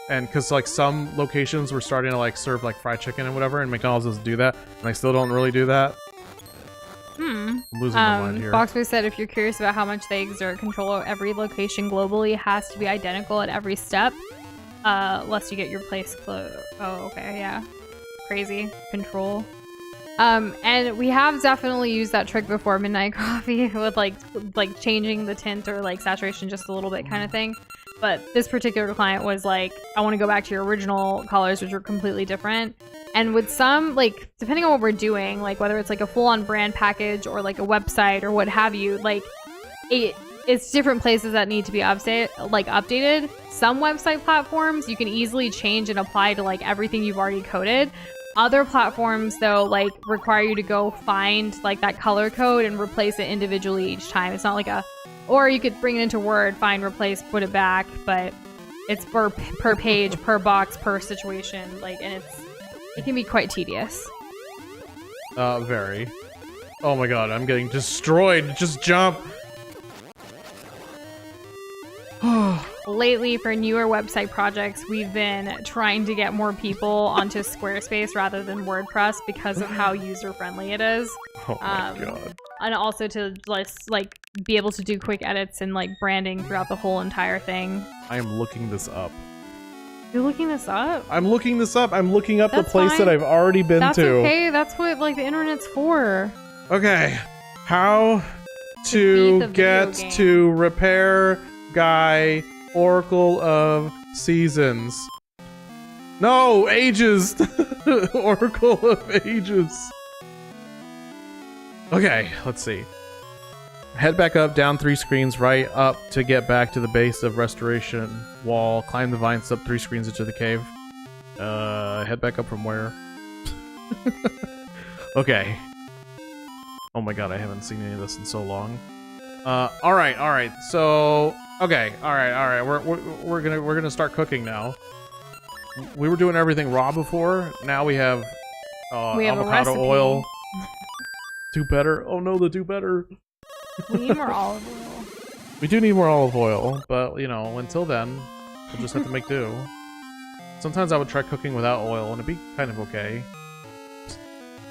S1: And because like some locations were starting to like serve like fried chicken and whatever, and McDonald's doesn't do that, and they still don't really do that. I'm losing my mind here.
S2: Boxboy said if you're curious about how much they exert control over every location globally, it has to be identical at every step, lest you get your place closed. Oh, okay, yeah. Crazy. Control. And we have definitely used that trick before, Midnight Coffee, with like changing the tint or like saturation just a little bit kind of thing. But this particular client was like, I want to go back to your original colors, which are completely different. And with some, like, depending on what we're doing, like whether it's like a full-on brand package or like a website or what have you, like it's different places that need to be updated. Some website platforms you can easily change and apply to like everything you've already coded. Other platforms, though, like require you to go find like that color code and replace it individually each time. It's not like or you could bring it into Word, find, replace, put it back, but it's per page, per box, per situation, like, and it can be quite tedious.
S1: Very. Oh my god, I'm getting destroyed. Just jump.
S2: Lately, for newer website projects, we've been trying to get more people onto Squarespace rather than WordPress because of how user-friendly it is.
S1: Oh my god.
S2: And also to like be able to do quick edits and like branding throughout the whole entire thing.
S1: I am looking this up.
S2: You're looking this up?
S1: I'm looking this up. I'm looking up
S2: That's
S1: the place
S2: fine.
S1: that I've already been
S2: That's
S1: to.
S2: okay. That's what like the internet's for.
S1: Okay. How
S2: beat
S1: to
S2: the
S1: get
S2: video game.
S1: to repair guy Oracle of Seasons. No, ages. Oracle of Ages. Okay, let's see. Head back up, down 3 screens, right up to get back to the base of Restoration Wall. Climb the vines up 3 screens into the cave. Head back up from where? Okay. Oh my god, I haven't seen any of this in so long. Alright, so... Okay, alright, we're gonna start cooking now. We were doing everything raw before, now we have avocado oil. Do better? Oh no, the do better.
S2: We need more olive oil.
S1: We do need more olive oil, but, you know, until then, we'll just have to make do. Sometimes I would try cooking without oil, and it'd be kind of okay.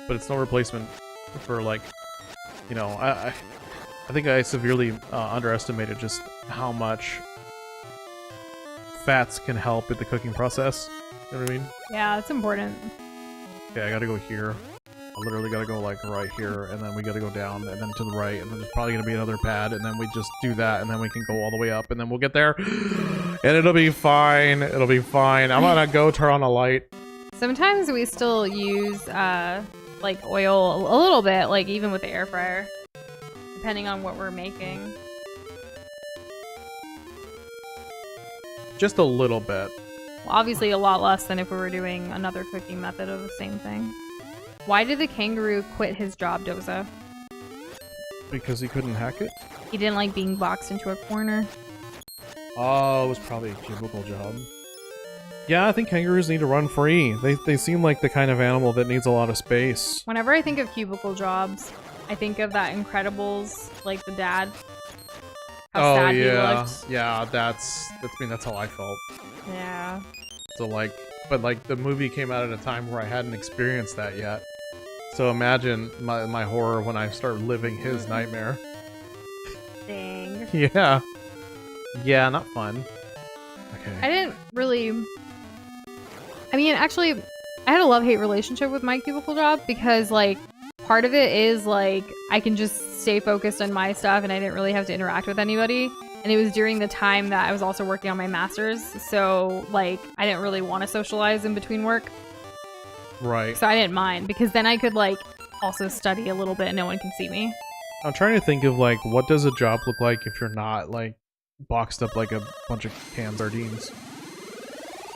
S1: But it's no replacement for, like, you know, I think I severely underestimated just how much fats can help with the cooking process. You know what I mean?
S2: Yeah, it's important.
S1: Okay, I gotta go here. I literally gotta go like right here, and then we gotta go down, and then to the right, and then there's probably gonna be another pad, and then we just do that, and then we can go all the way up, and then we'll get there, and it'll be fine. It'll be fine. I'm gonna go turn on a light.
S2: Sometimes we still use like oil a little bit, like even with the air fryer, depending on what we're making.
S1: Just a little bit.
S2: Well, obviously a lot less than if we were doing another cooking method of the same thing. Why did the kangaroo quit his job, Doza?
S1: Because he couldn't hack it?
S2: He didn't like being boxed into a corner.
S1: Oh, it was probably a cubicle job. Yeah, I think kangaroos need to run free. They seem like the kind of animal that needs a lot of space.
S2: Whenever I think of cubicle jobs, I think of that Incredibles, like the dad. How sad he looked.
S1: Yeah, that's how I felt.
S2: Yeah.
S1: So like, but like the movie came out at a time where I hadn't experienced that yet. So imagine my horror when I start living his nightmare.
S2: Dang.
S1: Yeah. Yeah, not fun. Okay.
S2: I didn't really... I mean, actually, I had a love-hate relationship with my cubicle job because, like, part of it is, like, I can just stay focused on my stuff and I didn't really have to interact with anybody. And it was during the time that I was also working on my master's, so, like, I didn't really want to socialize in between work.
S1: Right.
S2: So I didn't mind, because then I could, like, also study a little bit and no one can see me.
S1: I'm trying to think of, like, what does a job look like if you're not, like, boxed up like a bunch of canned sardines?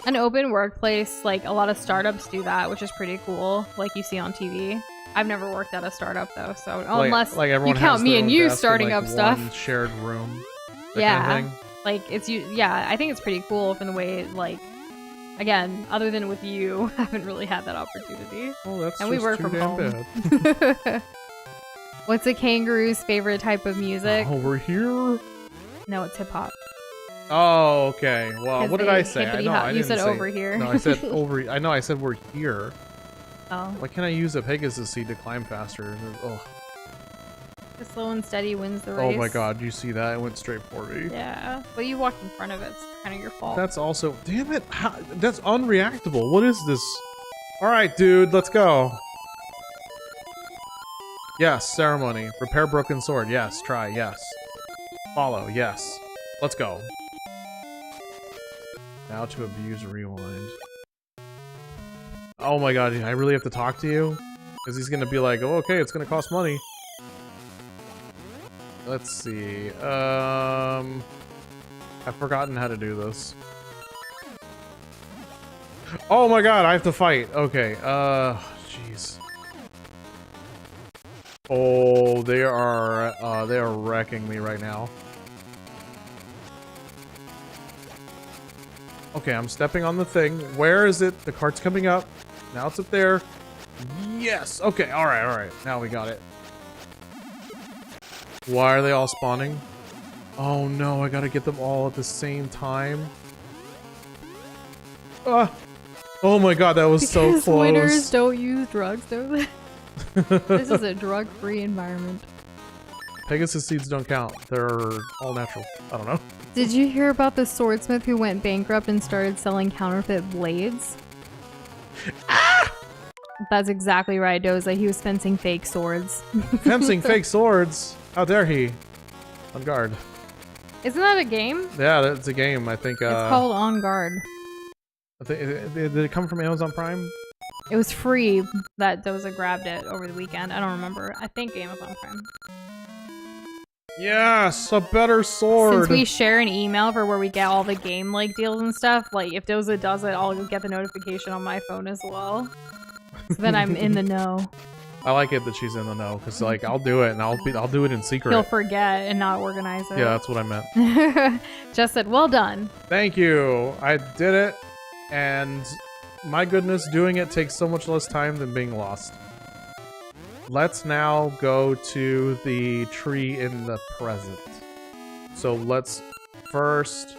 S2: An open workplace, like, a lot of startups do that, which is pretty cool, like you see on TV. I've never worked at a startup, though, so unless
S1: everyone
S2: you count
S1: has
S2: me
S1: their
S2: and
S1: own
S2: you
S1: desk
S2: starting
S1: in, like,
S2: up stuff.
S1: one shared room. That
S2: Yeah.
S1: kind of thing.
S2: Like, yeah, I think it's pretty cool in the way, like, again, other than with you, I haven't really had that opportunity.
S1: Oh, that's
S2: And
S1: just
S2: we work
S1: too
S2: from
S1: damn
S2: home.
S1: bad.
S2: What's a kangaroo's favorite type of music?
S1: Over here?
S2: No, it's hip-hop.
S1: Oh, okay. Well,
S2: 'Cause
S1: what did
S2: they
S1: I say?
S2: hippity
S1: No,
S2: hop.
S1: I
S2: You
S1: didn't
S2: said
S1: say
S2: over here.
S1: No, I said over. I know. I said we're here.
S2: Oh.
S1: Why can't I use a Pegasus seed to climb faster? Oh.
S2: The slow and steady wins the race.
S1: Oh my god, you see that? It went straight for me.
S2: Yeah. Well, you walked in front of it. It's kind of your fault.
S1: That's also... Damn it! That's unreactable. What is this? Alright, dude, let's go. Yes, ceremony. Repair broken sword. Yes, try. Yes. Follow. Yes. Let's go. Now to abuse rewind. Oh my god, I really have to talk to you? Because he's gonna be like, oh, okay, it's gonna cost money. Let's see. I've forgotten how to do this. Oh my god, I have to fight. Okay, jeez. Oh, they are wrecking me right now. Okay, I'm stepping on the thing. Where is it? The cart's coming up. Now it's up there. Yes! Okay, alright, alright. Now we got it. Why are they all spawning? Oh no, I gotta get them all at the same time. Oh my god, that was so close.
S2: Winners don't use drugs, don't they? This is a drug-free environment.
S1: Pegasus seeds don't count. They're all natural. I don't know.
S2: Did you hear about the swordsmith who went bankrupt and started selling counterfeit blades?
S1: Ah!
S2: That's exactly right, Doza. He was fencing fake swords.
S1: Fencing fake swords? How dare he? On guard.
S2: Isn't that a game?
S1: Yeah, that's a game. I think.
S2: It's called On Guard.
S1: Did it come from Amazon Prime?
S2: It was free that Doza grabbed it over the weekend. I don't remember. I think Amazon Prime.
S1: Yes, a better sword.
S2: Since we share an email for where we get all the game like deals and stuff, like if Doza does it, I'll get the notification on my phone as well. So then I'm in the know.
S1: I like it that she's in the know because like I'll do it and I'll do it in secret.
S2: He'll forget and not organize it.
S1: Yeah, that's what I meant.
S2: Just said, well done.
S1: Thank you. I did it, and my goodness, doing it takes so much less time than being lost. Let's now go to the tree in the present. So let's first,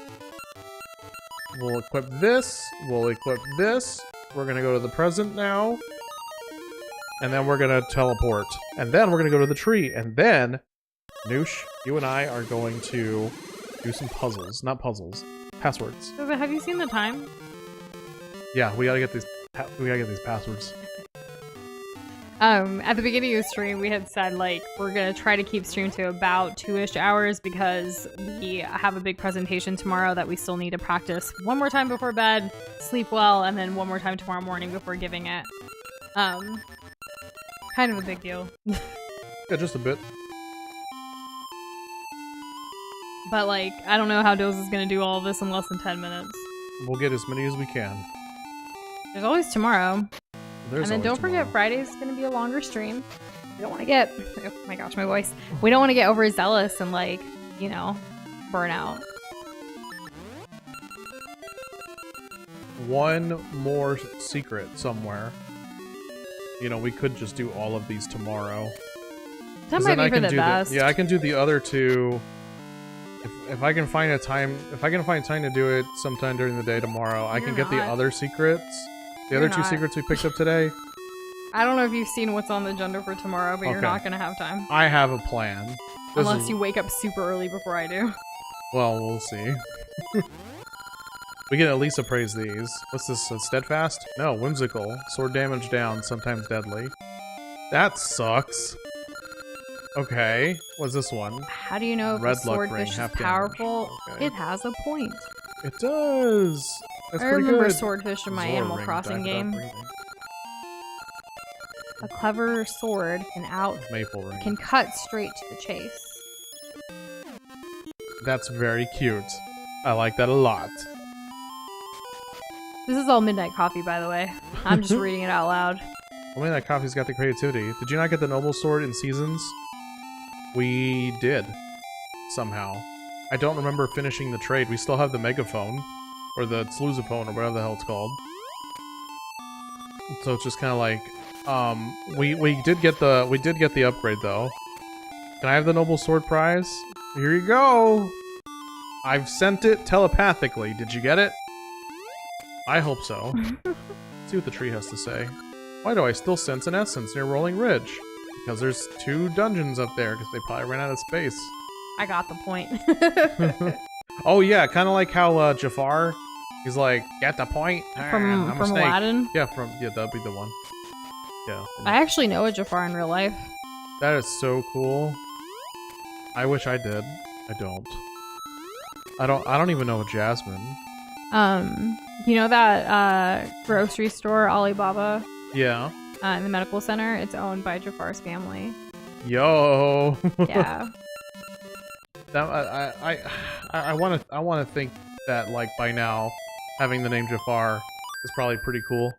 S1: we'll equip this, we'll equip this. We're gonna go to the present now. And then we're gonna teleport. And then we're gonna go to the tree. And then, Nush, you and I are going to do some puzzles. Not puzzles. Passwords.
S2: Doza, have you seen the time?
S1: Yeah, we gotta get these passwords.
S2: At the beginning of the stream, we had said, like, we're gonna try to keep stream to about 2-ish hours because we have a big presentation tomorrow that we still need to practice one more time before bed, sleep well, and then one more time tomorrow morning before giving it. Kind of a big deal.
S1: Yeah, just a bit.
S2: But, like, I don't know how Doza's gonna do all of this in less than 10 minutes.
S1: We'll get as many as we can.
S2: There's always tomorrow.
S1: There's
S2: And then don't
S1: tomorrow.
S2: forget, Friday's gonna be a longer stream. We don't want to get, oh my gosh, my voice. We don't want to get overzealous and like, you know, burn out.
S1: One more secret somewhere. You know, we could just do all of these tomorrow.
S2: That
S1: 'Cause
S2: might
S1: then
S2: be for the
S1: do
S2: best.
S1: yeah, I can do the other two. If I can find time to do it sometime during the day tomorrow, I can get the
S2: not.
S1: other secrets. The
S2: You're
S1: other two
S2: not.
S1: secrets we picked up today.
S2: I don't know if you've seen what's on the agenda for tomorrow, but you're
S1: Okay.
S2: not gonna have time.
S1: I have a plan. This
S2: Unless
S1: is-
S2: you wake up super early before I do.
S1: Well, we'll see. We can at least appraise these. What's this? Steadfast? No, whimsical. Sword damage down, sometimes deadly. That sucks. Okay, what's this one?
S2: How do you know if
S1: Red
S2: a
S1: luck
S2: swordfish
S1: ring,
S2: is
S1: half damage.
S2: powerful?
S1: Okay.
S2: It has a point.
S1: It does. That's
S2: I
S1: pretty
S2: remember
S1: good.
S2: swordfish in my
S1: Zora
S2: Animal
S1: ring,
S2: Crossing
S1: back it up,
S2: game.
S1: breathing.
S2: A clever sword
S1: Maple ring.
S2: can cut straight to the chase.
S1: That's very cute. I like that a lot.
S2: This is all Midnight Coffee, by the way. I'm just reading it out loud.
S1: Well, man, that coffee's got the creativity. Did you not get the noble sword in Seasons? We did. Somehow. I don't remember finishing the trade. We still have the megaphone. Or the Tluzophone, or whatever the hell it's called. So it's just kind of like... we did get the upgrade, though. Can I have the noble sword prize? Here you go! I've sent it telepathically. Did you get it? I hope so. Let's see what the tree has to say. Why do I still sense an essence near Rolling Ridge? Because there's 2 dungeons up there, because they probably ran out of space.
S2: I got the point.
S1: Oh yeah, kind of like how Jafar, he's like, get the point? I'm a
S2: from
S1: snake.
S2: Aladdin?
S1: Yeah, that'd be the one. Yeah.
S2: I actually know a Jafar in real life.
S1: That is so cool. I wish I did. I don't. I don't even know Jasmine.
S2: You know that grocery store Alibaba?
S1: Yeah.
S2: In the medical center? It's owned by Jafar's family.
S1: Yo.
S2: Yeah.
S1: That I want to think that like by now having the name Jafar is probably pretty cool.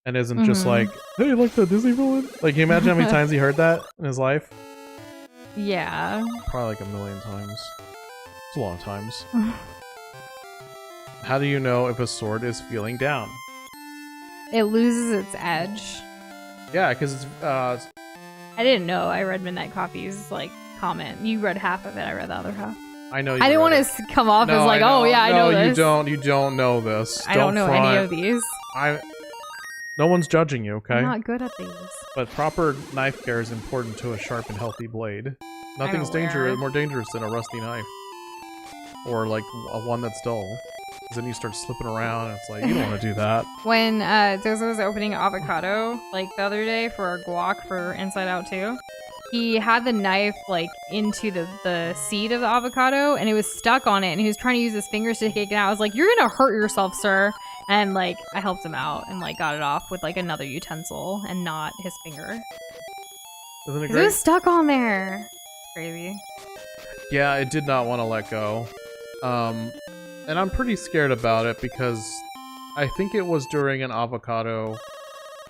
S1: And isn't just like, hey, you like that Disney villain? Like, can you imagine how many times he heard that in his life?
S2: Yeah.
S1: Probably like a million times. It's a lot of times. How do you know if a sword is feeling down?
S2: It loses its edge.
S1: Yeah, because it's
S2: I didn't know. I read Midnight Coffee's like comment. You read half of it. I read the other half.
S1: I know.
S2: I didn't want to come off as like, oh yeah, I know this.
S1: You don't know this.
S2: I don't know any of these.
S1: No one's judging you, okay?
S2: I'm not good at these.
S1: But proper knife care is important to a sharp and healthy blade. Nothing's more dangerous than a rusty knife. Or like one that's dull. Because then you start slipping around and it's like, you don't want to do that.
S2: When Doza was opening avocado, like the other day for our guac for Inside Out 2, he had the knife like into the seed of the avocado and it was stuck on it and he was trying to use his fingers to take it out. I was like, you're gonna hurt yourself, sir. And like I helped him out and like got it off with like another utensil and not his finger.
S1: Isn't it great?
S2: It was stuck on there. Crazy.
S1: Yeah, it did not want to let go. And I'm pretty scared about it because I think it was during an avocado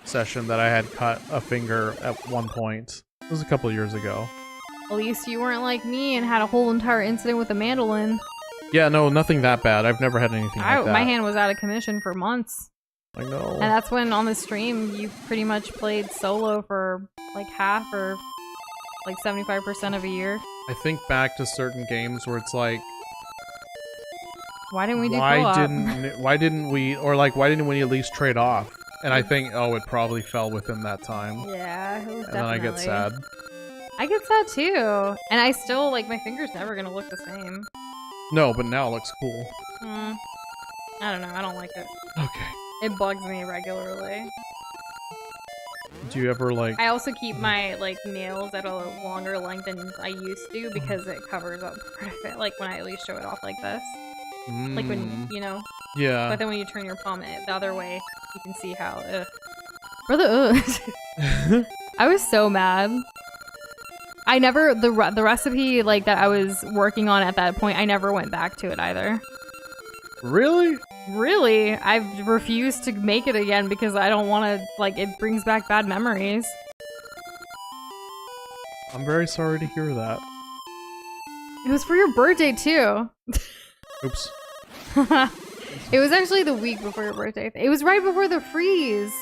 S1: session that I had cut a finger at one point. It was a couple years ago.
S2: At least you weren't like me and had a whole entire incident with a mandolin.
S1: Yeah, no, nothing that bad. I've never had anything like that.
S2: My hand was out of commission for months.
S1: I know.
S2: And that's when on the stream you pretty much played solo for like half or like 75% of a year.
S1: I think back to certain games where it's like,
S2: why didn't we do co-op?
S1: Why didn't we at least trade off? And I think, oh, it probably fell within that time.
S2: Yeah, it was definitely.
S1: And then I get sad.
S2: I get sad too. And I still, like, my finger's never gonna look the same.
S1: No, but now it looks cool.
S2: I don't know, I don't like it.
S1: Okay.
S2: It bugs me regularly.
S1: Do you ever, like...
S2: I also keep my, like, nails at a longer length than I used to because it covers up part of it, like, when I at least show it off like this. Like when, you know?
S1: Yeah.
S2: But then when you turn your palm the other way, you can see how, Brother, I was so mad. I never, the recipe, like, that I was working on at that point, I never went back to it either.
S1: Really?
S2: Really? I've refused to make it again because I don't want to, like, it brings back bad memories.
S1: I'm very sorry to hear that.
S2: It was for your birthday, too.
S1: Oops.
S2: It was actually the week before your birthday. It was right before the freeze.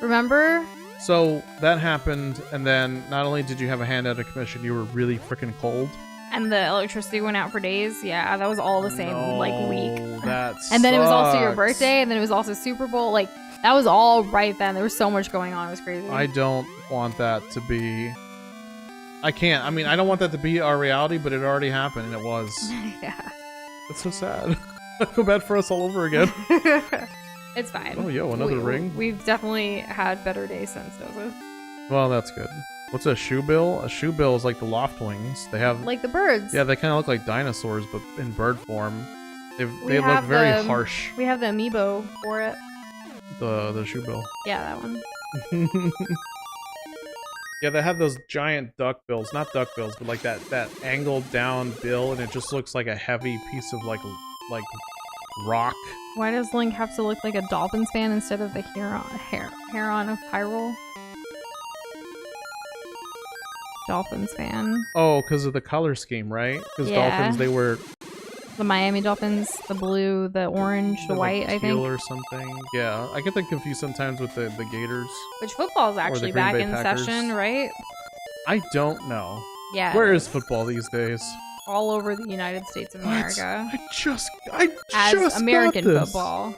S2: Remember?
S1: So that happened, and then not only did you have a hand out of commission, you were really freaking cold.
S2: And the electricity went out for days. Yeah, that was all the same like week.
S1: That
S2: and then it was also your birthday, and then it was also Super Bowl. Like that was all right then. There was so much going on. It was crazy.
S1: I don't want that to be. I can't. I mean, I don't want that to be our reality, but it already happened, and it was.
S2: Yeah.
S1: That's so sad. I feel bad for us all over again.
S2: It's fine.
S1: Oh, yo, another ring?
S2: We've definitely had better days since Doza.
S1: Well, that's good. What's a shoe bill? A shoe bill is like the loft wings. They have...
S2: Like the birds.
S1: Yeah, they kind of look like dinosaurs, but in bird form. They look very harsh.
S2: We have the amiibo for it.
S1: The shoe bill.
S2: Yeah, that one.
S1: Yeah, they have those giant duck bills. Not duck bills, but like that angled down bill, and it just looks like a heavy piece of like rock.
S2: Why does Link have to look like a Dolphins fan instead of the Heron of Hyrule? Dolphins fan.
S1: Oh, because of the color scheme, right? Because Dolphins, they were...
S2: The Miami Dolphins, the blue, the orange, the white, I think.
S1: Teal or something. Yeah, I get them confused sometimes with the Gators.
S2: Which football is actually back in session, right?
S1: I don't know.
S2: Yeah.
S1: Where is football these days?
S2: All over the United States of America.
S1: I just
S2: as American football,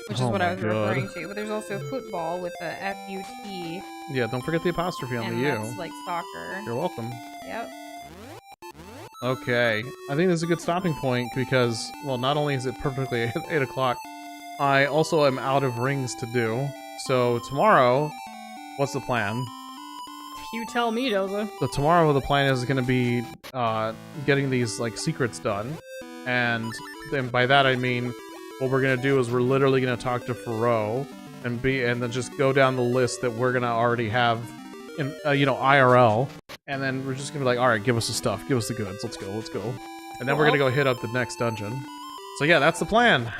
S2: which is what I was
S1: God.
S2: referring to. But there's also football with the F-U-T.
S1: Yeah, don't forget the apostrophe on the U.
S2: And that's like soccer.
S1: You're welcome.
S2: Yep.
S1: Okay, I think this is a good stopping point because, well, not only is it perfectly at 8 o'clock, I also am out of rings to do. So tomorrow, what's the plan?
S2: You tell me, Doza.
S1: So tomorrow the plan is going to be getting these like secrets done, and then by that I mean what we're going to do is we're literally going to talk to Faro and then just go down the list that we're going to already have in IRL, and then we're just going to be like, all right, give us the stuff, give us the goods, let's go, and then we're going to go hit up the next dungeon. So yeah, that's the plan.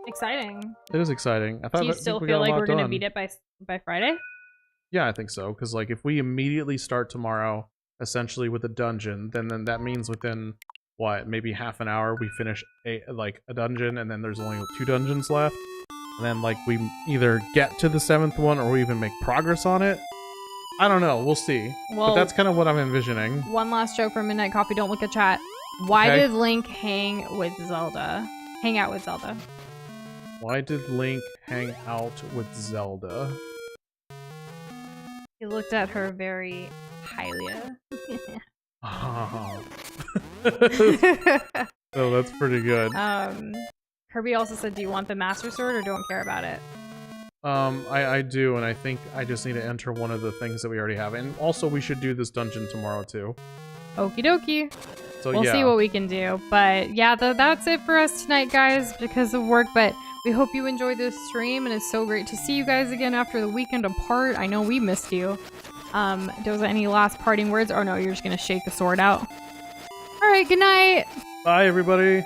S2: Exciting.
S1: It is exciting. I thought.
S2: Do you still feel like we're gonna beat it by Friday?
S1: Yeah, I think so. Because like if we immediately start tomorrow, essentially with a dungeon, then that means within what, maybe half an hour we finish a dungeon, and then there's only 2 dungeons left, and then like we either get to the 7th one or we even make progress on it. I don't know. We'll see. Well, but that's kind of what I'm envisioning.
S2: One last joke for Midnight Coffee. Don't look at chat. Why did Link hang out with Zelda?
S1: Why did Link hang out with Zelda?
S2: He looked at her very highly.
S1: Oh, that's pretty good.
S2: Kirby also said, do you want the Master Sword or don't care about it?
S1: I do, and I think I just need to enter one of the things that we already have. And also, we should do this dungeon tomorrow, too.
S2: Okie dokie.
S1: So,
S2: we'll see what we can do. But yeah, that's it for us tonight, guys, because of work. But we hope you enjoyed this stream, and it's so great to see you guys again after the weekend apart. I know we missed you. Doza, any last parting words? Or no, you're just going to shake the sword out. All right, good night.
S1: Bye, everybody.